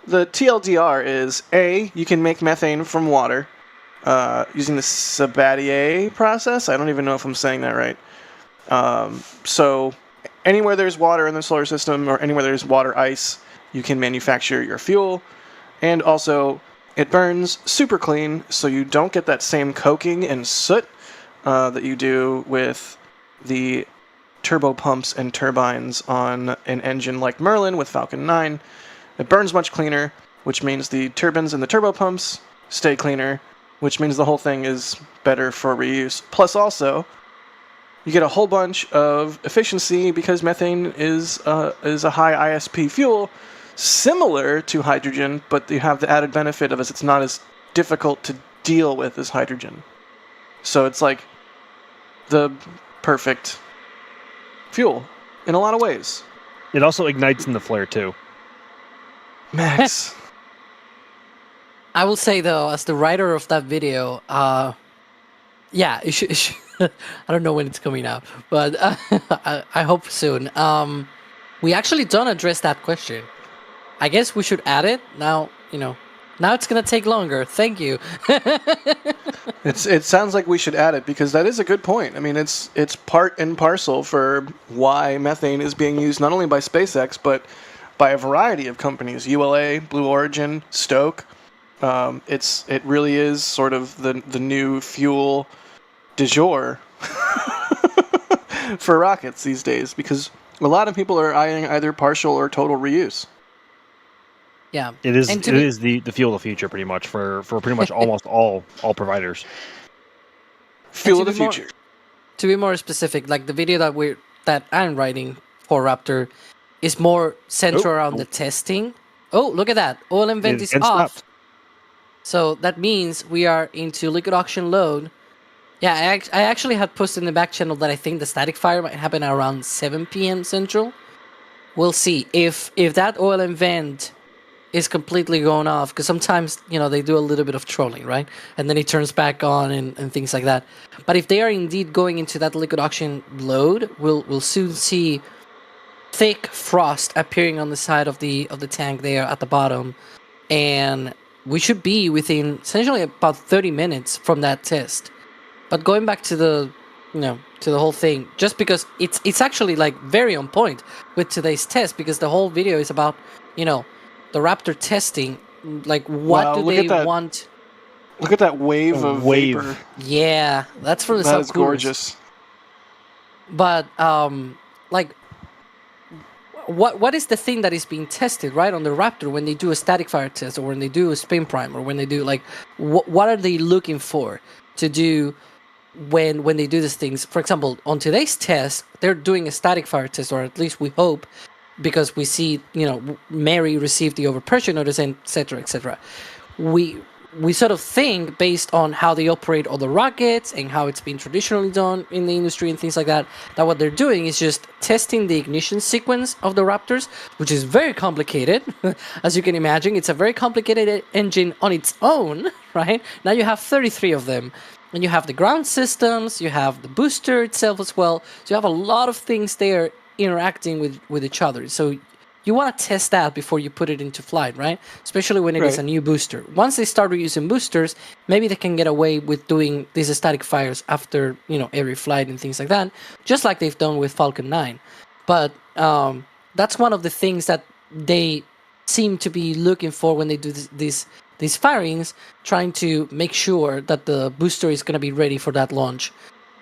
the TLDR is, A, you can make methane from water using the Sabatier process. I don't even know if I'm saying that right. So anywhere there's water in the solar system or anywhere there's water ice, you can manufacture your fuel. And also, it burns super clean, so you don't get that same coking and soot that you do with the turbo pumps and turbines on an engine like Merlin with Falcon 9. It burns much cleaner, which means the turbines and the turbo pumps stay cleaner, which means the whole thing is better for reuse. Plus also, you get a whole bunch of efficiency because methane is a high ISP fuel, similar to hydrogen, but you have the added benefit of it's not as difficult to deal with as hydrogen. So it's like the perfect fuel in a lot of ways. It also ignites in the flare too. Max. I will say though, as the writer of that video, yeah, it should I don't know when it's coming out, but I hope soon. We actually don't address that question. I guess we should add it now. Now it's gonna take longer. Thank you. It sounds like we should add it because that is a good point. I mean, it's part and parcel for why methane is being used not only by SpaceX but by a variety of companies: ULA, Blue Origin, Stoke. It really is sort of the new fuel du jour for rockets these days because a lot of people are eyeing either partial or total reuse. Yeah, it is. It is the fuel of the future, pretty much for pretty much almost all providers. Fuel of the future. To be more specific, like the video that I'm writing for Raptor is more centered around the testing. Oh, look at that! Oil and vent is off. Stopped. So that means we are into liquid oxygen load. Yeah, I actually had posted in the back channel that I think the static fire might happen around 7 p.m. Central. We'll see if that oil and vent is completely going off, because sometimes they do a little bit of trolling, right? And then it turns back on and things like that. But if they are indeed going into that liquid oxygen load, we'll soon see thick frost appearing on the side of the tank there at the bottom, and we should be within essentially about 30 minutes from that test. But going back to the whole thing, just because it's actually like very on point with today's test, because the whole video is about the Raptor testing, like what do they want? Look at that wave of vapor. Yeah, that's from the South. That is gorgeous. But like, what is the thing that is being tested right on the Raptor when they do a static fire test, or when they do a spin prime, or when they do like what are they looking for to do when they do these things? For example, on today's test, they're doing a static fire test, or at least we hope, because we see Mary received the overpressure notice, and etc. etc. We sort of think, based on how they operate all the rockets and how it's been traditionally done in the industry and things like that, that what they're doing is just testing the ignition sequence of the Raptors, which is very complicated. As you can imagine, it's a very complicated engine on its own, right? Now you have 33 of them, and you have the ground systems, you have the booster itself as well, so you have a lot of things there interacting with each other. So you want to test that before you put it into flight, right? Especially when it is a new booster. Once they start reusing boosters, maybe they can get away with doing these static fires after every flight and things like that, just like they've done with Falcon 9. But that's one of the things that they seem to be looking for when they do these firings, trying to make sure that the booster is going to be ready for that launch,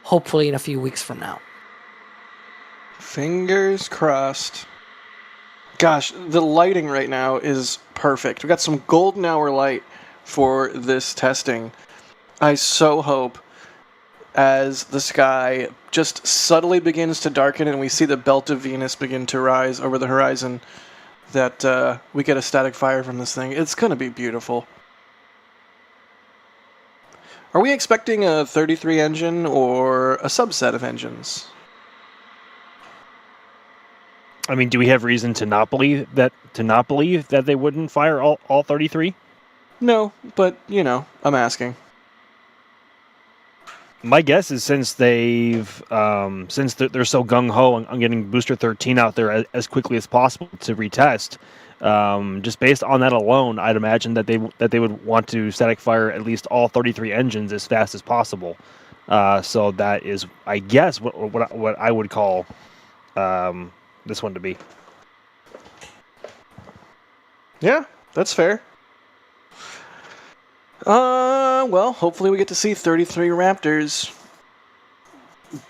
hopefully in a few weeks from now. Fingers crossed. Gosh, the lighting right now is perfect. We got some golden hour light for this testing. I so hope as the sky just subtly begins to darken and we see the belt of Venus begin to rise over the horizon that we get a static fire from this thing. It's going to be beautiful. Are we expecting a 33 engine or a subset of engines? I mean, do we have reason to not believe that they wouldn't fire all 33? No, but I'm asking. My guess is since they're so gung ho on getting Booster 13 out there as quickly as possible to retest, just based on that alone, I'd imagine that they would want to static fire at least all 33 engines as fast as possible. So that is, I guess, what I would call this one to be. Yeah, that's fair. Well, hopefully we get to see 33 Raptors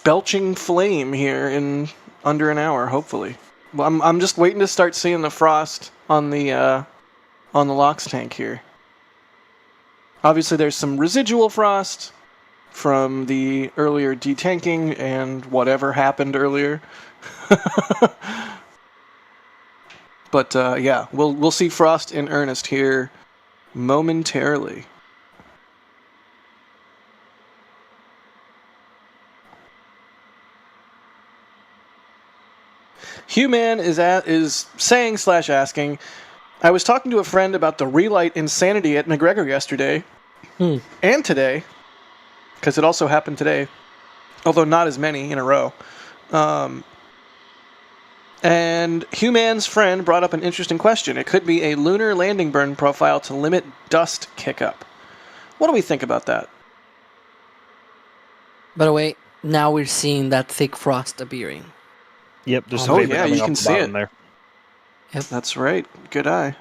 belching flame here in under an hour, hopefully. Well, I'm just waiting to start seeing the frost on the LOX tank here. Obviously there's some residual frost from the earlier detanking and whatever happened earlier. But yeah, we'll see frost in earnest here momentarily. Human is saying / asking, I was talking to a friend about the relight insanity at McGregor yesterday and today, because it also happened today, although not as many in a row. And Human's friend brought up an interesting question. It could be a lunar landing burn profile to limit dust kick-up. What do we think about that? By the way, now we're seeing that thick frost appearing. Yep, there's some vapor coming you can see it there. Yep. That's right. Good eye.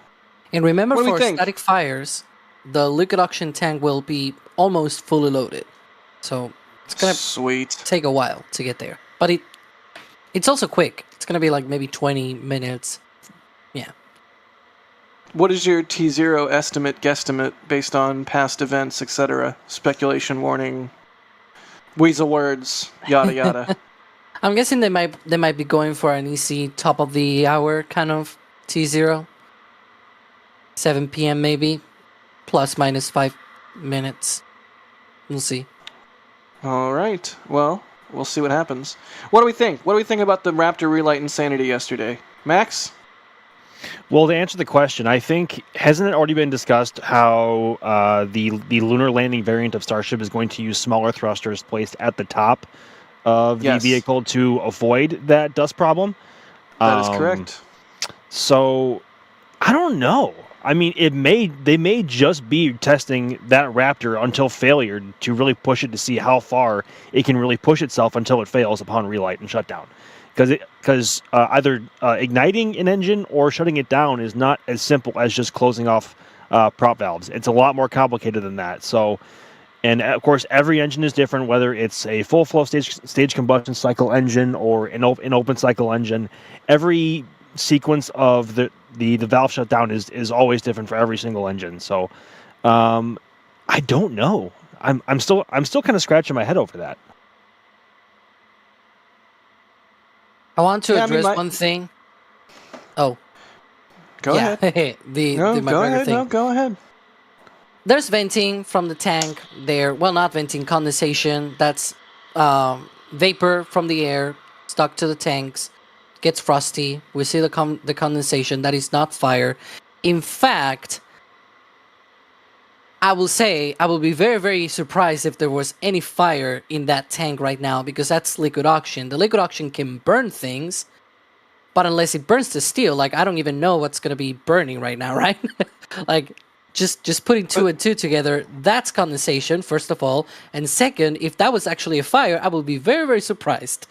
And remember, for static fires, the liquid oxygen tank will be almost fully loaded. So it's going to take a while to get there. But it's also quick. It's going to be like maybe 20 minutes. Yeah. What is your T0 estimate, guesstimate, based on past events, etc.? Speculation, warning, weasel words, yada yada. I'm guessing they might be going for an easy top of the hour kind of T0. 7 p.m. maybe, plus minus 5 minutes. We'll see. All right. Well, we'll see what happens. What do we think? What do we think about the Raptor relight insanity yesterday, Max? Well, to answer the question, I think, hasn't it already been discussed how the lunar landing variant of Starship is going to use smaller thrusters placed at the top of the vehicle to avoid that dust problem? That is correct. So, I don't know. I mean, they may just be testing that Raptor until failure to really push it to see how far it can really push itself until it fails upon relight and shutdown. Because either igniting an engine or shutting it down is not as simple as just closing off prop valves. It's a lot more complicated than that. So, and of course, every engine is different, whether it's a full flow stage combustion cycle engine or an open cycle engine. Every sequence of the valve shutdown is always different for every single engine. So, I don't know. I'm still kind of scratching my head over that. I want to address one thing. Oh. Go ahead. the McGregor thing. No, go ahead. There's venting from the tank there. Well, not venting, condensation. That's vapor from the air stuck to the tanks. Gets frosty. We see the condensation. That is not fire. In fact, I will say I will be very, very surprised if there was any fire in that tank right now, because that's liquid oxygen. The liquid oxygen can burn things, but unless it burns the steel, like, I don't even know what's going to be burning right now, right? Like, just putting two and two together, that's condensation, first of all. And second, if that was actually a fire, I would be very, very surprised.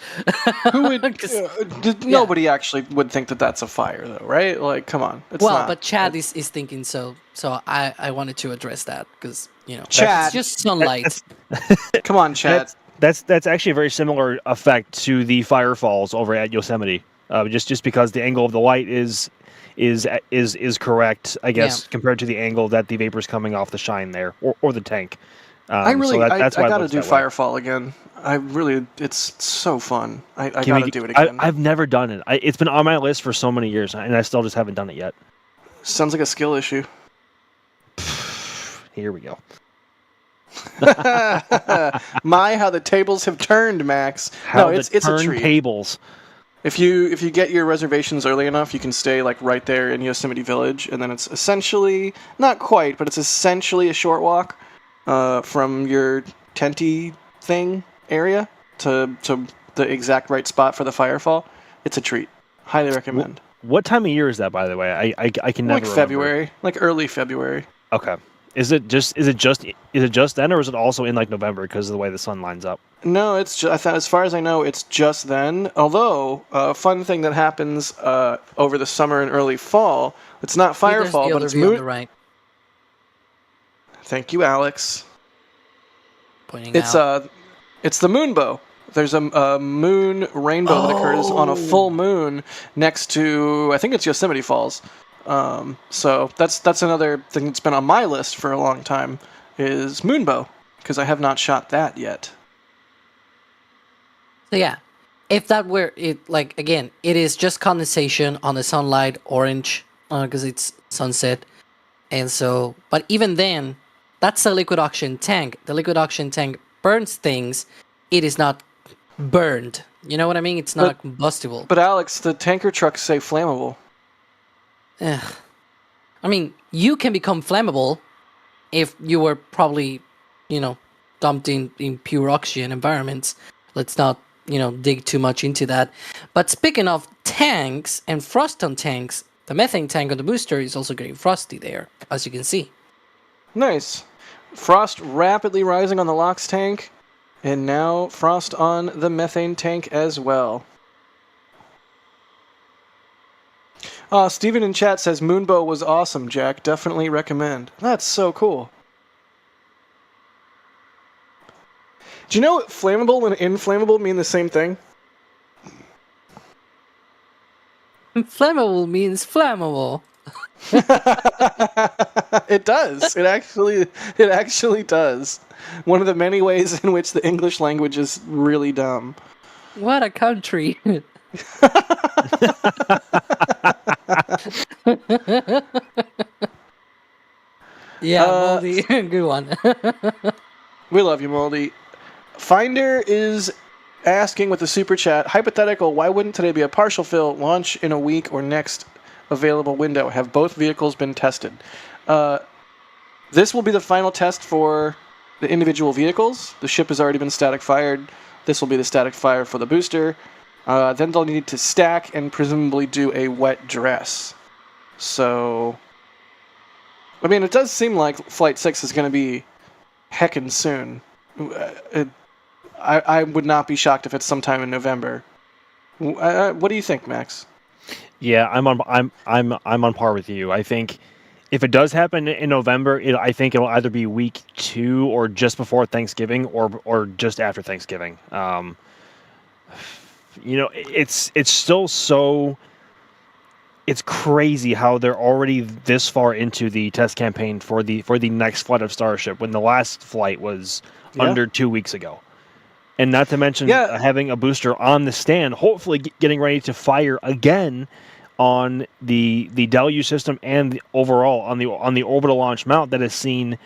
Who would? Nobody actually would think that that's a fire, though, right? Like, come on. It's not. But Chad is thinking so. So I wanted to address that because, Chad, it's just sunlight. Come on, Chad. That's actually a very similar effect to the firefalls over at Yosemite. Just because the angle of the light is correct, I guess, compared to the angle that the vapor's coming off the shine there or the tank. I that's why I gotta do Firefall again. It's so fun. I gotta do it again. I've never done it. It's been on my list for so many years, and I still just haven't done it yet. Sounds like a skill issue. Here we go. My, how the tables have turned, Max. It's a treat. Tables. If you get your reservations early enough, you can stay like right there in Yosemite Village, and then it's essentially, not quite, but it's essentially a short walk from your tenty thing area to the exact right spot for the Firefall. It's a treat. Highly recommend. What time of year is that, by the way? I can never remember. February, like early February. Okay. Is it just then, or is it also in like November because of the way the sun lines up? No, it's just, as far as I know, it's just then. Although, a fun thing that happens over the summer and early fall, it's not Firefall, but it's moon. On the right. Thank you, Alex. It's the moonbow. There's a moon rainbow that occurs on a full moon next to, I think it's Yosemite Falls. So that's another thing that's been on my list for a long time is moonbow, because I have not shot that yet. So yeah, if that were it, like again, it is just condensation on the sunlight, orange, because it's sunset, and so. But even then, that's a liquid oxygen tank. The liquid oxygen tank burns things. It is not burned. You know what I mean? It's not combustible. But Alex, the tanker trucks say flammable. I mean, you can become flammable if you were probably, dumped in pure oxygen environments. Let's not, dig too much into that. But speaking of tanks and frost on tanks, the methane tank on the booster is also getting frosty there, as you can see. Nice. Frost rapidly rising on the LOX tank, and now frost on the methane tank as well. Steven in chat says Moonbow was awesome, Jack. Definitely recommend. That's so cool. Do you know flammable and inflammable mean the same thing? Flammable means flammable. It does. It actually does. One of the many ways in which the English language is really dumb. What a country. Yeah, Moldy. Good one. We love you, Moldy. Finder is asking with the super chat, hypothetical, why wouldn't today be a partial fill, launch in a week or next available window? Have both vehicles been tested? This will be the final test for the individual vehicles. The ship has already been static fired. This will be the static fire for the booster. Then they'll need to stack and presumably do a wet dress. So, I mean, it does seem like Flight 6 is going to be heckin' soon. I would not be shocked if it's sometime in November. What do you think, Max? Yeah, I'm on par with you. I think if it does happen in November, I think it'll either be week 2 or just before Thanksgiving or just after Thanksgiving. It's still so. It's crazy how they're already this far into the test campaign for the next flight of Starship when the last flight was under 2 weeks ago. And not to mention having a booster on the stand, hopefully getting ready to fire again on the deluge system and overall on the Orbital Launch Mount that has seen,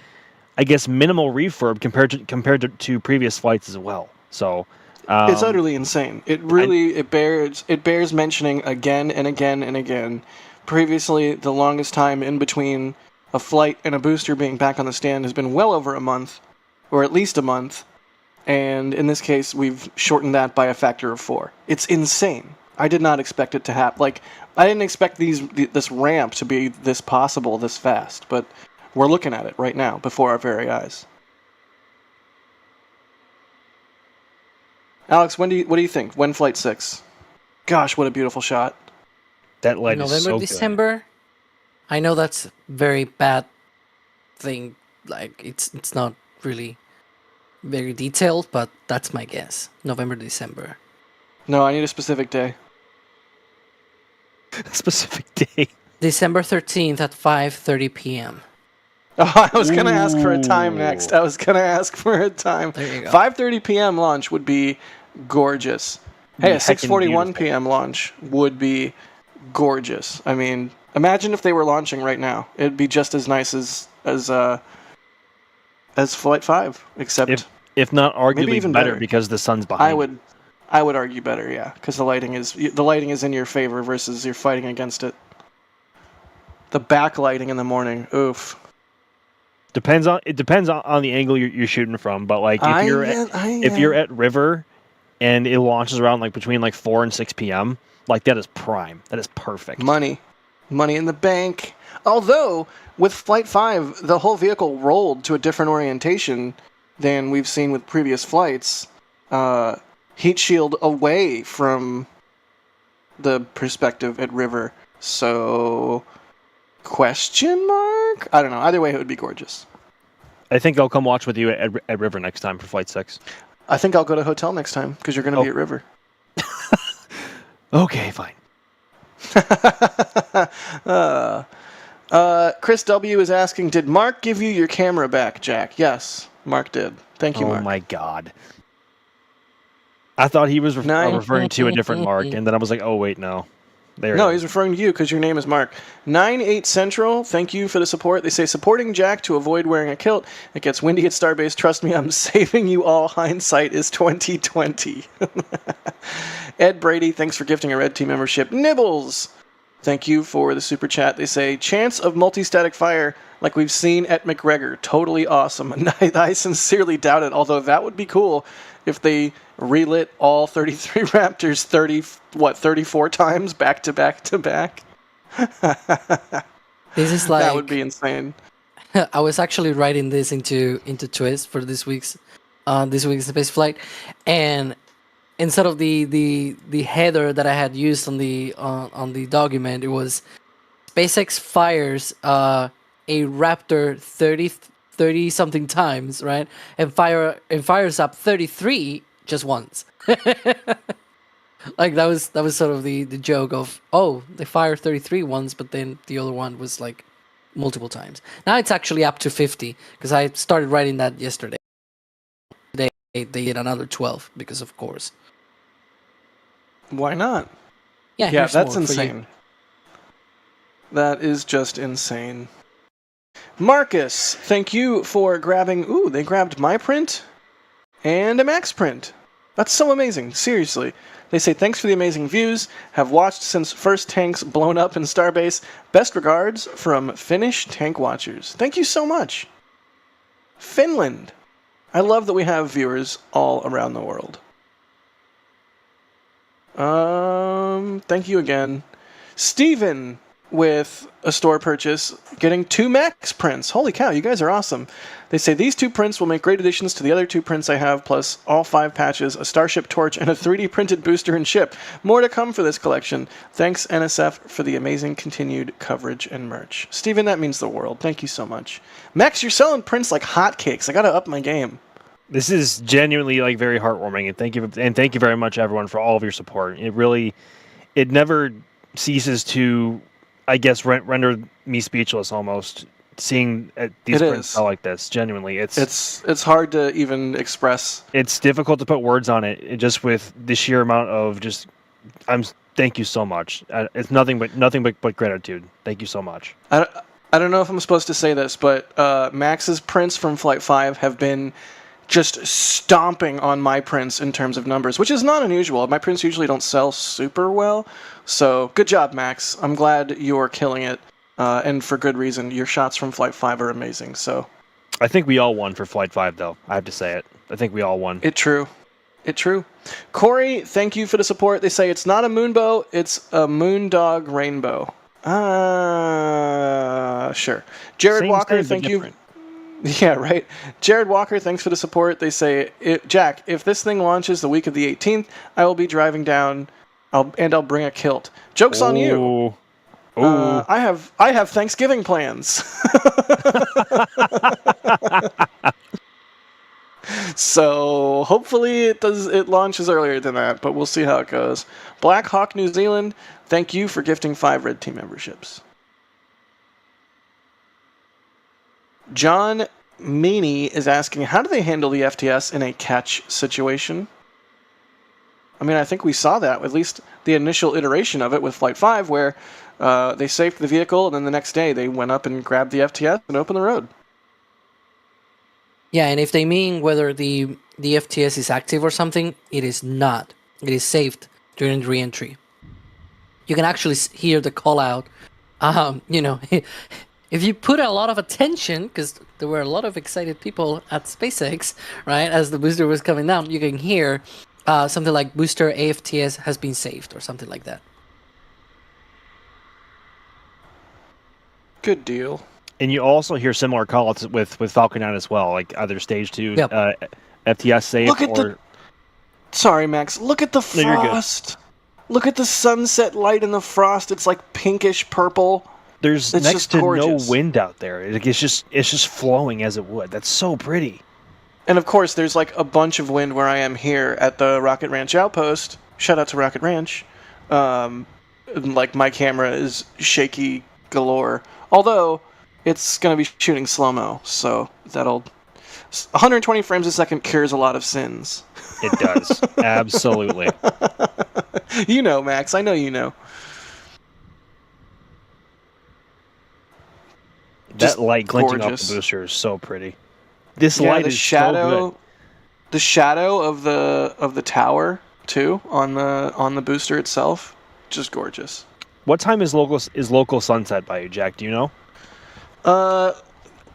I guess, minimal refurb compared to previous flights as well. So it's utterly insane. It bears mentioning again and again and again. Previously, the longest time in between a flight and a booster being back on the stand has been well over a month, or at least a month. And in this case, we've shortened that by a factor of 4. It's insane. I did not expect it to happen. Like, I didn't expect this ramp to be this possible this fast, but we're looking at it right now before our very eyes. Alex, what do you think? When Flight 6? Gosh, what a beautiful shot. That light November, is so December. good. I know that's very bad thing. Like it's not really very detailed, but that's my guess. November, December. No, I need a specific day. Specific day. December 13th at 5:30 p.m. Oh, I was going to ask for a time next. I was going to ask for a time. There you go. 5:30 p.m. launch would be gorgeous. Hey, a 6:41 p.m. launch would be gorgeous. I mean, imagine if they were launching right now. It'd be just as nice as Flight 5, except if not arguably even better because the sun's behind. I would argue better, yeah, because the lighting is in your favor versus you're fighting against it. The backlighting in the morning, oof. Depends on the angle you're shooting from, but like if you're at river and it launches around like between like 4 and 6 p.m., like that is prime. That is perfect. Money in the bank. Although with Flight 5, the whole vehicle rolled to a different orientation than we've seen with previous flights. Heat shield away from the perspective at river. So, question mark? I don't know. Either way, it would be gorgeous. I think I'll come watch with you at river next time for Flight 6. I think I'll go to hotel next time because you're going to be at river. Okay, fine. Chris W. is asking, did Mark give you your camera back, Jack? Yes, Mark did. Thank you, Mark. Oh my God. I thought he was referring to a different Mark, and then I was like, oh, wait, no. He's referring to you because your name is Mark. 9-8 Central, thank you for the support. They say, supporting Jack to avoid wearing a kilt. It gets windy at Starbase. Trust me, I'm saving you all. Hindsight is 2020. Ed Brady, thanks for gifting a Red Team membership. Nibbles, thank you for the super chat. They say, chance of multi-static fire like we've seen at McGregor. Totally awesome. I sincerely doubt it, although that would be cool if they relit all 33 Raptors 34 times back to back to back. This is like... That would be insane. I was actually writing this into Twist for this week's spaceflight, and instead of the header that I had used on the document, it was SpaceX fires a Raptor 30 something times, right? And fires up 33 just once. Like that was sort of the joke of, oh, they fired 33 once, but then the other one was like multiple times. Now it's actually up to 50 because I started writing that yesterday. Today they did another 12 because of course. Why not? Yeah, that's insane. That is just insane. Marcus, thank you for grabbing... Ooh, they grabbed my print and a Max print. That's so amazing, seriously. They say, thanks for the amazing views. Have watched since first tanks blown up in Starbase. Best regards from Finnish Tank Watchers. Thank you so much. Finland. I love that we have viewers all around the world. Thank you again. Steven, with a store purchase, getting 2 Max prints. Holy cow, you guys are awesome. They say these 2 prints will make great additions to the other 2 prints I have, plus all 5 patches, a Starship torch, and a 3D printed booster and ship. More to come for this collection. Thanks, NSF, for the amazing continued coverage and merch. Steven, that means the world. Thank you so much. Max, you're selling prints like hotcakes. I gotta up my game. This is genuinely like very heartwarming, and thank you very much, everyone, for all of your support. It never ceases to, I guess, render me speechless almost seeing these prints like this. Genuinely, it's hard to even express. It's difficult to put words on it, just with the sheer amount of just. Thank you so much. It's nothing but gratitude. Thank you so much. I don't know if I'm supposed to say this, but Max's prints from Flight 5 have been just stomping on my prints in terms of numbers, which is not unusual. My prints usually don't sell super well. So good job, Max. I'm glad you're killing it. And for good reason. Your shots from Flight 5 are amazing. So I think we all won for Flight 5, though. I have to say it. I think we all won. It true. Corey, thank you for the support. They say it's not a moonbow, it's a moondog rainbow. Sure. Jared Walker, thank you. Yeah, right. Jared Walker, thanks for the support. They say, Jack, if this thing launches the week of the 18th, I will be driving down, I'll bring a kilt. Joke's on you. I have Thanksgiving plans. So hopefully it launches earlier than that, but we'll see how it goes. Black Hawk New Zealand, thank you for gifting 5 Red Team memberships. John Meany is asking, how do they handle the FTS in a catch situation? I mean, I think we saw that, at least the initial iteration of it with Flight 5, where they saved the vehicle, and then the next day they went up and grabbed the FTS and opened the road. Yeah, and if they mean whether the FTS is active or something, it is not. It is saved during the re-entry. You can actually hear the call out. If you put a lot of attention, because there were a lot of excited people at SpaceX, right, as the booster was coming down, you can hear something like booster AFTS has been saved or something like that. Good deal. And you also hear similar calls with Falcon 9 as well, like either stage 2 FTS safe Sorry, Max. Look at the frost. Look at the sunset light in the frost. It's like pinkish purple. There's next to no wind out there. It's just flowing as it would. That's so pretty. And of course, there's like a bunch of wind where I am here at the Rocket Ranch outpost. Shout out to Rocket Ranch. Like my camera is shaky galore. Although it's going to be shooting slow-mo, so that'll... 120 frames a second cures a lot of sins. It does. Absolutely. You know, Max. I know you know. That light glinting off the booster is so pretty. This light is so good. The shadow of the tower too on the booster itself, just gorgeous. What time is local sunset by you, Jack? Do you know?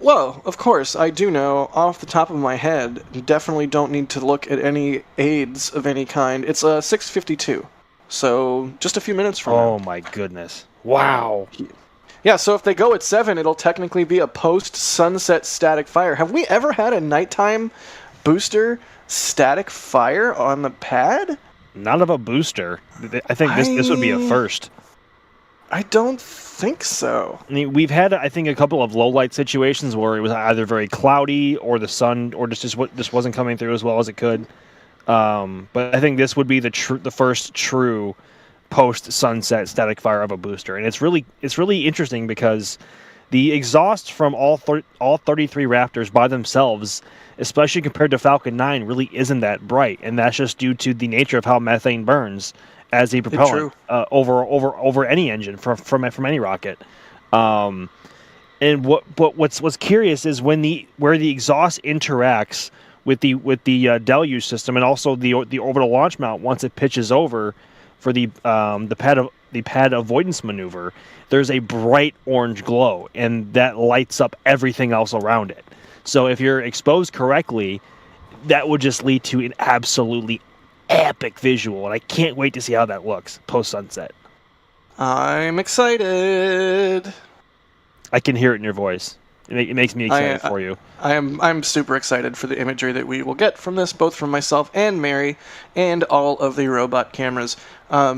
Well, of course, I do know off the top of my head. Definitely don't need to look at any aids of any kind. It's 6:52, so just a few minutes from now. Oh my goodness! Wow. Yeah, so if they go at 7, it'll technically be a post-sunset static fire. Have we ever had a nighttime booster static fire on the pad? Not of a booster. I think this would be a first. I don't think so. I mean, we've had, I think, a couple of low light situations where it was either very cloudy or the sun or just wasn't coming through as well as it could. But I think this would be the first true post-sunset static fire of a booster, and it's really interesting because the exhaust from all 33 Raptors by themselves, especially compared to Falcon 9, really isn't that bright, and that's just due to the nature of how methane burns as a propellant over any engine from any rocket. And what's curious is where the exhaust interacts with the deluge system and also the orbital launch mount once it pitches over for the pad avoidance maneuver. There's a bright orange glow, and that lights up everything else around it. So if you're exposed correctly, that would just lead to an absolutely epic visual, and I can't wait to see how that looks post-sunset. I'm excited. I can hear it in your voice. It makes me excited for you. I'm super excited for the imagery that we will get from this, both from myself and Mary, and all of the robot cameras.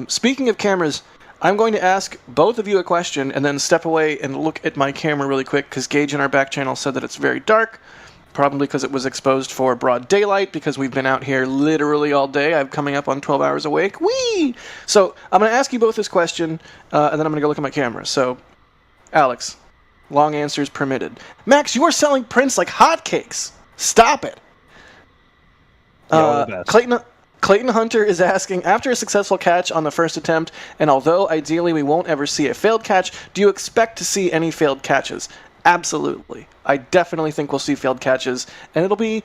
Speaking of cameras, I'm going to ask both of you a question and then step away and look at my camera really quick, because Gage in our back channel said that it's very dark, probably because it was exposed for broad daylight, because we've been out here literally all day. I'm coming up on 12 hours awake. Whee! So I'm going to ask you both this question, and then I'm going to go look at my camera. So, Alex, long answers permitted. Max, you are selling prints like hotcakes. Stop it. Clayton Hunter is asking, after a successful catch on the first attempt, and although ideally we won't ever see a failed catch, do you expect to see any failed catches? Absolutely. I definitely think we'll see failed catches, and it'll be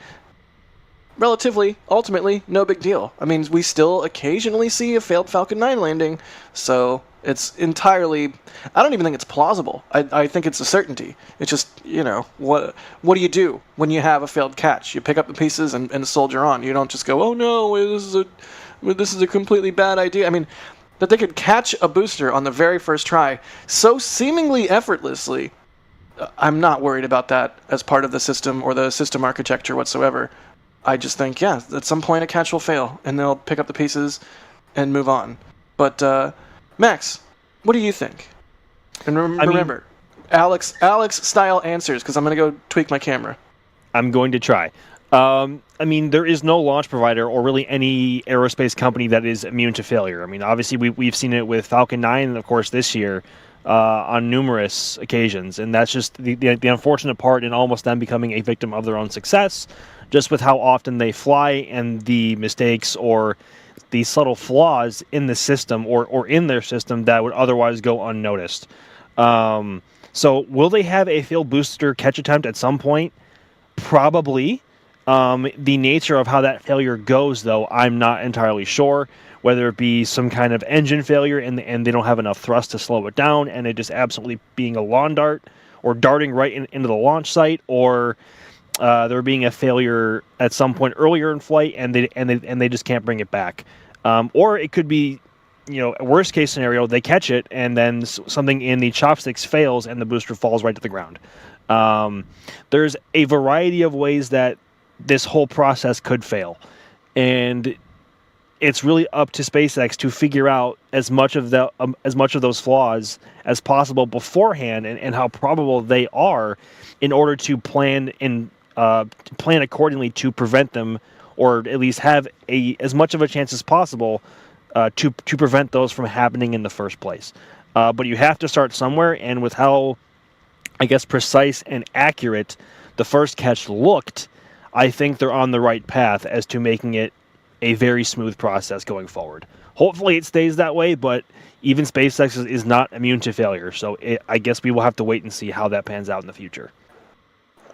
relatively, ultimately, no big deal. I mean, we still occasionally see a failed Falcon 9 landing, so it's entirely... I don't even think it's plausible. I think it's a certainty. It's just, what do you do when you have a failed catch? You pick up the pieces and soldier on. You don't just go, oh no, this is a completely bad idea. I mean, that they could catch a booster on the very first try so seemingly effortlessly, I'm not worried about that as part of the system or the system architecture whatsoever. I just think, yeah, at some point a catch will fail, and they'll pick up the pieces and move on. But, Max, what do you think? And remember, Alex-style answers, because I'm going to go tweak my camera. I'm going to try. I mean, there is no launch provider or really any aerospace company that is immune to failure. I mean, obviously, we've seen it with Falcon 9 and, of course, this year on numerous occasions. And that's just the unfortunate part in almost them becoming a victim of their own success, just with how often they fly and the mistakes or the subtle flaws in the system or in their system that would otherwise go unnoticed. So will they have a failed booster catch attempt at some point? Probably. The nature of how that failure goes, though, I'm not entirely sure. Whether it be some kind of engine failure and they don't have enough thrust to slow it down, and it just absolutely being a lawn dart or darting right into the launch site, or there being a failure at some point earlier in flight and they just can't bring it back. Or it could be, a worst case scenario, they catch it and then something in the chopsticks fails and the booster falls right to the ground. There's a variety of ways that this whole process could fail, and it's really up to SpaceX to figure out as much of those flaws as possible beforehand and how probable they are, in order to plan accordingly to prevent them, or at least have as much of a chance as possible to prevent those from happening in the first place. But you have to start somewhere, and with how, I guess, precise and accurate the first catch looked, I think they're on the right path as to making it a very smooth process going forward. Hopefully it stays that way, but even SpaceX is not immune to failure, so I guess we will have to wait and see how that pans out in the future.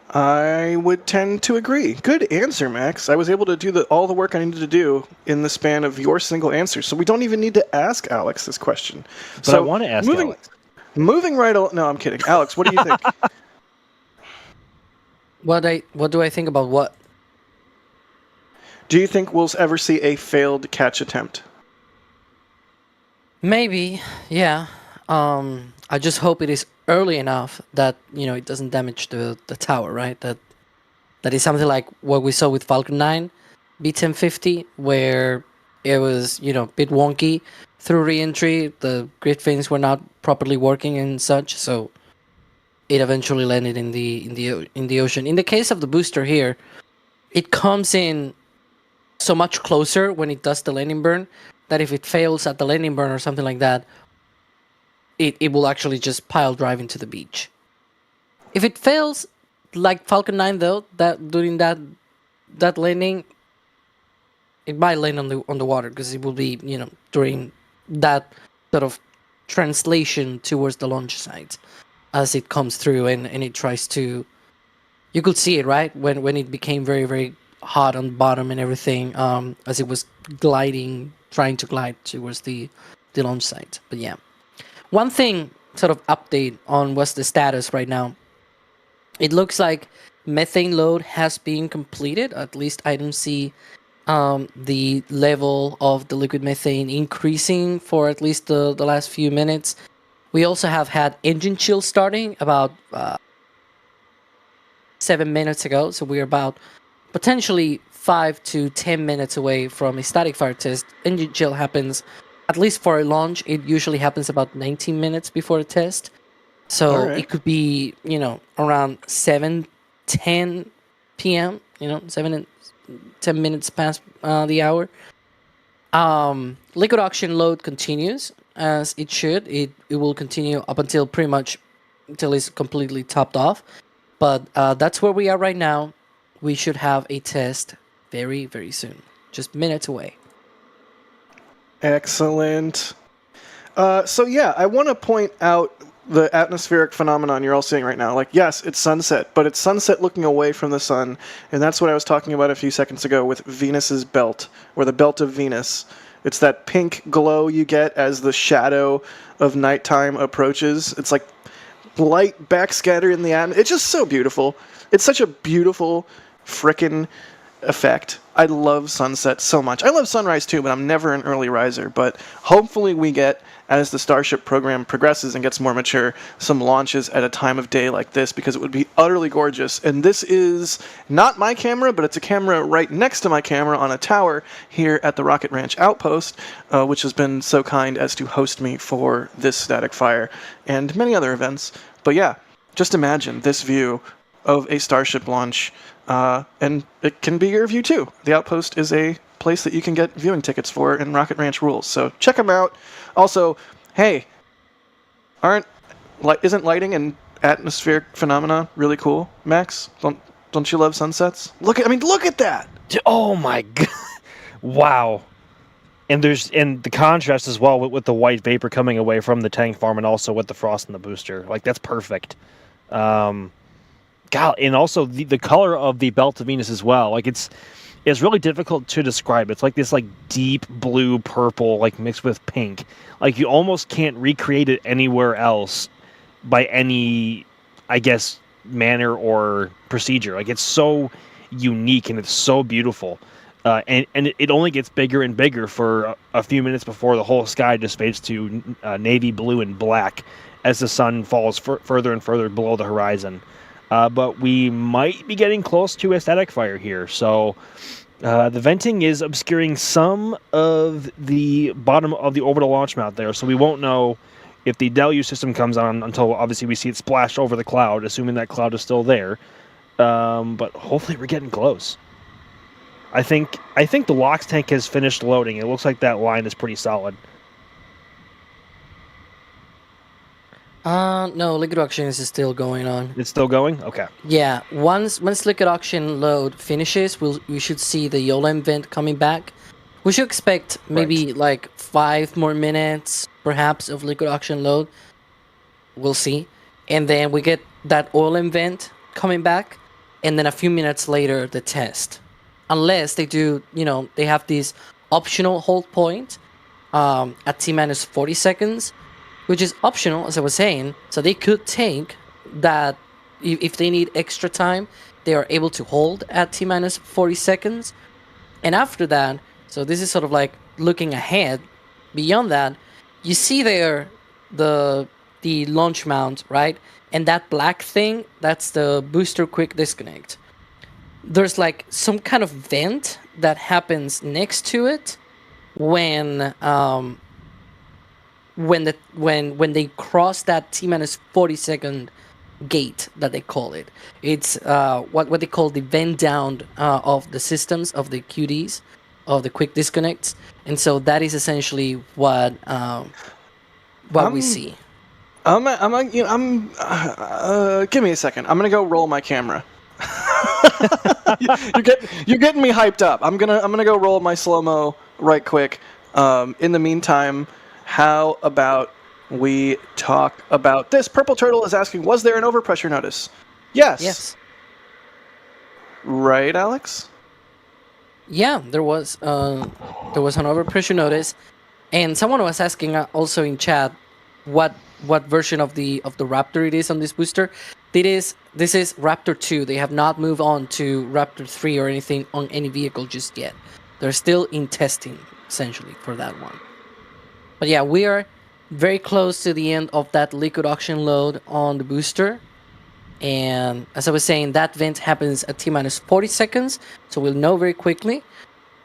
I would tend to agree. Good answer, Max. I was able to do all the work I needed to do in the span of your single answer, so we don't even need to ask Alex this question. But I want to ask Alex. Moving right on. No, I'm kidding. Alex, what do you think? What do I think about what? Do you think we'll ever see a failed catch attempt? Maybe, yeah. I just hope it is early enough that it doesn't damage the tower, right? That is something like what we saw with Falcon 9 B1050, where it was a bit wonky through re-entry. The grid fins were not properly working and such, so it eventually landed in the ocean. In the case of the booster here, it comes in so much closer when it does the landing burn that if it fails at the landing burn or something like that, it will actually just pile drive into the beach. If it fails, like Falcon 9 though, that during that landing, it might land on the water, because it will be during that sort of translation towards the launch site as it comes through and it tries to. You could see it, right, when it became very, very hot on the bottom and everything, as it was trying to glide towards the launch site. But yeah, one thing, sort of update on what's the status right now. It looks like methane load has been completed. At least I don't see the level of the liquid methane increasing for at least the last few minutes. We also have had engine chill starting about 7 minutes ago, so we're about potentially 5 to 10 minutes away from a static fire test. Engine chill happens, at least for a launch, it usually happens about 19 minutes before a test. So it could be, around 7:10 p.m., 7 and 10 minutes past the hour. Liquid oxygen load continues as it should. It will continue up until pretty much until it's completely topped off. But that's where we are right now. We should have a test very, very soon. Just minutes away. Excellent. So yeah, I want to point out the atmospheric phenomenon you're all seeing right now. Like, yes, it's sunset, but it's sunset looking away from the sun. And that's what I was talking about a few seconds ago with Venus's belt, or the belt of Venus. It's that pink glow you get as the shadow of nighttime approaches. It's like light backscatter in the atmosphere. It's just so beautiful. It's such a beautiful frickin' effect. I love sunset so much. I love sunrise too, but I'm never an early riser. But hopefully we get, as the Starship program progresses and gets more mature, some launches at a time of day like this, because it would be utterly gorgeous. And this is not my camera, but it's a camera right next to my camera on a tower here at the Rocket Ranch Outpost, which has been so kind as to host me for this static fire and many other events. But yeah, just imagine this view of a Starship launch, and it can be your view too. The Outpost is a place that you can get viewing tickets for, and Rocket Ranch rules. So check them out. Also, hey, isn't lighting and atmospheric phenomena really cool, Max? Don't you love sunsets? Look at that! Oh my god! Wow. And the contrast as well with the white vapor coming away from the tank farm, and also with the frost in the booster. Like, that's perfect. God, and also the color of the belt of Venus as well. Like, it's really difficult to describe. It's like this like deep blue purple, like mixed with pink. Like, you almost can't recreate it anywhere else by any, I guess, manner or procedure. Like, it's so unique and it's so beautiful. And it only gets bigger and bigger for a few minutes before the whole sky just fades to navy blue and black as the sun falls further and further below the horizon. But we might be getting close to a static fire here. So the venting is obscuring some of the bottom of the orbital launch mount there. So we won't know if the deluge system comes on until obviously we see it splash over the cloud, assuming that cloud is still there. But hopefully we're getting close. I think the LOX tank has finished loading. It looks like that line is pretty solid. No, liquid oxygen is still going on. It's still going? Okay. Yeah, once liquid oxygen load finishes, we should see the YOLEM vent coming back. We should expect maybe like 5 more minutes, perhaps, of liquid oxygen load. We'll see. And then we get that OLM vent coming back, and then a few minutes later, the test. Unless they do, they have this optional hold point at T-minus 40 seconds, which is optional, as I was saying. So they could take that, if they need extra time, they are able to hold at T-minus 40 seconds. And after that, so this is sort of like looking ahead. Beyond that, you see there the launch mount, right? And that black thing, that's the booster quick disconnect. There's like some kind of vent that happens next to it when they cross that T-minus 40 second gate that they call it. It's what they call the vent down of the systems, of the QDs, of the quick disconnects. And so that is essentially what we see. Give me a second. I'm gonna go roll my camera. You're getting me hyped up. I'm gonna go roll my slow-mo right quick. In the meantime, how about we talk about this? Purple Turtle is asking, was there an overpressure notice? Yes. Right, Alex? Yeah, there was an overpressure notice, and someone was asking also in chat what version of the Raptor it is on this booster. This is Raptor 2. They have not moved on to Raptor 3 or anything on any vehicle just yet. They're still in testing, essentially, for that one. But yeah, we are very close to the end of that liquid oxygen load on the booster. And as I was saying, that vent happens at T-minus 40 seconds, so we'll know very quickly.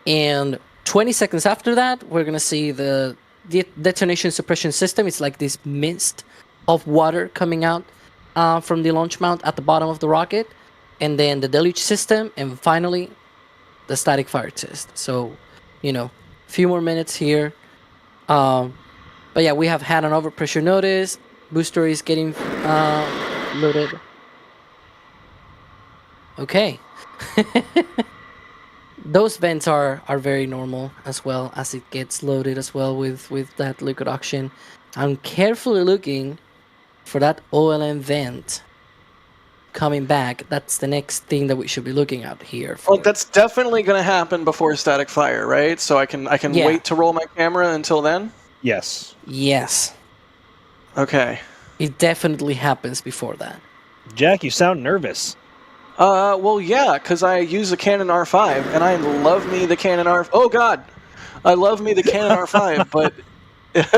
And 20 seconds after that, we're going to see the detonation suppression system. It's like this mist of water coming out from the launch mount at the bottom of the rocket, and then the deluge system, and finally the static fire test. So, a few more minutes here. But yeah, we have had an overpressure notice. Booster is getting loaded. Okay. Those vents are very normal as well as it gets loaded as well with that liquid oxygen. I'm carefully looking for that OLM vent coming back. That's the next thing that we should be looking at here. Well, that's definitely going to happen before static fire, right? So I can wait to roll my camera until then? Yes. Okay. It definitely happens before that. Jack, you sound nervous. Well, yeah, because I use a Canon R5, and I love me the Canon R5. Oh, God! I love me the Canon R5, but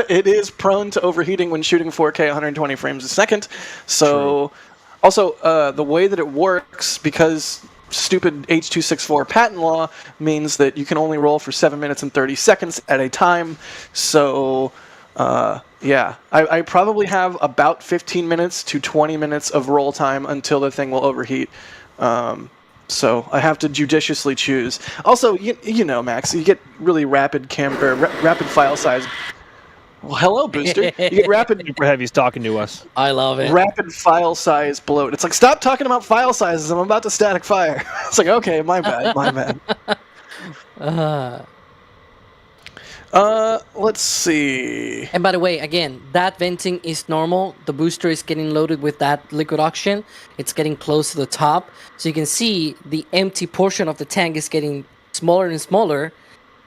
it is prone to overheating when shooting 4K 120 frames a second. So, also, the way that it works, because stupid H.264 patent law means that you can only roll for 7 minutes and 30 seconds at a time. So, Yeah, I probably have about 15 minutes to 20 minutes of roll time until the thing will overheat. So I have to judiciously choose. Also, you know, Max, you get really rapid rapid file size. Well, hello, Booster. You get rapid. Super Heavy's talking to us. I love it. Rapid file size bloat. It's like, stop talking about file sizes. I'm about to static fire. It's like, okay, my bad, my bad. Let's see. And by the way, again, that venting is normal. The booster is getting loaded with that liquid oxygen. It's getting close to the top. So you can see the empty portion of the tank is getting smaller and smaller.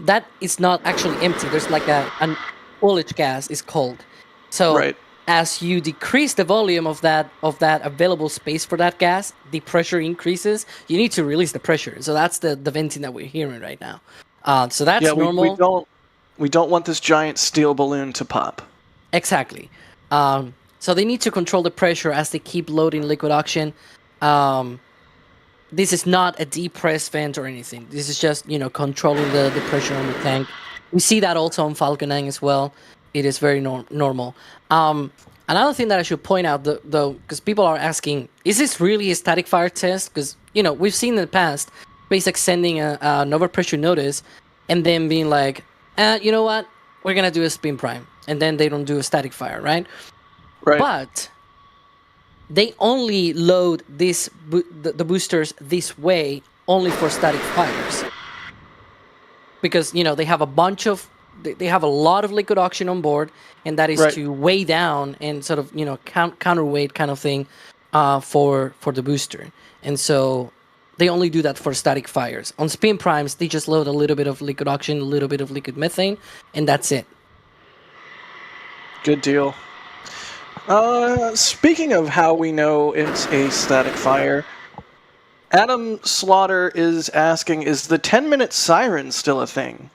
That is not actually empty. There's like an ullage gas is called. So as you decrease the volume of that available space for that gas, the pressure increases. You need to release the pressure. So that's the venting that we're hearing right now. So that's normal. We don't want this giant steel balloon to pop. Exactly. So they need to control the pressure as they keep loading liquid oxygen. This is not a depressed vent or anything. This is just, controlling the pressure on the tank. We see that also on Falcon 9 as well. It is very normal. Another thing that I should point out, though, because people are asking, is this really a static fire test? Because, we've seen in the past SpaceX sending an overpressure notice and then being like, you know what? We're going to do a spin prime. And then they don't do a static fire, right? Right. But they only load the boosters this way only for static fires. Because, they have they have a lot of liquid oxygen on board, and that is to weigh down and sort of, counterweight kind of thing for the booster. And so they only do that for static fires. On spin primes, they just load a little bit of liquid oxygen, a little bit of liquid methane, and that's it. Good deal. Speaking of how we know it's a static fire, Adam Slaughter is asking, is the 10-minute siren still a thing?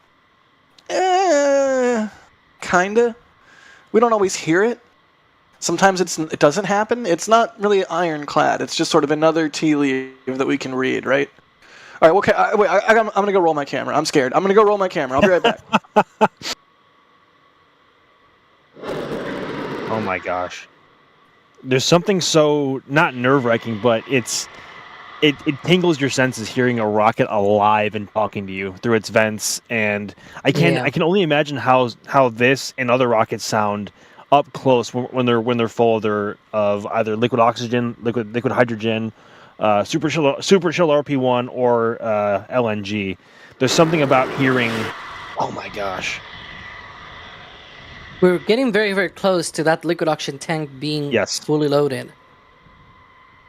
Kinda. We don't always hear it. Sometimes it doesn't happen. It's not really ironclad. It's just sort of another tea leaf that we can read, right? All right, okay. Wait, I'm going to go roll my camera. I'm scared. I'm going to go roll my camera. I'll be right back. Oh my gosh. There's something so, not nerve-wracking, but it tingles your senses hearing a rocket alive and talking to you through its vents, and I can only imagine how this and other rockets sound up close when they're full of either liquid oxygen, liquid hydrogen, super chill RP1 or LNG. There's something about hearing. Oh my gosh. We're getting very, very close to that liquid oxygen tank being fully loaded.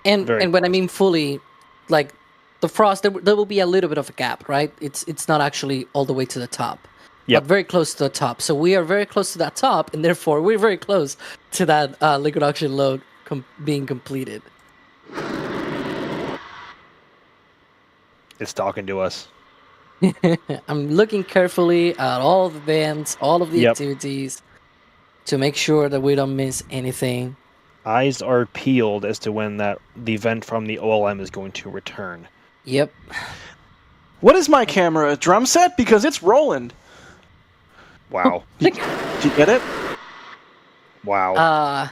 And when I mean fully, like the frost, there will be a little bit of a gap, right? It's not actually all the way to the top, but very close to the top. So we are very close to that top, and therefore we're very close to that liquid oxygen load being completed. It's talking to us. I'm looking carefully at all the vents, all of the activities, to make sure that we don't miss anything. Eyes are peeled as to when the vent from the OLM is going to return. Yep. What is my camera? A drum set? Because it's rolling. Wow. Do you get it? Wow.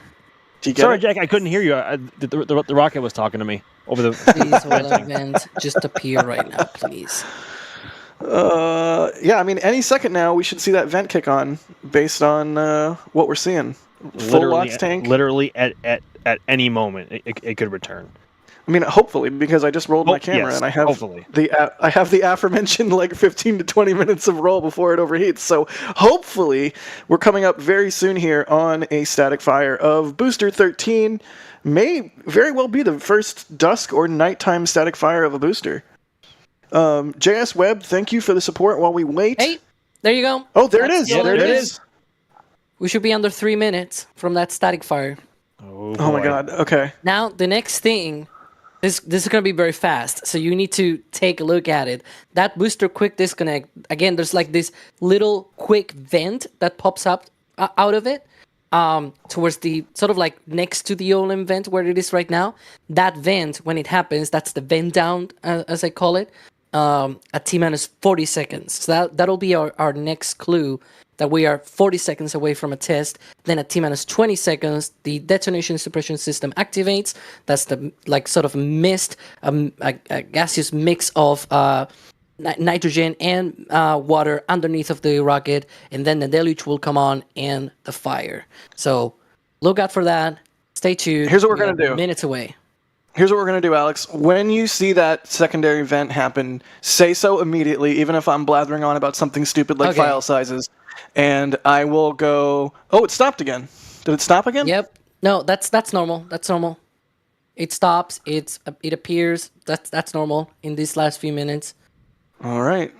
Do you get Sorry, it? Jack, I couldn't hear you. The rocket was talking to me over the. Please, will vent just appear right now, please. Yeah, I mean, any second now we should see that vent kick on, based on what we're seeing. Full LOX tank. Literally at any moment it could return. I mean, hopefully, because I just rolled my camera and I have the aforementioned like 15 to 20 minutes of roll before it overheats. So hopefully, we're coming up very soon here on a static fire of Booster 13. May very well be the first dusk or nighttime static fire of a booster. JS Webb, thank you for the support while we wait. Hey, there you go. Oh, there it is. There it is. We should be under 3 minutes from that static fire. Oh my god. Okay. Now, the next thing, this is going to be very fast, so you need to take a look at it. That booster quick disconnect, again, there's like this little quick vent that pops up out of it towards the, sort of like next to the OLM vent where it is right now. That vent, when it happens, that's the vent down, as I call it. at T-minus 40 seconds. So that'll be our next clue that we are 40 seconds away from a test. Then at T-minus 20 seconds, the detonation suppression system activates. That's the sort of mist, a gaseous mix of nitrogen and water underneath of the rocket, and then the deluge will come on and the fire. So look out for that. Stay tuned. Here's what we're going to do. Minutes away. Here's what we're going to do, Alex. When you see that secondary event happen, say so immediately, even if I'm blathering on about something stupid like file sizes. And I will go... Oh, it stopped again. Did it stop again? Yep. No, that's normal. That's normal. It stops. It appears. That's normal in these last few minutes. All right.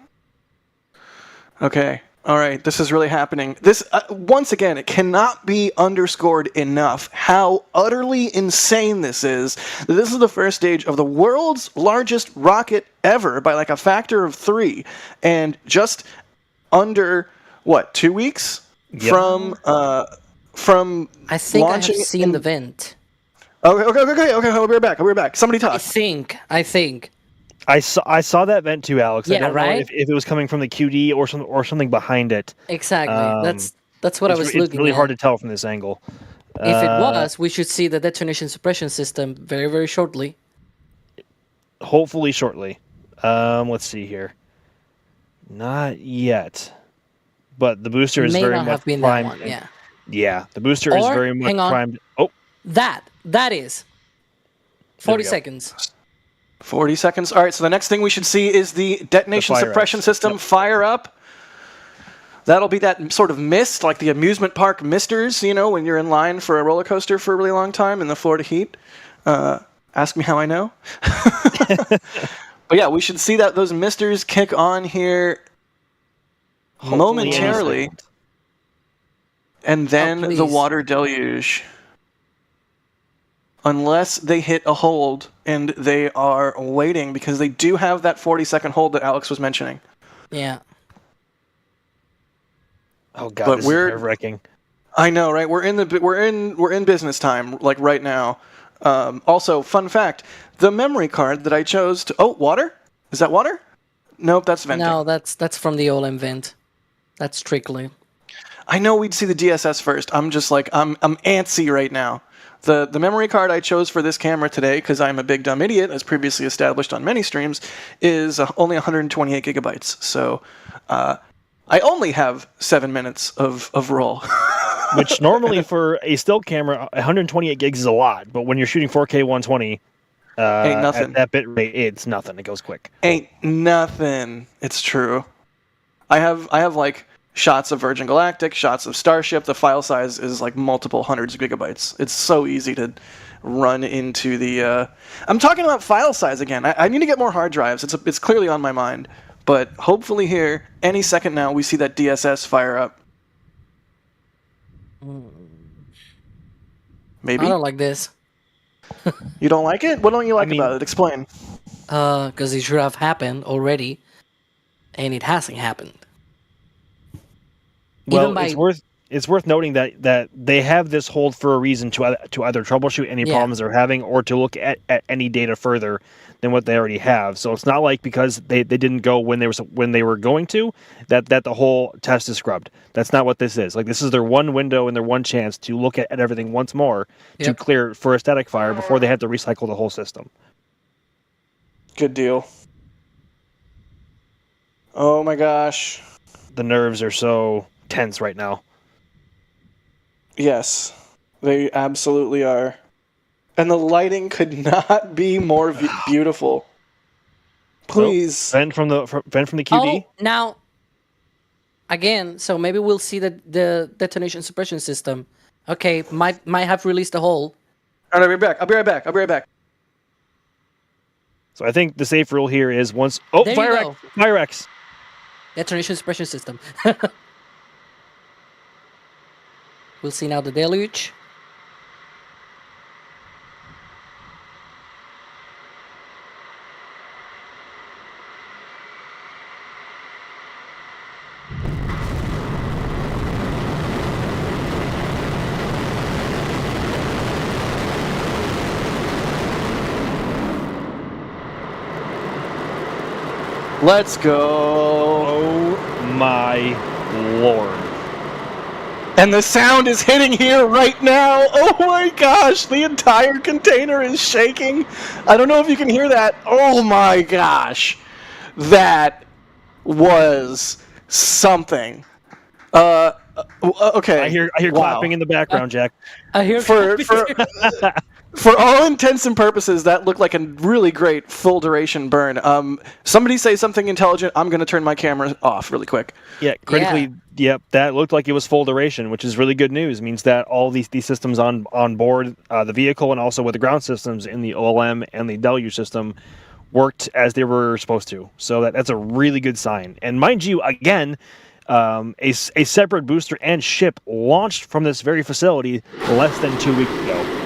Okay. All right. This is really happening. This, once again, it cannot be underscored enough how utterly insane this is. This is the first stage of the world's largest rocket ever by like a factor of 3. And just under, 2 weeks from I think launching I have seen the vent. Okay. I'll be right back. Somebody talk. I think. I saw that vent too, Alex. Yeah, I don't know if it was coming from the QD or something behind it. Exactly. That's what I was looking at. It's really hard to tell from this angle. If it was, we should see the detonation suppression system very, very shortly. Hopefully shortly. Let's see here. Not yet. But the booster is very much primed. That one, yeah. Yeah, the booster is very much primed. Oh. That is 40 seconds. 40 seconds. All right, so the next thing we should see is the detonation suppression system fire up. That'll be that sort of mist, like the amusement park misters, when you're in line for a roller coaster for a really long time in the Florida heat. Ask me how I know. But yeah, we should see those misters kick on here momentarily. And then the water deluge. Unless they hit a hold and they are waiting, because they do have that 40-second hold that Alex was mentioning. Yeah. Oh god, this is nerve-wracking. I know, right? We're in business time, like right now. Also, fun fact: the memory card that I chose to water? Is that water? Nope, that's venting. No, that's from the OLM vent. That's trickling. I know we'd see the DSS first. I'm just like I'm antsy right now. The memory card I chose for this camera today, because I'm a big dumb idiot, as previously established on many streams, is only 128 gigabytes. So I only have 7 minutes of roll. Which normally for a still camera, 128 gigs is a lot. But when you're shooting 4K 120, ain't nothing. At that bit rate, it's nothing. It goes quick. Ain't nothing. It's true. I have like shots of Virgin Galactic, shots of Starship. The file size is like multiple hundreds of gigabytes. It's so easy to run into the... I'm talking about file size again. I need to get more hard drives. It's clearly on my mind. But hopefully here, any second now, we see that DSS fire up. Maybe? I don't like this. You don't like it? What don't you like about it? Explain. Because it should have happened already, and it hasn't happened. Well, it's worth noting that they have this hold for a reason to either troubleshoot any problems they're having or to look at any data further than what they already have. So it's not like because they didn't go when they were going to that the whole test is scrubbed. That's not what this is. Like, this is their one window and their one chance to look at everything once more to clear for a static fire before they have to recycle the whole system. Good deal. Oh my gosh. The nerves are so tense right now. Yes, they absolutely are. And the lighting could not be more beautiful. Please. Vent from the QD. Oh, now, again, so maybe we'll see the detonation suppression system. Okay, might have released a hole. All right, I'll be right back. So I think the safe rule here is once... Fire X. Detonation suppression system. We'll see now the deluge. Let's go. Oh my lord. And the sound is hitting here right now. Oh my gosh, the entire container is shaking. I don't know if you can hear that. Oh my gosh. That was something. Okay. I hear clapping in the background, Jack. I hear For all intents and purposes, that looked like a really great full duration burn. Somebody say something intelligent. I'm going to turn my camera off really quick. Yeah, critically, yep, that looked like it was full duration, which is really good news. It means that all these systems on board the vehicle and also with the ground systems in the OLM and the deluge system worked as they were supposed to. So that's a really good sign. And mind you, again, a separate booster and ship launched from this very facility less than 2 weeks ago.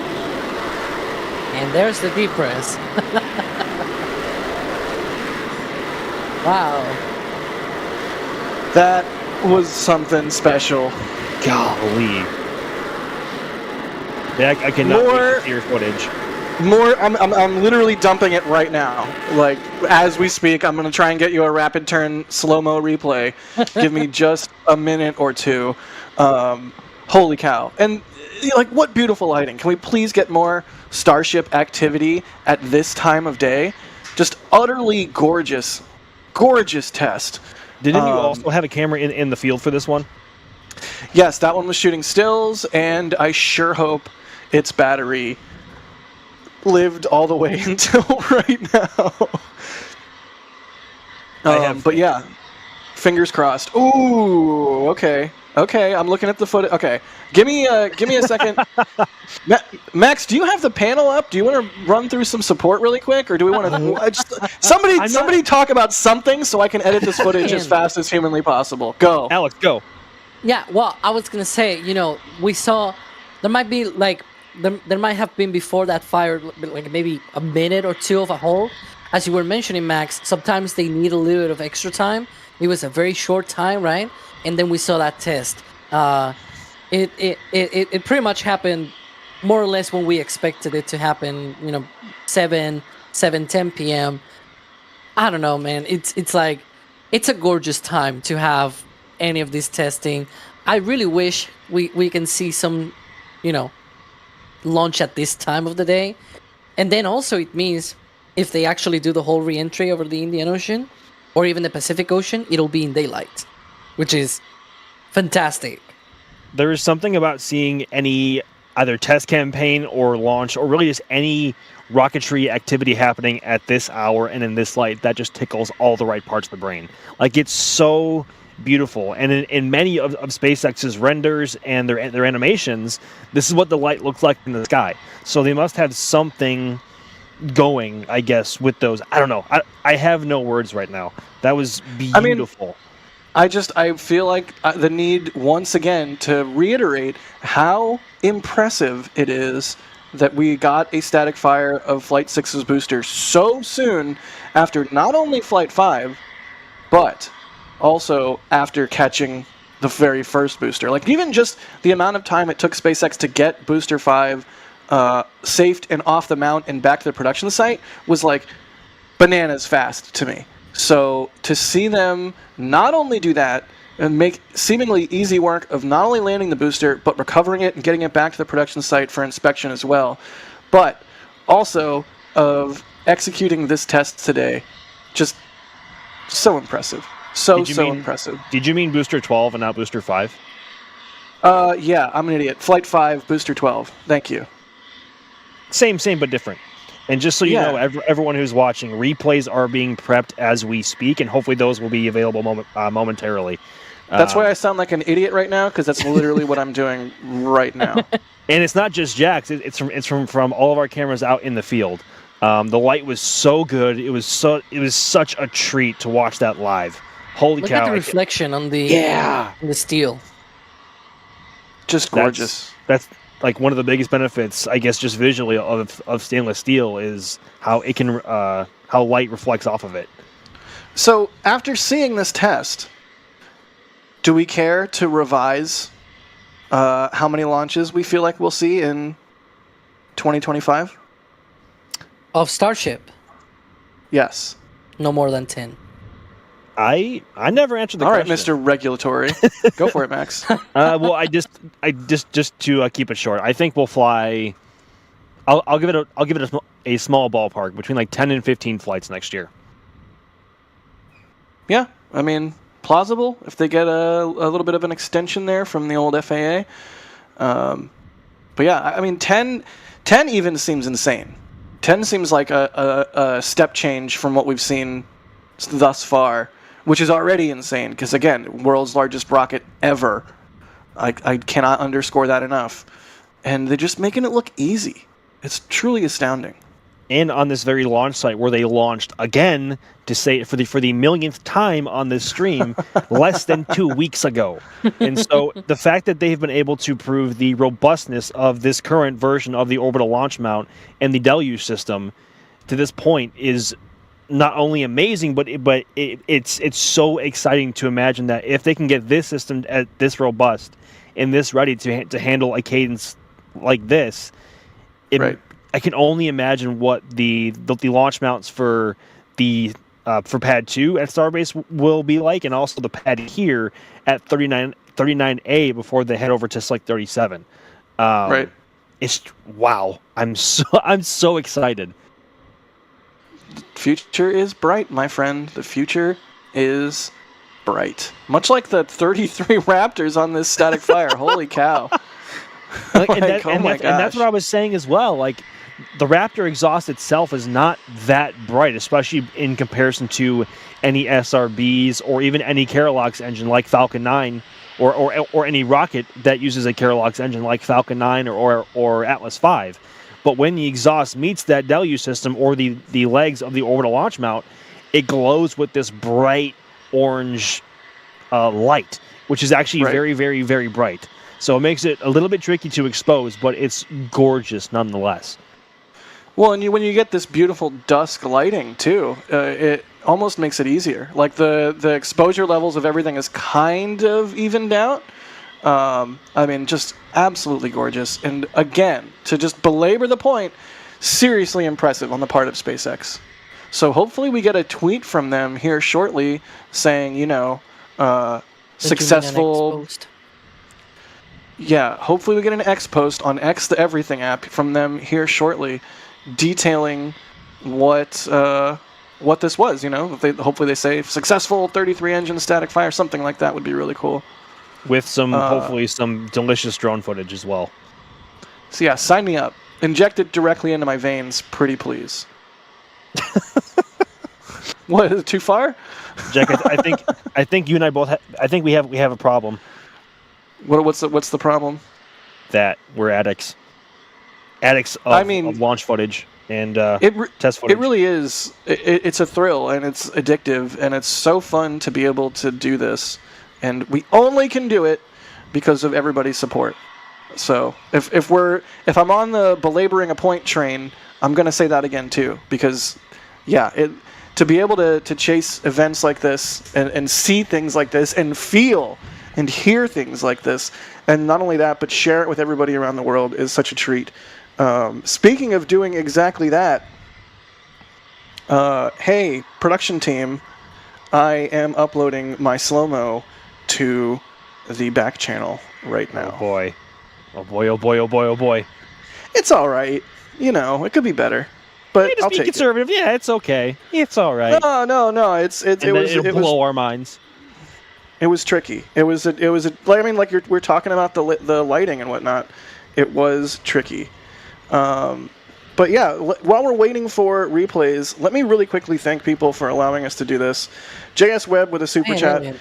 And there's the deep press. Wow. That was something special. Golly. Yeah, I cannot wait to see your footage. I'm literally dumping it right now. Like, as we speak, I'm going to try and get you a rapid turn slow-mo replay. Give me just a minute or two. Holy cow. And, like, what beautiful lighting. Can we please get more Starship activity at this time of day? Just utterly gorgeous, gorgeous test. Didn't you also have a camera in the field for this one? Yes, that one was shooting stills, and I sure hope its battery lived all the way until right now. But yeah, fingers crossed. Ooh, okay, I'm looking at the footage. Okay, give me a second. Max, do you have the panel up? Do you want to run through some support really quick, or do we want to somebody talk about something so I can edit this footage as fast as humanly possible? Go, Alex, go. Yeah, well, I was gonna say, we saw there might be like there might have been before that fire like maybe a minute or two of a hold. As you were mentioning, Max, sometimes they need a little bit of extra time. It was a very short time, right? And then we saw that test. It pretty much happened more or less when we expected it to happen. 7:10 p.m. I don't know, man. It's like it's a gorgeous time to have any of this testing. I really wish we can see some, launch at this time of the day. And then also it means if they actually do the whole re-entry over the Indian Ocean or even the Pacific Ocean, it'll be in daylight, which is fantastic. There is something about seeing any either test campaign or launch or really just any rocketry activity happening at this hour and in this light that just tickles all the right parts of the brain. Like, it's so beautiful. And in many of SpaceX's renders and their animations, this is what the light looks like in the sky. So they must have something going, I guess, with those. I don't know. I have no words right now. That was beautiful. I feel like the need once again to reiterate how impressive it is that we got a static fire of Flight 6's booster so soon after not only Flight 5, but also after catching the very first booster. Like, even just the amount of time it took SpaceX to get Booster 5 safe and off the mount and back to the production site was like bananas fast to me. So to see them not only do that and make seemingly easy work of not only landing the booster, but recovering it and getting it back to the production site for inspection as well, but also of executing this test today, just so impressive. So impressive. Did you mean Booster 12 and not Booster 5? Yeah, I'm an idiot. Flight 5, Booster 12. Thank you. Same, but different. And just so you know, everyone who's watching, replays are being prepped as we speak, and hopefully those will be available momentarily. That's why I sound like an idiot right now, because that's literally what I'm doing right now. And it's not just Jack's; it's from all of our cameras out in the field. The light was so good; it was such a treat to watch that live. Holy cow! Look at the reflection on the on the steel. Just gorgeous. That's like one of the biggest benefits, I guess, just visually of stainless steel is how it can how light reflects off of it. So after seeing this test, do we care to revise how many launches we feel like we'll see in 2025? Of Starship? Yes. No more than 10. I never answered the All question. right, Mr. Regulatory. Go for it, Max. Well, I just to keep it short, I think we'll fly. I'll give it a small ballpark between like 10 and 15 flights next year. Yeah, I mean, plausible if they get a little bit of an extension there from the old FAA. But yeah, I mean, 10 even seems insane. 10 seems like a step change from what we've seen thus far, which is already insane because, again, world's largest rocket ever. I cannot underscore that enough. And they're just making it look easy. It's truly astounding. And on this very launch site where they launched again to say for the millionth time on this stream less than 2 weeks ago. And so the fact that they've been able to prove the robustness of this current version of the Orbital Launch Mount and the Deluge system to this point is not only amazing, but it's so exciting to imagine that if they can get this system at this robust and this ready to handle a cadence like this, right. I can only imagine what the launch mounts for for Pad 2 at Starbase will be like, and also the pad here at 39A before they head over to Select 37. Right. It's wow. I'm so excited. The future is bright, my friend. The future is bright. Much like the 33 Raptors on this static fire. Holy cow. And that's what I was saying as well. Like, the Raptor exhaust itself is not that bright, especially in comparison to any SRBs or even any Keralox engine like Falcon 9 or any rocket that uses a Keralox engine like Falcon 9 or Atlas 5. But when the exhaust meets that Deluge system or the legs of the Orbital Launch Mount, it glows with this bright orange light, which is actually very, very, very bright. So it makes it a little bit tricky to expose, but it's gorgeous nonetheless. Well, and when you get this beautiful dusk lighting too, it almost makes it easier. Like the exposure levels of everything is kind of evened out. I mean, just absolutely gorgeous. And again, to just belabor the point, seriously impressive on the part of SpaceX. So hopefully we get a tweet from them here shortly saying, successful. Yeah, hopefully we get an X post on X the Everything app from them here shortly, detailing what this was. Hopefully they say successful 33 engine static fire, something like that would be really cool. With hopefully some delicious drone footage as well. So yeah, sign me up. Inject it directly into my veins, pretty please. What, is it too far? Jack, I think you and I both. I think we have a problem. What's the problem? That we're addicts of launch footage and test footage. It really is. It's a thrill and it's addictive and it's so fun to be able to do this, and we only can do it because of everybody's support. So if I'm on the belaboring a point train, I'm gonna say that again too, because to be able to chase events like this and see things like this and feel and hear things like this, and not only that, but share it with everybody around the world is such a treat. Speaking of doing exactly that, hey, production team, I am uploading my slow-mo to the back channel right now. Oh boy. Oh boy, oh boy, oh boy, oh boy. It's all right. It could be better. But just I'll be take conservative. Yeah, it's okay. It's all right. No. It blow our minds. It was tricky. We're talking about the lighting and whatnot. It was tricky. But yeah, while we're waiting for replays, let me really quickly thank people for allowing us to do this. JS Webb with a super chat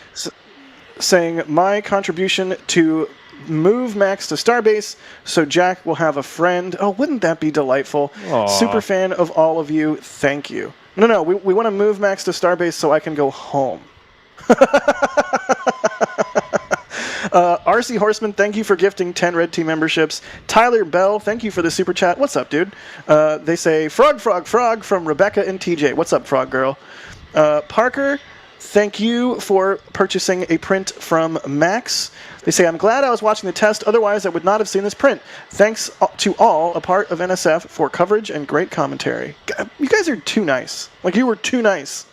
saying, my contribution to move Max to Starbase so Jack will have a friend. Oh, wouldn't that be delightful? Aww. Super fan of all of you. Thank you. No, we want to move Max to Starbase so I can go home. RC Horseman, thank you for gifting 10 Red Team memberships. Tyler Bell, thank you for the super chat. What's up, dude? They say, Frog from Rebecca and TJ. What's up, Frog Girl? Parker, thank you for purchasing a print from Max. They say, I'm glad I was watching the test, otherwise I would not have seen this print. Thanks to all a part of NSF for coverage and great commentary. You guys are too nice. You were too nice.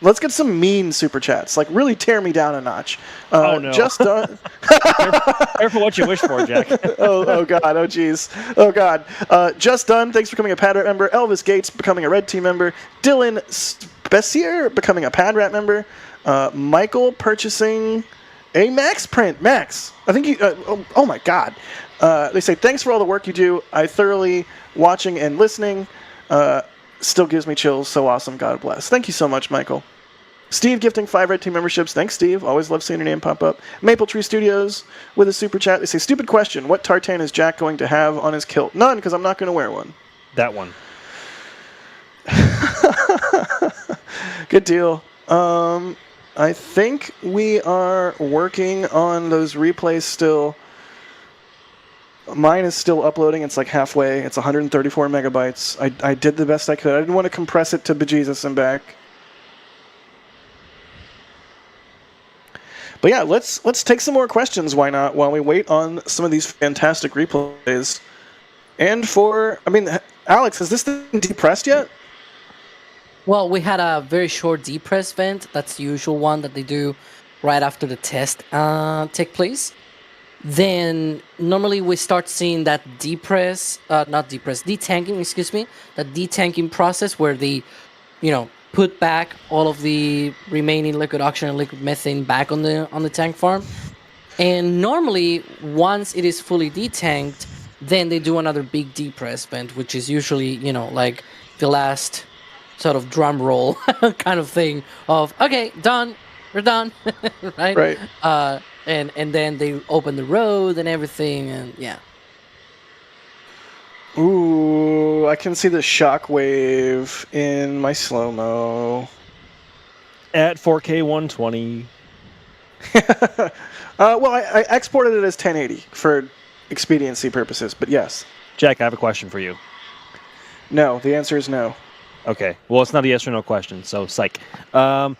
Let's get some mean super chats. Like, really tear me down a notch. Oh, no. Just done. Careful what you wish for, Jack. oh God. Oh geez. Oh God. Just done. Thanks for becoming a PadRat member. Elvis Gates becoming a Red Team member. Dylan Bessier becoming a PadRat member. Michael purchasing a Max print. Max, I think you. Oh my God. They say thanks for all the work you do. I thoroughly watching and listening. Still gives me chills. So awesome. God bless. Thank you so much, Michael. Steve gifting 5 Red Team memberships. Thanks, Steve. Always love seeing your name pop up. Maple Tree Studios with a super chat. They say, stupid question. What tartan is Jack going to have on his kilt? None, because I'm not going to wear one. That one. Good deal. I think we are working on those replays still. Mine is still uploading. It's like halfway. It's 134 megabytes. I did the best I could. I didn't want to compress it to bejesus and back. But yeah, let's take some more questions. Why not? While we wait on some of these fantastic replays. And Alex, has this thing depressed yet? Well, we had a very short depress vent. That's the usual one that they do right after the test take place. Then normally we start seeing that detanking, excuse me, that detanking process where they, put back all of the remaining liquid oxygen and liquid methane back on the tank farm. And normally, once it is fully detanked, then they do another big depress vent, which is usually, like the last sort of drum roll kind of thing of, okay, done, we're done, right? Right. And then they open the road and everything, and yeah. Ooh, I can see the shockwave in my slow-mo. At 4K 120. Well, I exported it as 1080 for expediency purposes, but yes. Jack, I have a question for you. No, the answer is no. Okay. Well, it's not a yes or no question, so psych. Well,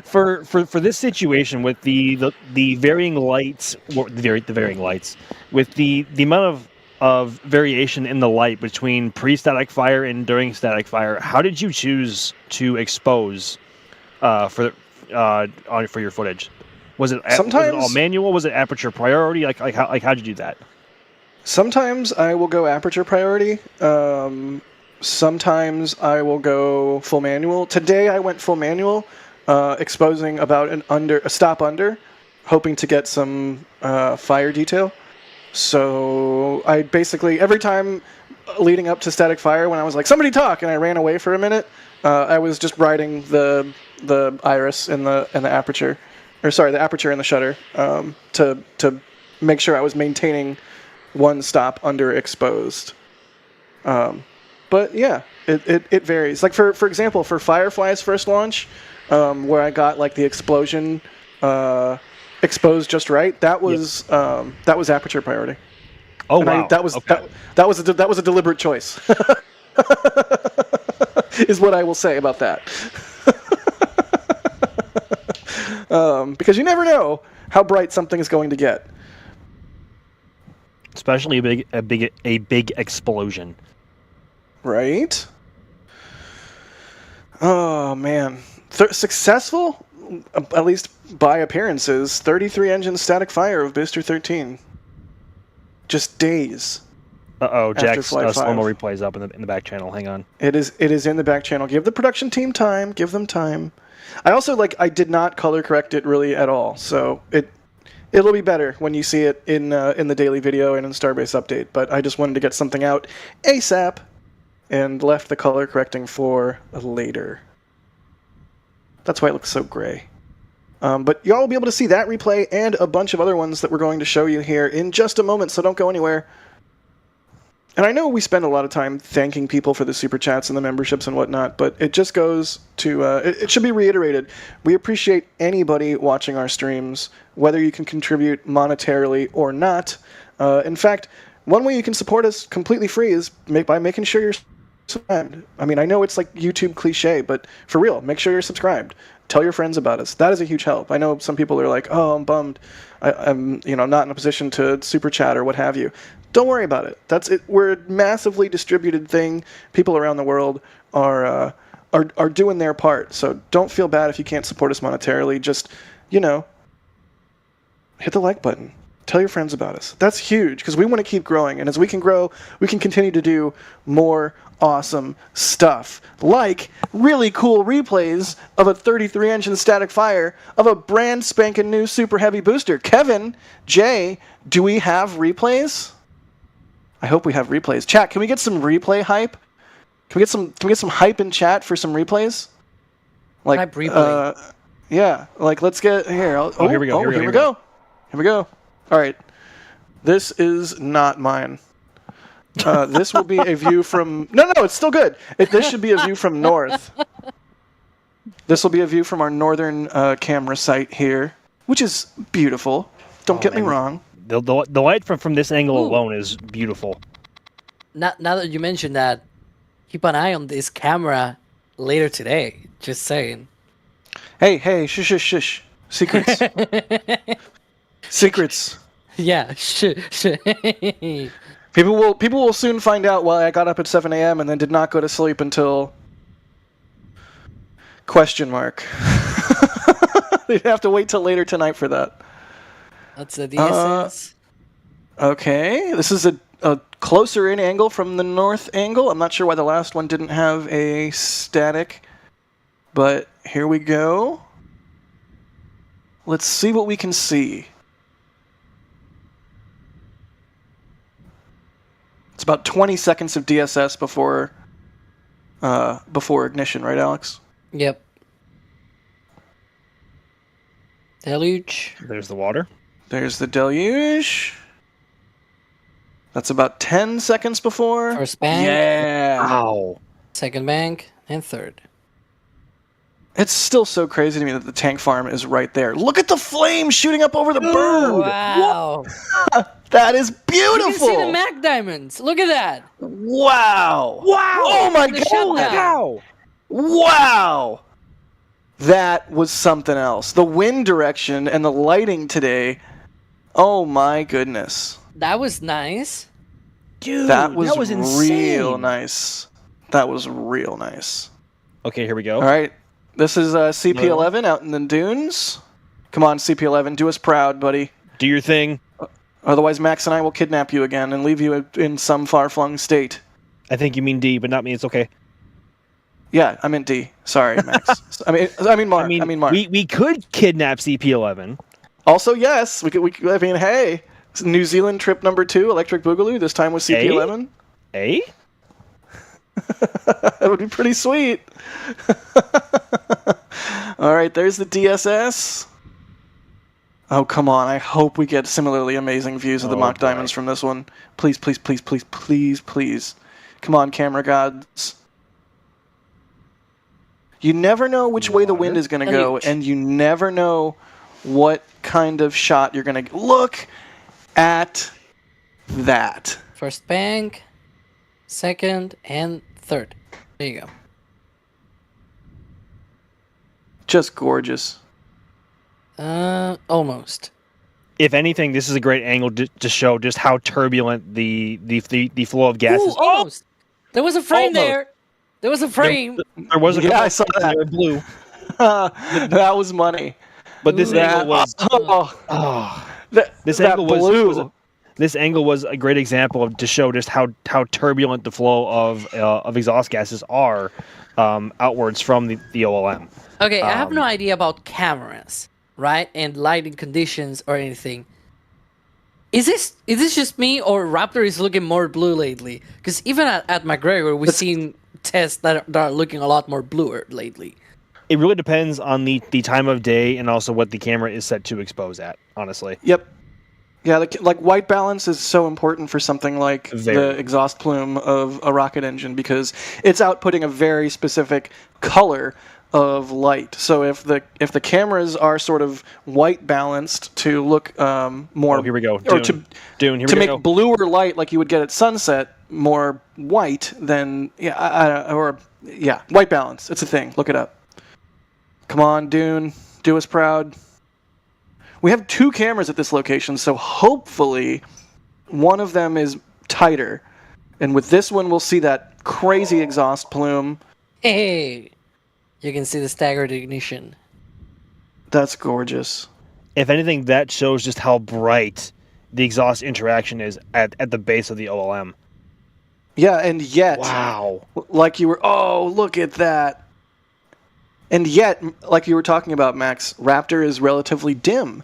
for this situation with the varying lights, the varying lights, with the amount of variation in the light between pre-static fire and during static fire, how did you choose to expose for your footage? Was it all manual? Was it aperture priority? How'd you do that? Sometimes I will go aperture priority. Sometimes I will go full manual. Today I went full manual. Exposing about a stop under, hoping to get some fire detail. So I basically, every time leading up to static fire, when I was like, somebody talk, and I ran away for a minute, I was just riding the iris and the aperture, the aperture and the shutter, to make sure I was maintaining one stop under exposed. But yeah, it varies. Like for example, for Firefly's first launch, where I got like the explosion exposed just right. That was aperture priority. Oh and wow! That was a deliberate choice. Is what I will say about that. Because you never know how bright something is going to get. Especially a big explosion. Right. Oh man. Successful, at least by appearances, 33 engine static fire of Booster 13. Just days. Uh-oh, Jack's slow-mo replay is up in the back channel. Hang on. It is in the back channel. Give the production team time. Give them time. I also I did not color correct it really at all, so it'll be better when you see it in the daily video and in Starbase update. But I just wanted to get something out ASAP, and left the color correcting for later. That's why it looks so gray. But y'all will be able to see that replay and a bunch of other ones that we're going to show you here in just a moment, so don't go anywhere. And I know we spend a lot of time thanking people for the super chats and the memberships and whatnot, but it just goes to, it should be reiterated. We appreciate anybody watching our streams, whether you can contribute monetarily or not. In fact, one way you can support us completely free is by making sure you're subscribed. I mean, I know it's like YouTube cliche, but for real, make sure you're subscribed. Tell your friends about us. That is a huge help. I know some people are like, oh, I'm bummed. I'm not in a position to super chat or what have you. Don't worry about it. That's it. We're a massively distributed thing. People around the world are doing their part. So don't feel bad if you can't support us monetarily. Just, hit the like button. Tell your friends about us. That's huge because we want to keep growing. And as we can grow, we can continue to do more awesome stuff. Like really cool replays of a 33-engine static fire of a brand spanking new super heavy booster. Kevin, Jay, do we have replays? I hope we have replays. Chat, can we get some replay hype? Can we get some hype in chat for some replays? Like hype replay. Yeah, like let's get here. Here we go. Here we go. Here we go. All right. This is not mine. This will be a view from... No, it's still good. This should be a view from north. This will be a view from our northern camera site here, which is beautiful. Don't get me wrong. The light from this angle alone is beautiful. Now that you mentioned that, keep an eye on this camera later today. Just saying. Hey, shush. Secrets. Secrets. Yeah, shush. People will soon find out why I got up at 7 a.m. and then did not go to sleep until... ? They'd have to wait till later tonight for that. That's the DSS. Okay, this is a closer in angle from the north angle. I'm not sure why the last one didn't have a static, but here we go. Let's see what we can see. It's about 20 seconds of DSS before ignition, right, Alex? Yep. Deluge. There's the water. There's the deluge. That's about 10 seconds before. First bank. Yeah. Wow. Second bank. And third. It's still so crazy to me that the tank farm is right there. Look at the flames shooting up over the bird. Wow. That is beautiful. You can see the Mac diamonds. Look at that. Wow. Oh my God. Wow. That was something else. The wind direction and the lighting today. Oh my goodness. That was nice. Dude, that was insane. Real nice. That was real nice. Okay, here we go. All right. This is CP11 out in the dunes. Come on, CP11. Do us proud, buddy. Do your thing. Otherwise, Max and I will kidnap you again and leave you in some far-flung state. I think you mean D, but not me. It's okay. Yeah, I meant D. Sorry, Max. I mean Mark. We could kidnap CP11. Also, yes, we could. I mean, hey, New Zealand trip number 2, Electric Boogaloo. This time with CP11. That would be pretty sweet. All right, there's the DSS. Oh, come on. I hope we get similarly amazing views of the mock diamonds from this one. Please, please, please, please, please, please. Come on, camera gods. You never know which way the wind is going to go, and you never know what kind of shot you're going to... Look at that. First bank, second, and third. There you go. Just gorgeous. Almost. If anything, this is a great angle to show just how turbulent the flow of gas is. Almost. There was a frame there. There was a frame. There was a I saw that. They were blue. That was money. But this angle was. This angle was a great example to show just how turbulent the flow of exhaust gases are outwards from the OLM. Okay, I have no idea about cameras, right, and lighting conditions or anything. Is this just me, or Raptor is looking more blue lately? Because even at McGregor, we've seen tests that are looking a lot more bluer lately. It really depends on the time of day and also what the camera is set to expose at, honestly. Yep. Yeah, like white balance is so important for something like the exhaust plume of a rocket engine because it's outputting a very specific color of light. So if the cameras are sort of white balanced to look more, here we go, or Dune, to make bluer light like you would get at sunset more white, then white balance. It's a thing. Look it up. Come on, Dune, do us proud. We have 2 cameras at this location, so hopefully one of them is tighter. And with this one, we'll see that crazy exhaust plume. Hey, you can see the staggered ignition. That's gorgeous. If anything, that shows just how bright the exhaust interaction is at the base of the OLM. Yeah, and yet, wow, like you were, oh, look at that. And yet, like you were talking about, Max, Raptor is relatively dim.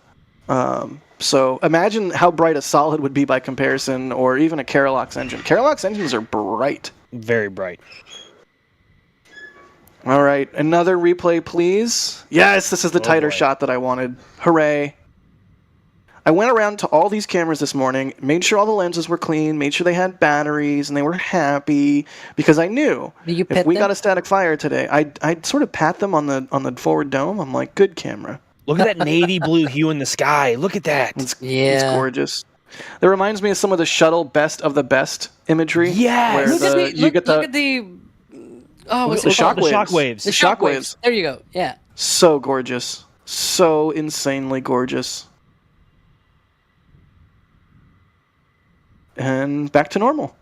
So imagine how bright a solid would be by comparison, or even a Carolox engine. Carolox engines are bright. Very bright. All right, another replay, please. Yes, this is the tighter shot that I wanted. Hooray. I went around to all these cameras this morning, made sure all the lenses were clean, made sure they had batteries, and they were happy, because I knew if we got a static fire today, I'd sort of pat them on the forward dome. I'm like, good camera. Look at that navy blue hue in the sky. Look at that. It's gorgeous. That reminds me of some of the shuttle best of the best imagery. Yeah. Look at the shockwaves. The shockwaves. There you go. Yeah. So gorgeous. So insanely gorgeous. And back to normal.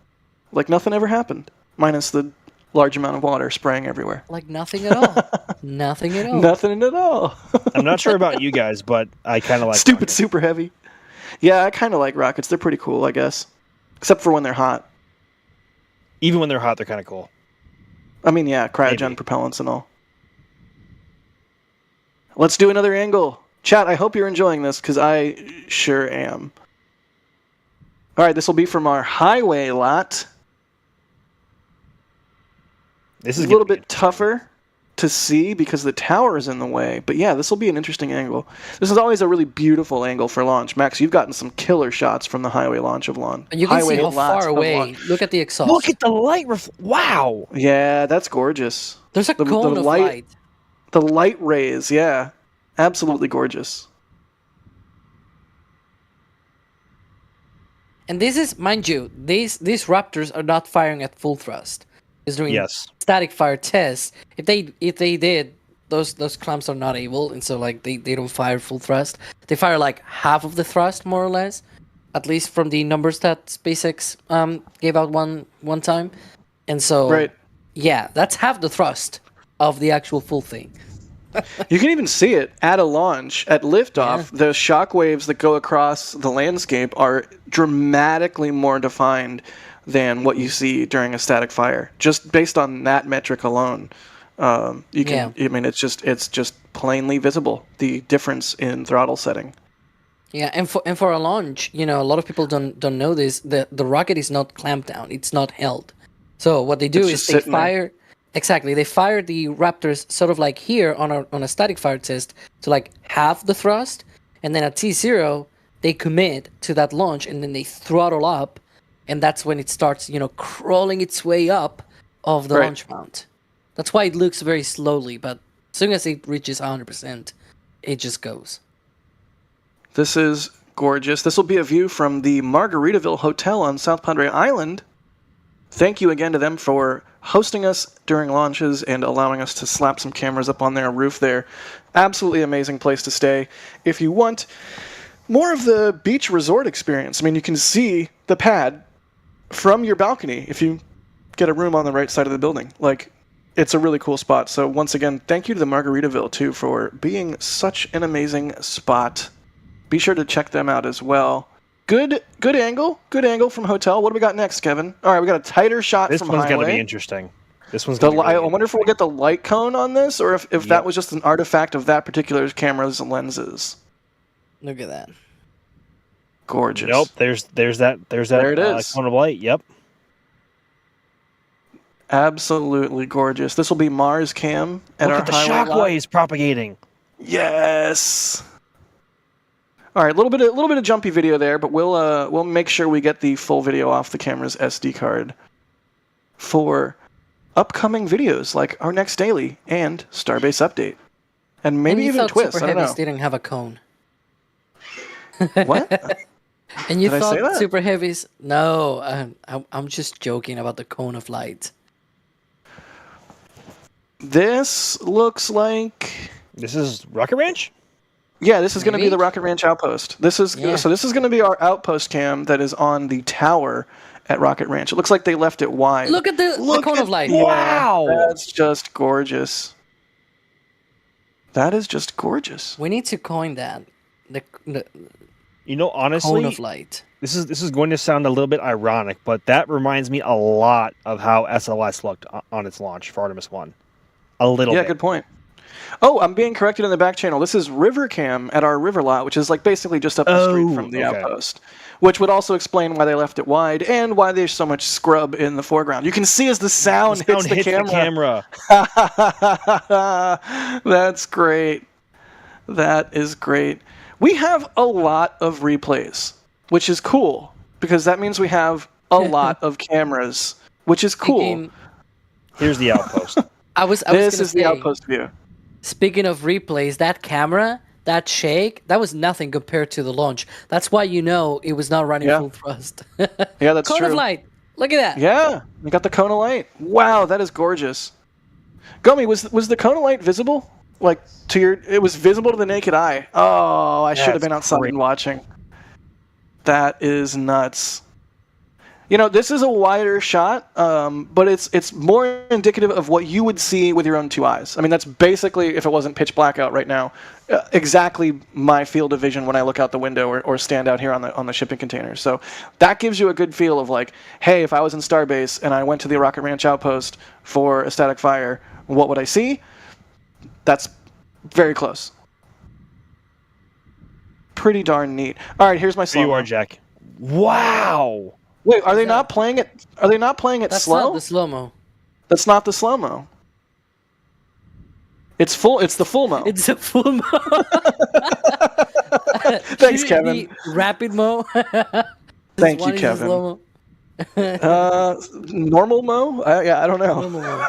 Like nothing ever happened. Minus the large amount of water spraying everywhere. Like nothing at all. Nothing at all. Nothing at all. I'm not sure about you guys, but I kind of like stupid rockets. Super heavy. Yeah, I kind of like rockets. They're pretty cool, I guess. Except for when they're hot. Even when they're hot, they're kind of cool. I mean, yeah, cryogen propellants and all. Let's do another angle. Chat, I hope you're enjoying this, because I sure am. All right, this will be from our highway lot. This is a little bit tougher to see because the tower is in the way. But yeah, this will be an interesting angle. This is always a really beautiful angle for launch. Max, you've gotten some killer shots from the highway launch of launch. You can see how far away. Look at the exhaust. Look at the light. Wow. Yeah, that's gorgeous. There's a cone of light. The light rays, yeah. Absolutely gorgeous. And this is, mind you, these Raptors are not firing at full thrust. It's doing static fire tests. If they did, those clamps are not able, and so like they don't fire full thrust. They fire like half of the thrust, more or less, at least from the numbers that SpaceX gave out one time. And so yeah, that's half the thrust of the actual full thing. You can even see it at a launch, at liftoff. The shock waves that go across the landscape are dramatically more defined than what you see during a static fire. Just based on that metric alone, you can. I mean, it's just plainly visible, the difference in throttle setting. Yeah, and for a launch, a lot of people don't know this. The rocket is not clamped down; it's not held. So what they do is they fire. Exactly, they fire the Raptors sort of like here on a static fire test to like half the thrust, and then at T0 they commit to that launch, and then they throttle up, and that's when it starts, crawling its way up of the launch mount. That's why it looks very slowly, but as soon as it reaches 100%, it just goes. This is gorgeous. This will be a view from the Margaritaville Hotel on South Padre Island. Thank you again to them for hosting us during launches and allowing us to slap some cameras up on their roof there. Absolutely amazing place to stay. If you want more of the beach resort experience, I mean, you can see the pad from your balcony if you get a room on the right side of the building. Like, it's a really cool spot. So once again, thank you to the Margaritaville, too, for being such an amazing spot. Be sure to check them out as well. Good angle from hotel. What do we got next, Kevin? All right, we got a tighter shot from highway. This one's going to be interesting. This one's going to be I wonder if we'll get the light cone on this, or if that was just an artifact of that particular camera's lenses. Look at that. Gorgeous. Nope, there's that there it is. Cone of light. Yep. Absolutely gorgeous. This will be Mars cam at our Look at the shockwaves propagating. Yes. All right, a little bit of jumpy video there, but we'll make sure we get the full video off the camera's SD card for upcoming videos like our next daily and Starbase update, and maybe even Twist. Super I don't know. Heavies didn't have a cone. What? And you thought Super Heavies? No, I'm just joking about the cone of light. This looks like this is Rocket Ranch. Yeah, this is going to be the Rocket Ranch outpost. So this is going to be our outpost cam that is on the tower at Rocket Ranch. It looks like they left it wide. Look at the cone of light. Yeah, Wow! that's just gorgeous. That is just gorgeous. We need to coin that. The Honestly, cone of light. This is going to sound a little bit ironic, but that reminds me a lot of how SLS looked on its launch for Artemis 1. A little bit. Yeah, good point. Oh, I'm being corrected in the back channel. This is River Cam at our river lot, which is like basically just up the street from the outpost. Which would also explain why they left it wide and why there's so much scrub in the foreground. You can see as the sound hits the camera. That's great. That is great. We have a lot of replays, which is cool because that means we have a lot of cameras, which is cool. Here's the outpost. This is the outpost view. Speaking of replays, that camera, that shake, that was nothing compared to the launch. That's why it was not running full thrust. Yeah, that's true. Cone of light. Look at that. Yeah, we got the cone of light. Wow, that is gorgeous. Gummy, was the cone of light visible? Like it was visible to the naked eye. Oh, I should have been outside and watching. That is nuts. This is a wider shot, but it's more indicative of what you would see with your own two eyes. I mean, that's basically, if it wasn't pitch black out right now, exactly my field of vision when I look out the window or stand out here on the shipping container. So that gives you a good feel of like, hey, if I was in Starbase and I went to the Rocket Ranch outpost for a static fire, what would I see? That's very close. Pretty darn neat. All right, here's my slow-mo. You are, Jack. Wow. Wait, are they not playing it? Are they not playing it slow? That's not the slow-mo. That's not the slow-mo. It's full. It's the full mo. It's a full mo. Thanks, Kevin. Rapid mo. Thank you, Kevin. Normal mo? Yeah, I don't know.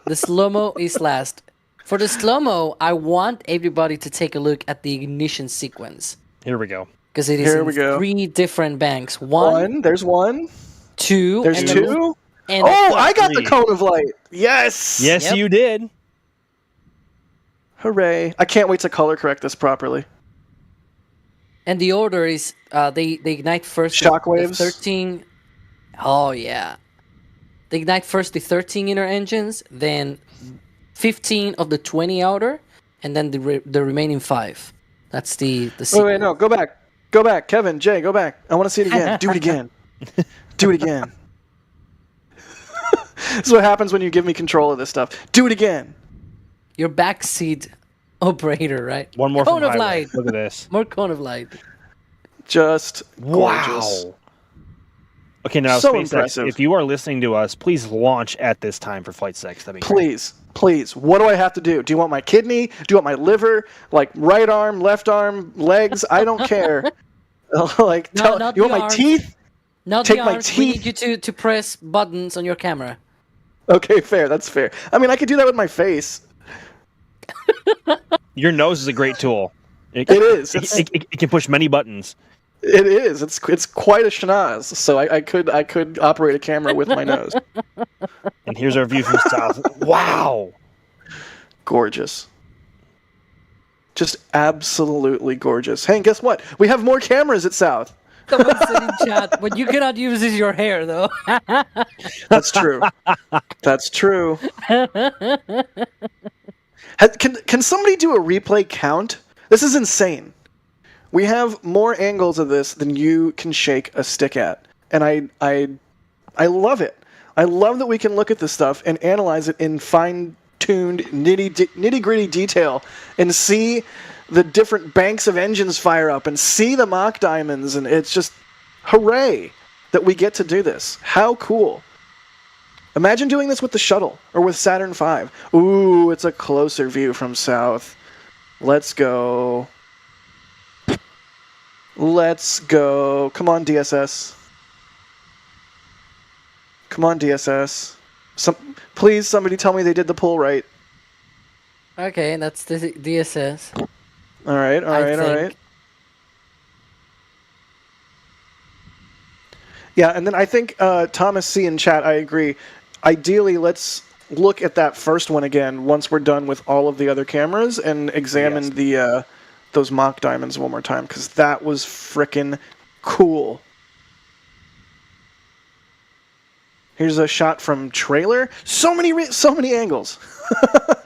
The slow-mo is last. For the slow-mo, I want everybody to take a look at the ignition sequence. Here we go. Because it is in 3 different banks. There's one. 2. There's 2. And I got the cone of light. Yes. Yes, you did. Hooray. I can't wait to color correct this properly. And the order is they ignite first shockwaves. The 13. Oh yeah. They ignite first the 13 inner engines, then 15 of the 20 outer, and then the remaining 5. That's the wait, no, go back. Go back, Kevin, Jay, go back. I want to see it again. Do it again. Do it again. This is what happens when you give me control of this stuff. Do it again. Your backseat operator, right? One more cone of light. Look at this. More cone of light. Just gorgeous. Wow. Okay, now so SpaceX, impressive. If you are listening to us, please launch at this time for Flight 6. That'd be great. Please. What do I have to do? Do you want my kidney? Do you want my liver? Like right arm, left arm, legs? I don't care. You want my teeth? Not Take the my arms. teeth. We need you to press buttons on your camera. Okay, fair. That's fair. I mean, I could do that with my face. Your nose is a great tool. It is. It can push many buttons. It is. It's quite a schnoz. So I could operate a camera with my nose. And here's our view from south. Wow. Gorgeous. Just absolutely gorgeous. Hey, and guess what? We have more cameras at south. Someone said in chat, what you cannot use is your hair, though. That's true. That's true. Can somebody do a replay count? This is insane. We have more angles of this than you can shake a stick at. And I love it. I love that we can look at this stuff and analyze it in fine-tuned, nitty-gritty detail and see the different banks of engines fire up and see the mock diamonds. And it's just hooray that we get to do this. How cool. Imagine doing this with the shuttle or with Saturn V. Ooh, it's a closer view from south. Let's go. Let's go. Come on, DSS. Come on, DSS. Please, somebody tell me they did the pull right. Okay, that's the DSS. All right. Yeah, and then I think Thomas C in chat, I agree. Ideally, let's look at that first one again once we're done with all of the other cameras and examine the those mock diamonds one more time, because that was frickin' cool. Here's a shot from trailer. So many angles.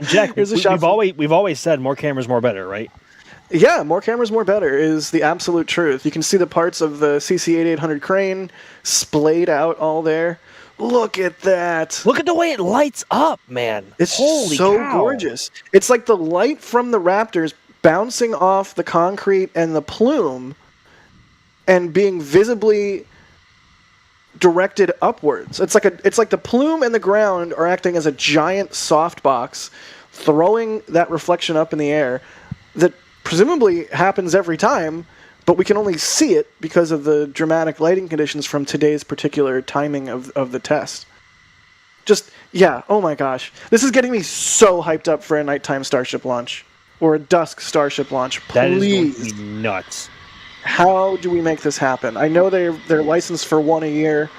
Jack, we've always said more cameras, more better, right? Yeah, more cameras, more better is the absolute truth. You can see the parts of the CC-8800 crane splayed out all there. Look at that. Look at the way it lights up, man. It's Holy so cow. gorgeous. It's like the light from the Raptors bouncing off the concrete and the plume and being visibly directed upwards. It's like the plume and the ground are acting as a giant softbox, throwing that reflection up in the air that presumably happens every time, but we can only see it because of the dramatic lighting conditions from today's particular timing of the test. Just, yeah, oh my gosh. This is getting me so hyped up for a nighttime Starship launch. Or a dusk Starship launch. Please. That is going to be nuts. How do we make this happen? I know they're licensed for one a year.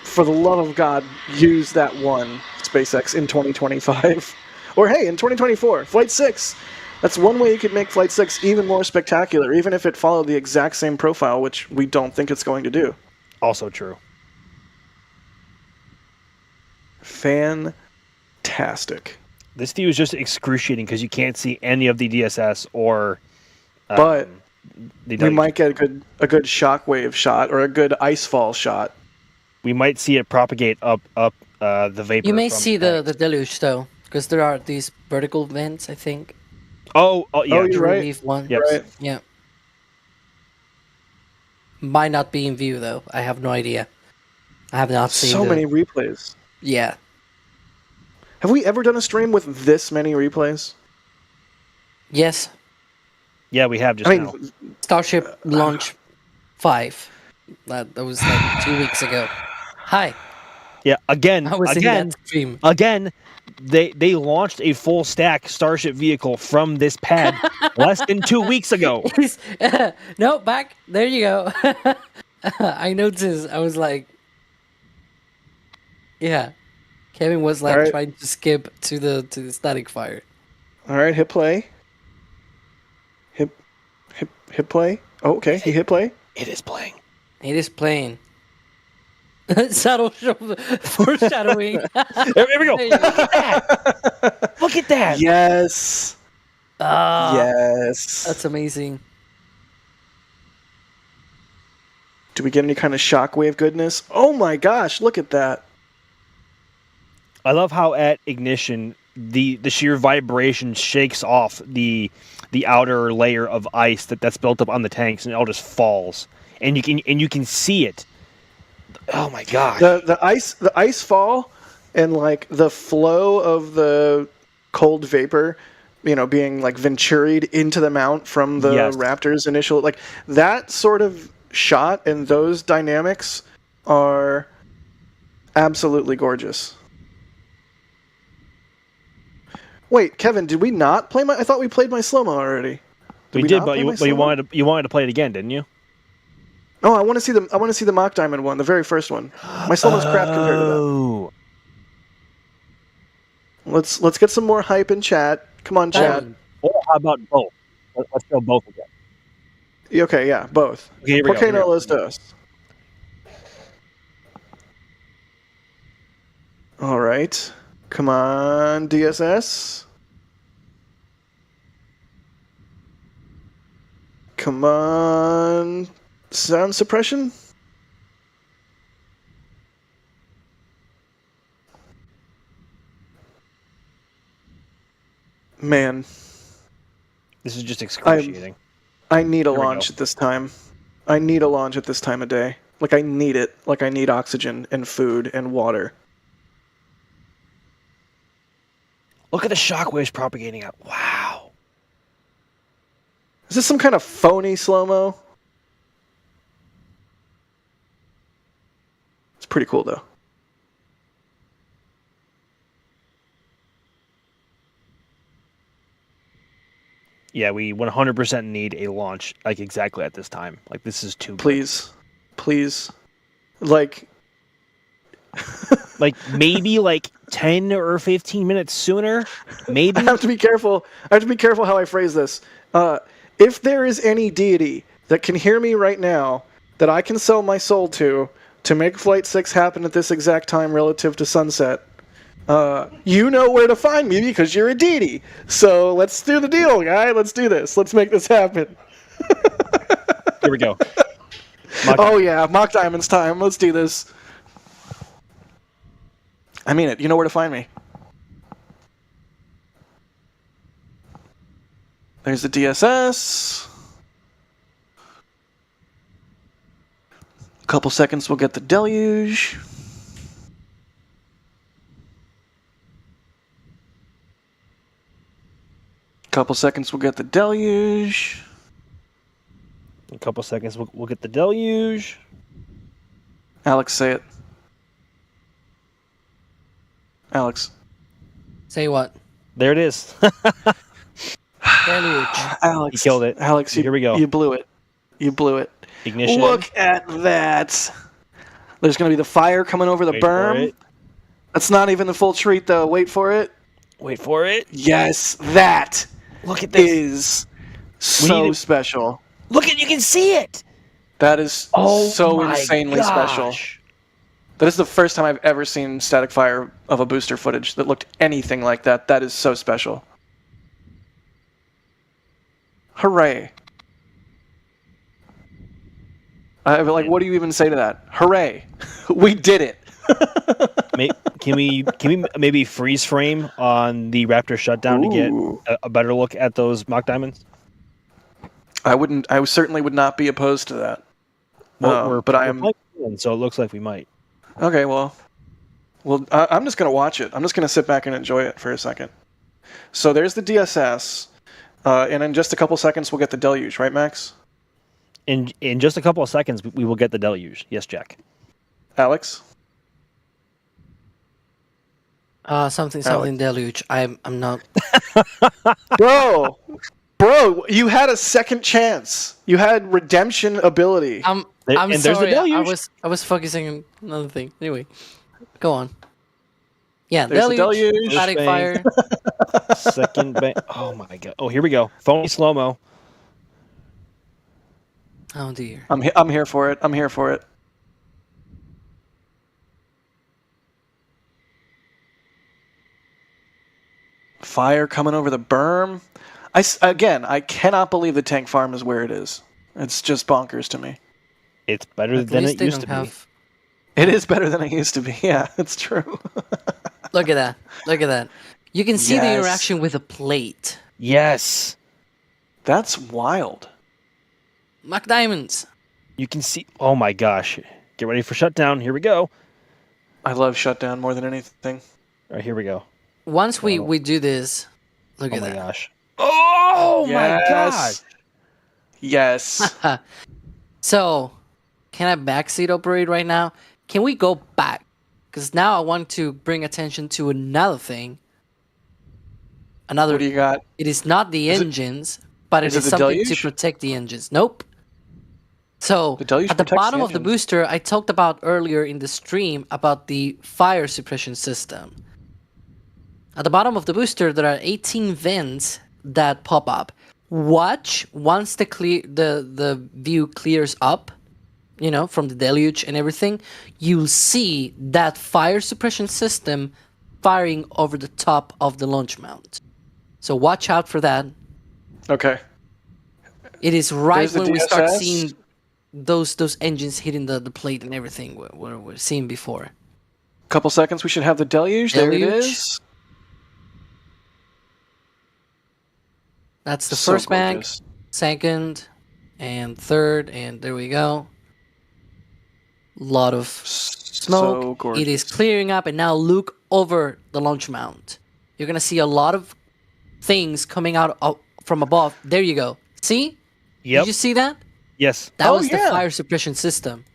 For the love of God, use that one, SpaceX, in 2025. Or hey, in 2024, Flight 6. That's one way you could make Flight 6 even more spectacular, even if it followed the exact same profile, which we don't think it's going to do. Also true. Fantastic. This view is just excruciating because you can't see any of the DSS or... but we might get a good shockwave shot or a good icefall shot. We might see it propagate up the vapor. You may see the deluge, though, because there are these vertical vents, I think. Oh yeah. Oh, you're right. One. Yes. Right. Yeah. Might not be in view, though. I have no idea. I have not seen so many replays. Yeah. Have we ever done a stream with this many replays? Yes. Yeah, we have just now. Starship Launch 5. That was like 2 weeks ago. Hi. Yeah, again, I was in that stream. Again, they launched a full stack Starship vehicle from this pad less than 2 weeks ago. No, back. There you go. I noticed. I was like, yeah. Kevin was like trying to skip to the static fire. All right, hit play. Hit play. Oh, okay, he hit play. It is playing. It is playing. Subtle foreshadowing. There we go. Look at that. Look at that. Yes. Yes. That's amazing. Do we get any kind of shockwave goodness? Oh my gosh, look at that. I love how at ignition the sheer vibration shakes off the outer layer of ice that's built up on the tanks, and it all just falls. And you can see it. Oh my gosh. The ice fall and like the flow of the cold vapor, being like venturied into the mount from the Raptor's initial, like that sort of shot and those dynamics are absolutely gorgeous. Wait, Kevin, did we not play I thought we played my slow-mo already. We did, but you wanted to play it again, didn't you? Oh, I want to see the mock diamond one, the very first one. My slow-mo's crap compared to that. Let's get some more hype in chat. Come on, chat. Or how about both? Let's go both again. Okay, yeah, both. Okay, ¿Por qué no los dos? All right. Come on, DSS. Come on. Sound suppression? Man. This is just excruciating. I need a launch at this time. I need a launch at this time of day. Like, I need it. Like, I need oxygen and food and water. Look at the shockwaves propagating out. Wow. Is this some kind of phony slow-mo? It's pretty cool, though. Yeah, we 100% need a launch, like, exactly at this time. Like, this is too Please. Please. Like... like, maybe, like, 10 or 15 minutes sooner, maybe. I have to be careful. I have to be careful how I phrase this. If there is any deity that can hear me right now that I can sell my soul to make Flight 6 happen at this exact time relative to sunset, you know where to find me because you're a deity. So let's do the deal, guy. Let's do this. Let's make this happen. Here we go. Mock Diamonds time. Let's do this. I mean it. You know where to find me. There's the DSS. A couple seconds, we'll get the deluge. Couple seconds, we'll get the deluge. A couple seconds, we'll get the deluge. Alex, say it. Alex. Say what? There it is. Deluge. Alex. You killed it. Alex, Here we go. You blew it. You blew it. Ignition. Look at that. There's going to be the fire coming over the berm. That's not even the full treat, though. Wait for it. Wait for it. Yes, that. Look at this. Is so special. Look at, you can see it. That is so insanely special. That is the first time I've ever seen static fire of a booster footage that looked anything like that. That is so special. Hooray. What do you even say to that? Hooray. We did it. Can we maybe freeze frame on the Raptor shutdown to get a better look at those mock diamonds? I certainly would not be opposed to that. Well, so it looks like we might. Okay, well, I'm just going to watch it. I'm just going to sit back and enjoy it for a second. So there's the DSS, and in just a couple seconds we'll get the deluge, right, Max? In just a couple of seconds we will get the deluge. Yes, Jack. Alex? Something deluge. I'm not. Bro, you had a second chance. You had redemption ability. I'm sorry. I was focusing on another thing. Anyway, go on. Yeah, there's deluge, static fire. Second bang. Oh my god. Oh, here we go. Phony slow mo. Oh dear. I'm here for it. I'm here for it. Fire coming over the berm. I cannot believe the tank farm is where it is. It's just bonkers to me. It's better than it used to be. It is better than it used to be. Yeah, it's true. Look at that. Look at that. You can see the interaction with the plate. Yes. That's wild. Mock diamonds. You can see. Oh my gosh. Get ready for shutdown. Here we go. I love shutdown more than anything. All right, here we go. Once we do this, look at that. Oh my gosh. Oh my gosh. Yes. So, can I backseat operate right now? Can we go back? Because now I want to bring attention to another thing. What do you got? It is not the engines, but it is something to protect the engines. Nope. So, at the bottom of the booster, I talked about earlier in the stream about the fire suppression system. At the bottom of the booster, there are 18 vents that pop up. Watch once the view clears up, from the deluge and everything, you'll see that fire suppression system firing over the top of the launch mount. So watch out for that. Okay. It is right when we start seeing those engines hitting the plate and everything we're seeing before. Couple seconds, we should have the deluge. There it is. That's the first bank, second, and third, and there we go. Lot of smoke. It is clearing up, and now look over the launch mount. You're gonna see a lot of things coming out from above. There you go. See? Yep. Did you see that? Yes. That was the fire suppression system.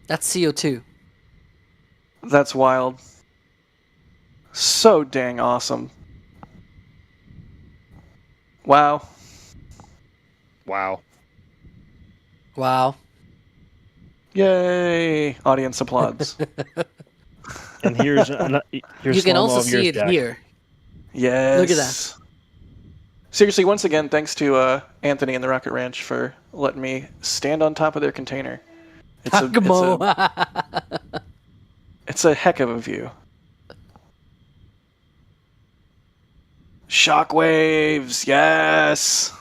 That's CO2. That's wild. So dang awesome. Wow. Wow. Wow. Yay! Audience applauds. And here's You can also see it here. Yes. Look at that. Seriously, once again, thanks to Anthony and the Rocket Ranch for letting me stand on top of their container. It's a heck of a view. Shockwaves, yes.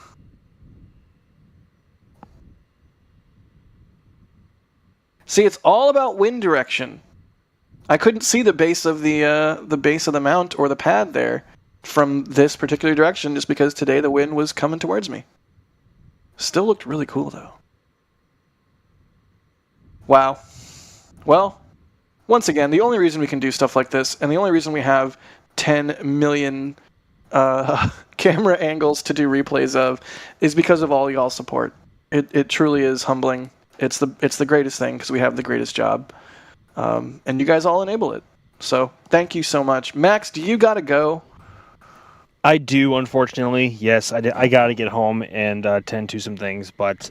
See, it's all about wind direction. I couldn't see the base of the mount or the pad there from this particular direction just because today the wind was coming towards me. Still looked really cool though. Wow. Well, once again, the only reason we can do stuff like this, and the only reason we have 10 million camera angles to do replays of, is because of all y'all support. It truly is humbling. It's the greatest thing because we have the greatest job, and you guys all enable it. So thank you so much, Max. Do you gotta go? I do, unfortunately. Yes, I got to get home and tend to some things. But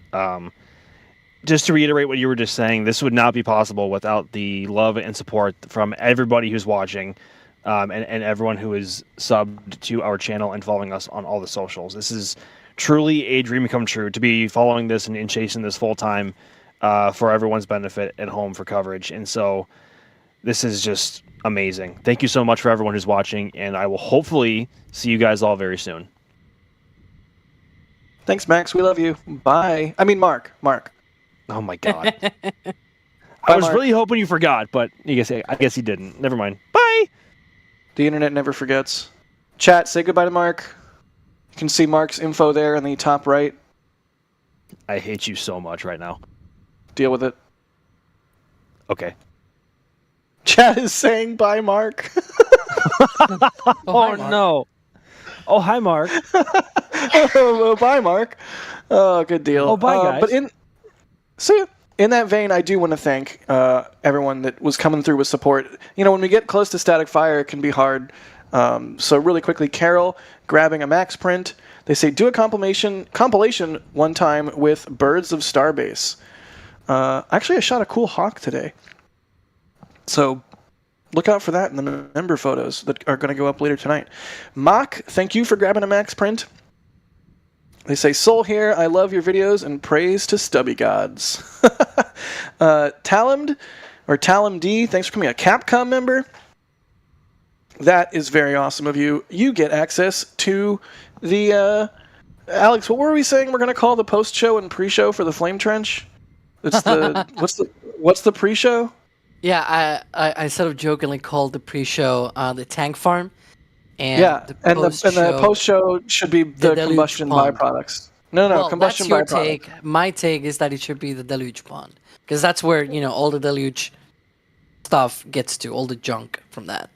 just to reiterate what you were just saying, this would not be possible without the love and support from everybody who's watching and everyone who is subbed to our channel and following us on all the socials. This is truly a dream come true to be following this and chasing this full time for everyone's benefit at home for coverage. And so this is just amazing. Thank you so much for everyone who's watching, and I will hopefully see you guys all very soon. Thanks, Max. We love you. Bye. I mean, Mark. Oh my God. I was really hoping you forgot, but I guess you didn't. Never mind. Bye. The internet never forgets. Chat, say goodbye to Mark. You can see Mark's info there in the top right. I hate you so much right now. Deal with it. Okay. Chat is saying bye, Mark. Oh, no. Oh, hi, Mark. Bye, Mark. Oh, good deal. Oh, bye, guys. But in that vein, I do want to thank everyone that was coming through with support. You know, when we get close to static fire, it can be hard. So really quickly, Carol grabbing a max print. They say, do a compilation one time with Birds of Starbase. Actually, I shot a cool hawk today. So look out for that in the member photos that are going to go up later tonight. Mock, thank you for grabbing a max print. They say, Soul here, I love your videos and praise to stubby gods. Talamd, or Talamd, thanks for becoming a Capcom member. That is very awesome of you. You get access to the, Alex, what were we saying we're going to call the post-show and pre-show for the Flame Trench? It's the, what's the pre-show? Yeah, I sort of jokingly called the pre-show the tank farm. And the post-show should be the combustion byproducts. No, combustion that's your byproducts. take. My take is that it should be the deluge pond. Because that's where, all the deluge stuff gets to, all the junk from that.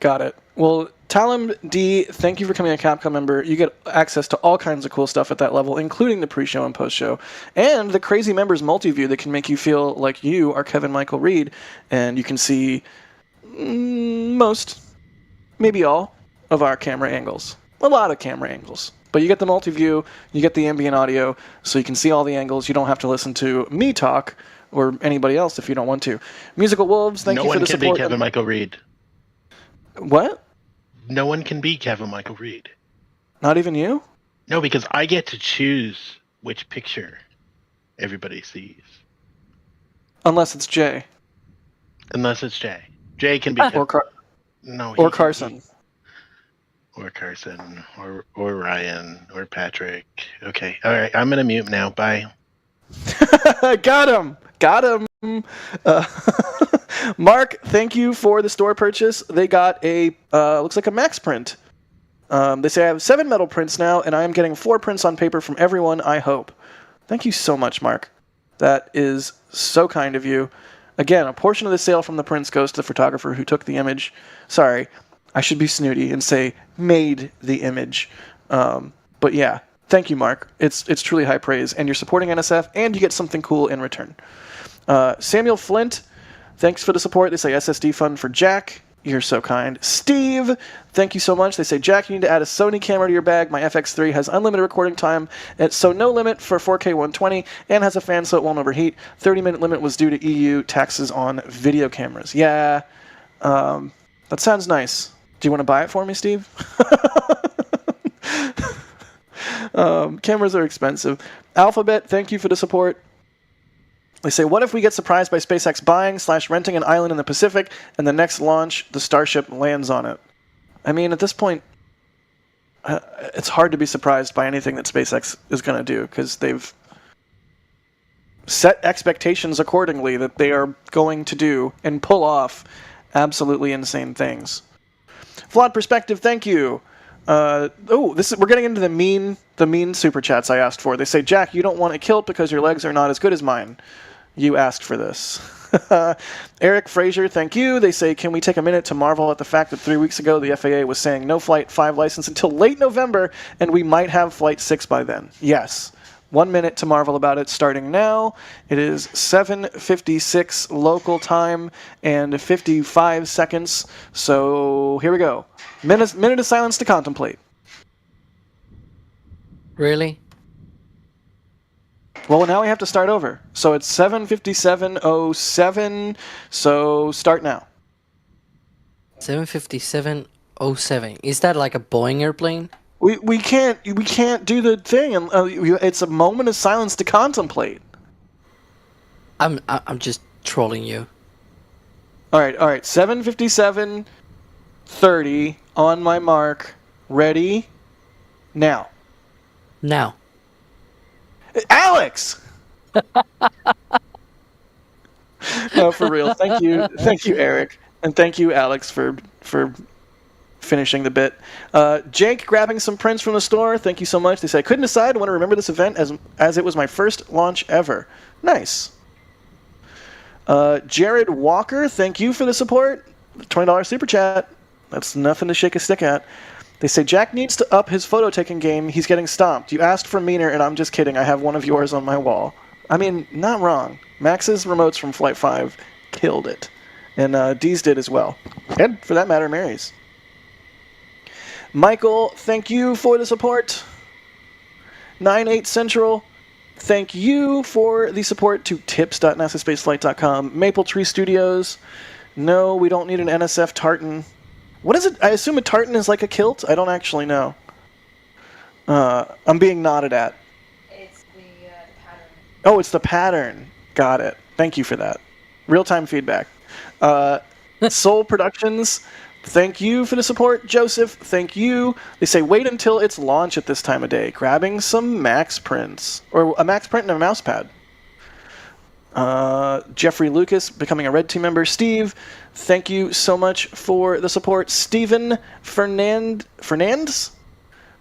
Got it. Well, Talam D, thank you for becoming a Capcom member. You get access to all kinds of cool stuff at that level, including the pre-show and post-show, and the Crazy Members multi-view that can make you feel like you are Kevin Michael Reed, and you can see most, maybe all, of our camera angles. A lot of camera angles. But you get the multi-view, you get the ambient audio, so you can see all the angles. You don't have to listen to me talk, or anybody else if you don't want to. Musical Wolves, thank you for the support. No one can be Kevin Michael Reed. What? No one can be Kevin Michael Reed. Not even you? No, because I get to choose which picture everybody sees. Unless it's Jay. Unless it's Jay. Jay can be Kevin. Or Carson. Or Carson. Or Ryan. Or Patrick. Okay. All right. I'm going to mute now. Bye. Got him. Mark, thank you for the store purchase. They got a, looks like a max print. They say I have 7 metal prints now, and I am getting 4 prints on paper from everyone, I hope. Thank you so much, Mark. That is so kind of you. Again, a portion of the sale from the prints goes to the photographer who took the image. Sorry, I should be snooty and say made the image. But yeah, thank you, Mark. It's truly high praise, and you're supporting NSF, and you get something cool in return. Samuel Flint, thanks for the support. They say SSD fund for Jack. You're so kind. Steve, thank you so much. They say, Jack, you need to add a Sony camera to your bag. My FX3 has unlimited recording time, so no limit for 4K 120, and has a fan so it won't overheat. 30-minute limit was due to EU taxes on video cameras. Yeah, That sounds nice. Do you want to buy it for me, Steve? Cameras are expensive. Alphabet, thank you for the support. They say, what if we get surprised by SpaceX buying/renting an island in the Pacific, and the next launch, the Starship lands on it? I mean, at this point, it's hard to be surprised by anything that SpaceX is going to do, because they've set expectations accordingly that they are going to do and pull off absolutely insane things. Flawed Perspective, thank you. We're getting into the mean super chats I asked for. They say, Jack, you don't want a kilt because your legs are not as good as mine. You asked for this. Eric Frazier, thank you. They say, can we take a minute to marvel at the fact that 3 weeks ago the FAA was saying no Flight 5 license until late November, and we might have Flight 6 by then. Yes. 1 minute to marvel about it starting now. It is 7:56 local time and 55 seconds. So here we go. Minute of silence to contemplate. Really? Well, now we have to start over. So it's 7:57:07. So start now. 7:57:07. Is that like a Boeing airplane? We can't do the thing. It's a moment of silence to contemplate. I'm just trolling you. All right. 7:57:30 on my mark. Ready? Now. Now. Alex. No, for real. Thank you, Eric, and thank you, Alex, for finishing the bit. Jake grabbing some prints from the store. Thank you so much. They say, I couldn't decide. I want to remember this event as it was my first launch ever. Nice. Jared Walker, thank you for the support. $20 super chat. That's nothing to shake a stick at. They say, Jack needs to up his photo-taking game. He's getting stomped. You asked for meaner, and I'm just kidding. I have one of yours on my wall. I mean, not wrong. Max's remotes from Flight 5 killed it. And Dee's did as well. And, for that matter, Mary's. Michael, thank you for the support. 98 Central, thank you for the support to tips.nasaspaceflight.com. Maple Tree Studios, no, we don't need an NSF tartan. What is it? I assume a tartan is like a kilt? I don't actually know. I'm being nodded at. It's the pattern. Oh, it's the pattern. Got it. Thank you for that. Real-time feedback. Soul Productions, thank you for the support. Joseph, thank you. They say, wait until it's launch at this time of day. Grabbing some Max prints. Or a Max print and a mouse pad. Jeffrey Lucas, becoming a Red Team member. Steve, thank you so much for the support. Steven Fernandez,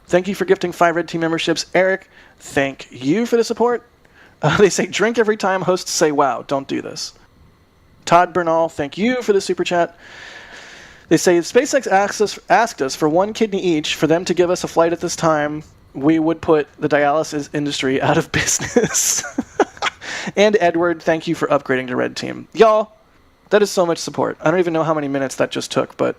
thank you for gifting 5 Red Team memberships. Eric, thank you for the support. They say, drink every time hosts say wow. Don't do this. Todd Bernal, thank you for the super chat. They say, if SpaceX asked us for 1 kidney each for them to give us a flight at this time, we would put the dialysis industry out of business. And Edward, thank you for upgrading to Red Team. Y'all, that is so much support. I don't even know how many minutes that just took, but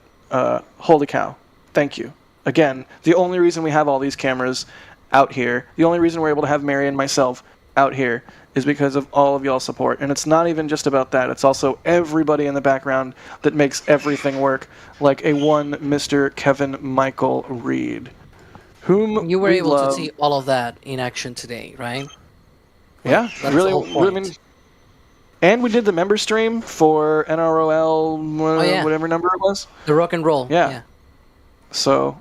holy cow. Thank you. Again, the only reason we have all these cameras out here, the only reason we're able to have Mary and myself out here is because of all of y'all's support. And it's not even just about that. It's also everybody in the background that makes everything work, like a one Mr. Kevin Michael Reed, whom you were we able love. to see all of that in action today, right? Yeah, That's really. the whole point. I mean, and we did the member stream for NROL, whatever number it was. The rock and roll. Yeah. So,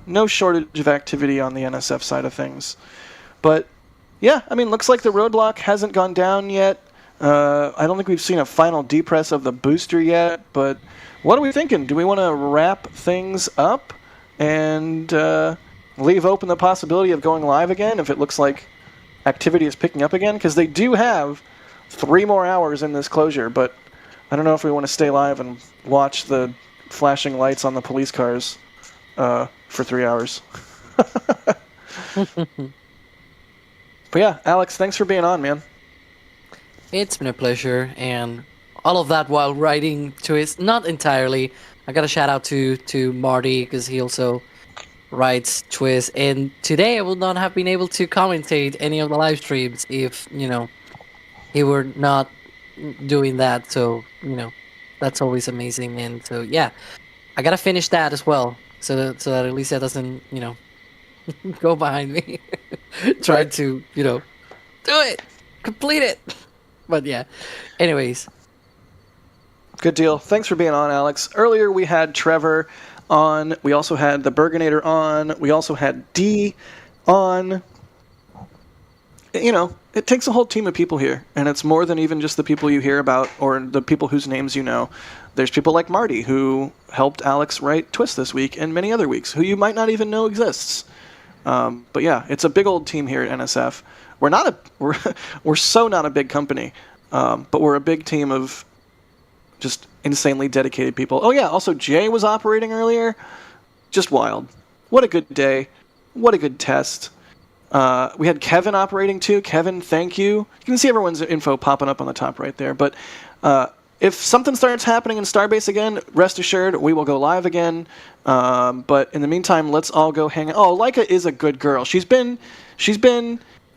no shortage of activity on the NSF side of things. But, yeah, I mean, looks like the roadblock hasn't gone down yet. I don't think we've seen a final depress of the booster yet, but what are we thinking? Do we want to wrap things up and leave open the possibility of going live again if it looks like activity is picking up again? Because they do have 3 more hours in this closure, but I don't know if we want to stay live and watch the flashing lights on the police cars for 3 hours. But yeah, Alex, thanks for being on, man. It's been a pleasure, and all of that while writing to his... Not entirely. I got a shout out to Marty, because he also writes Twiz, and today I would not have been able to commentate any of the live streams if, he were not doing that, so, that's always amazing. And so yeah, I gotta finish that as well, so that Alicia doesn't, go behind me, trying to, do it, complete it. But yeah, anyways. Good deal. Thanks for being on, Alex. Earlier we had Trevor on. We also had the Burgonator on. We also had D on. It takes a whole team of people here, and it's more than even just the people you hear about or the people whose names you know. There's people like Marty, who helped Alex write Twist this week and many other weeks, who you might not even know exists. But yeah, it's a big old team here at NSF. We're so not a big company, but we're a big team of just insanely dedicated people. Oh yeah, also Jay was operating earlier. Just wild. What a good day. What a good test. We had Kevin operating too. Kevin, thank you. You can see everyone's info popping up on the top right there. But if something starts happening in Starbase again, rest assured we will go live again. But in the meantime, let's all go hang out. Oh, Leica is a good girl. She's been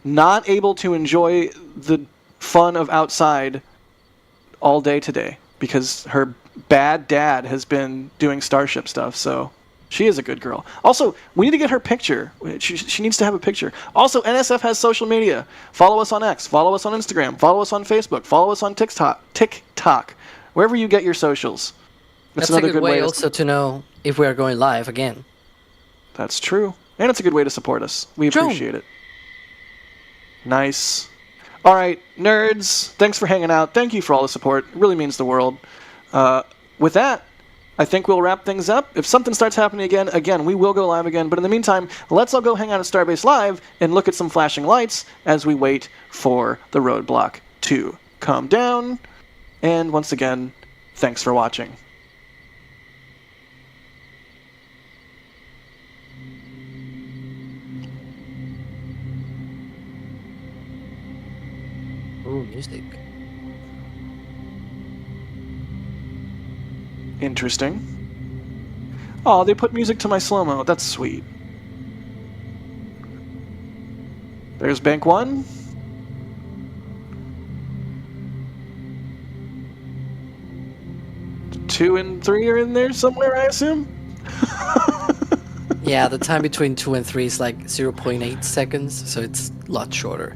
not able to enjoy the fun of outside all day today because her bad dad has been doing Starship stuff. So she is a good girl. Also, we need to get her picture. She needs to have a picture. Also, NSF has social media. Follow us on X. Follow us on Instagram. Follow us on Facebook. Follow us on TikTok. Wherever you get your socials. That's another a good way also to know if we are going live again. That's true. And it's a good way to support us. We appreciate it. Nice. All right, nerds, thanks for hanging out. Thank you for all the support. It really means the world. With that, I think we'll wrap things up. If something starts happening again, we will go live again. But in the meantime, let's all go hang out at Starbase Live and look at some flashing lights as we wait for the roadblock to come down. And once again, thanks for watching. Ooh, music. Interesting. Oh, they put music to my slow-mo. That's sweet. There's bank 1. Two and 3 are in there somewhere, I assume? Yeah, the time between 2 and 3 is like 0.8 seconds, so it's a lot shorter.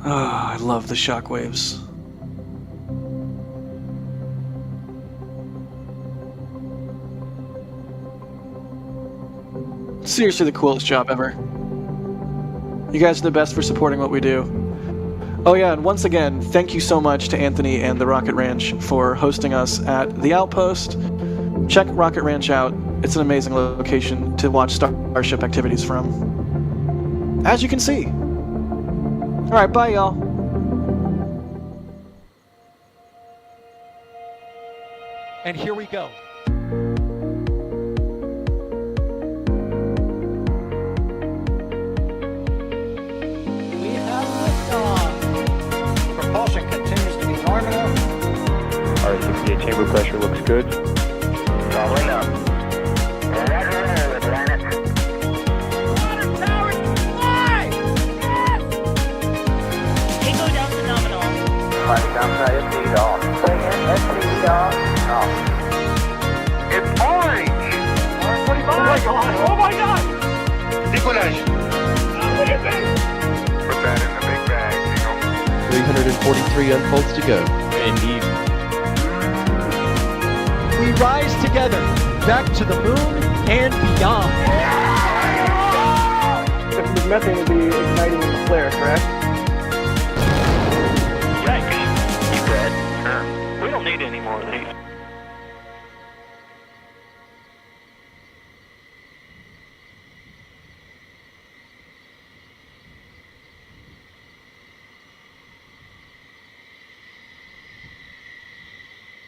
Oh, I love the shockwaves. Seriously the coolest job ever. You guys are the best for supporting what we do. Oh yeah, and once again, thank you so much to Anthony and the Rocket Ranch for hosting us at the Outpost. Check Rocket Ranch out. It's an amazing location to watch Starship activities from. As you can see. Alright, bye y'all. And here we go. We have liftoff. Propulsion continues to be normal. RCCA chamber pressure looks good. Rolling up. Roger, planet. Water towers, fly! Yes! Tango down to nominal. Flight down to SPD off. Bring in SPD off. It's orange! Orange 45! Oh my god! Oh my god! Decollage! What is it? Put that in the big bag, 343 unfolds to go. Indeed. We rise together, back to the moon and beyond. If the methane would be igniting in the flare, correct?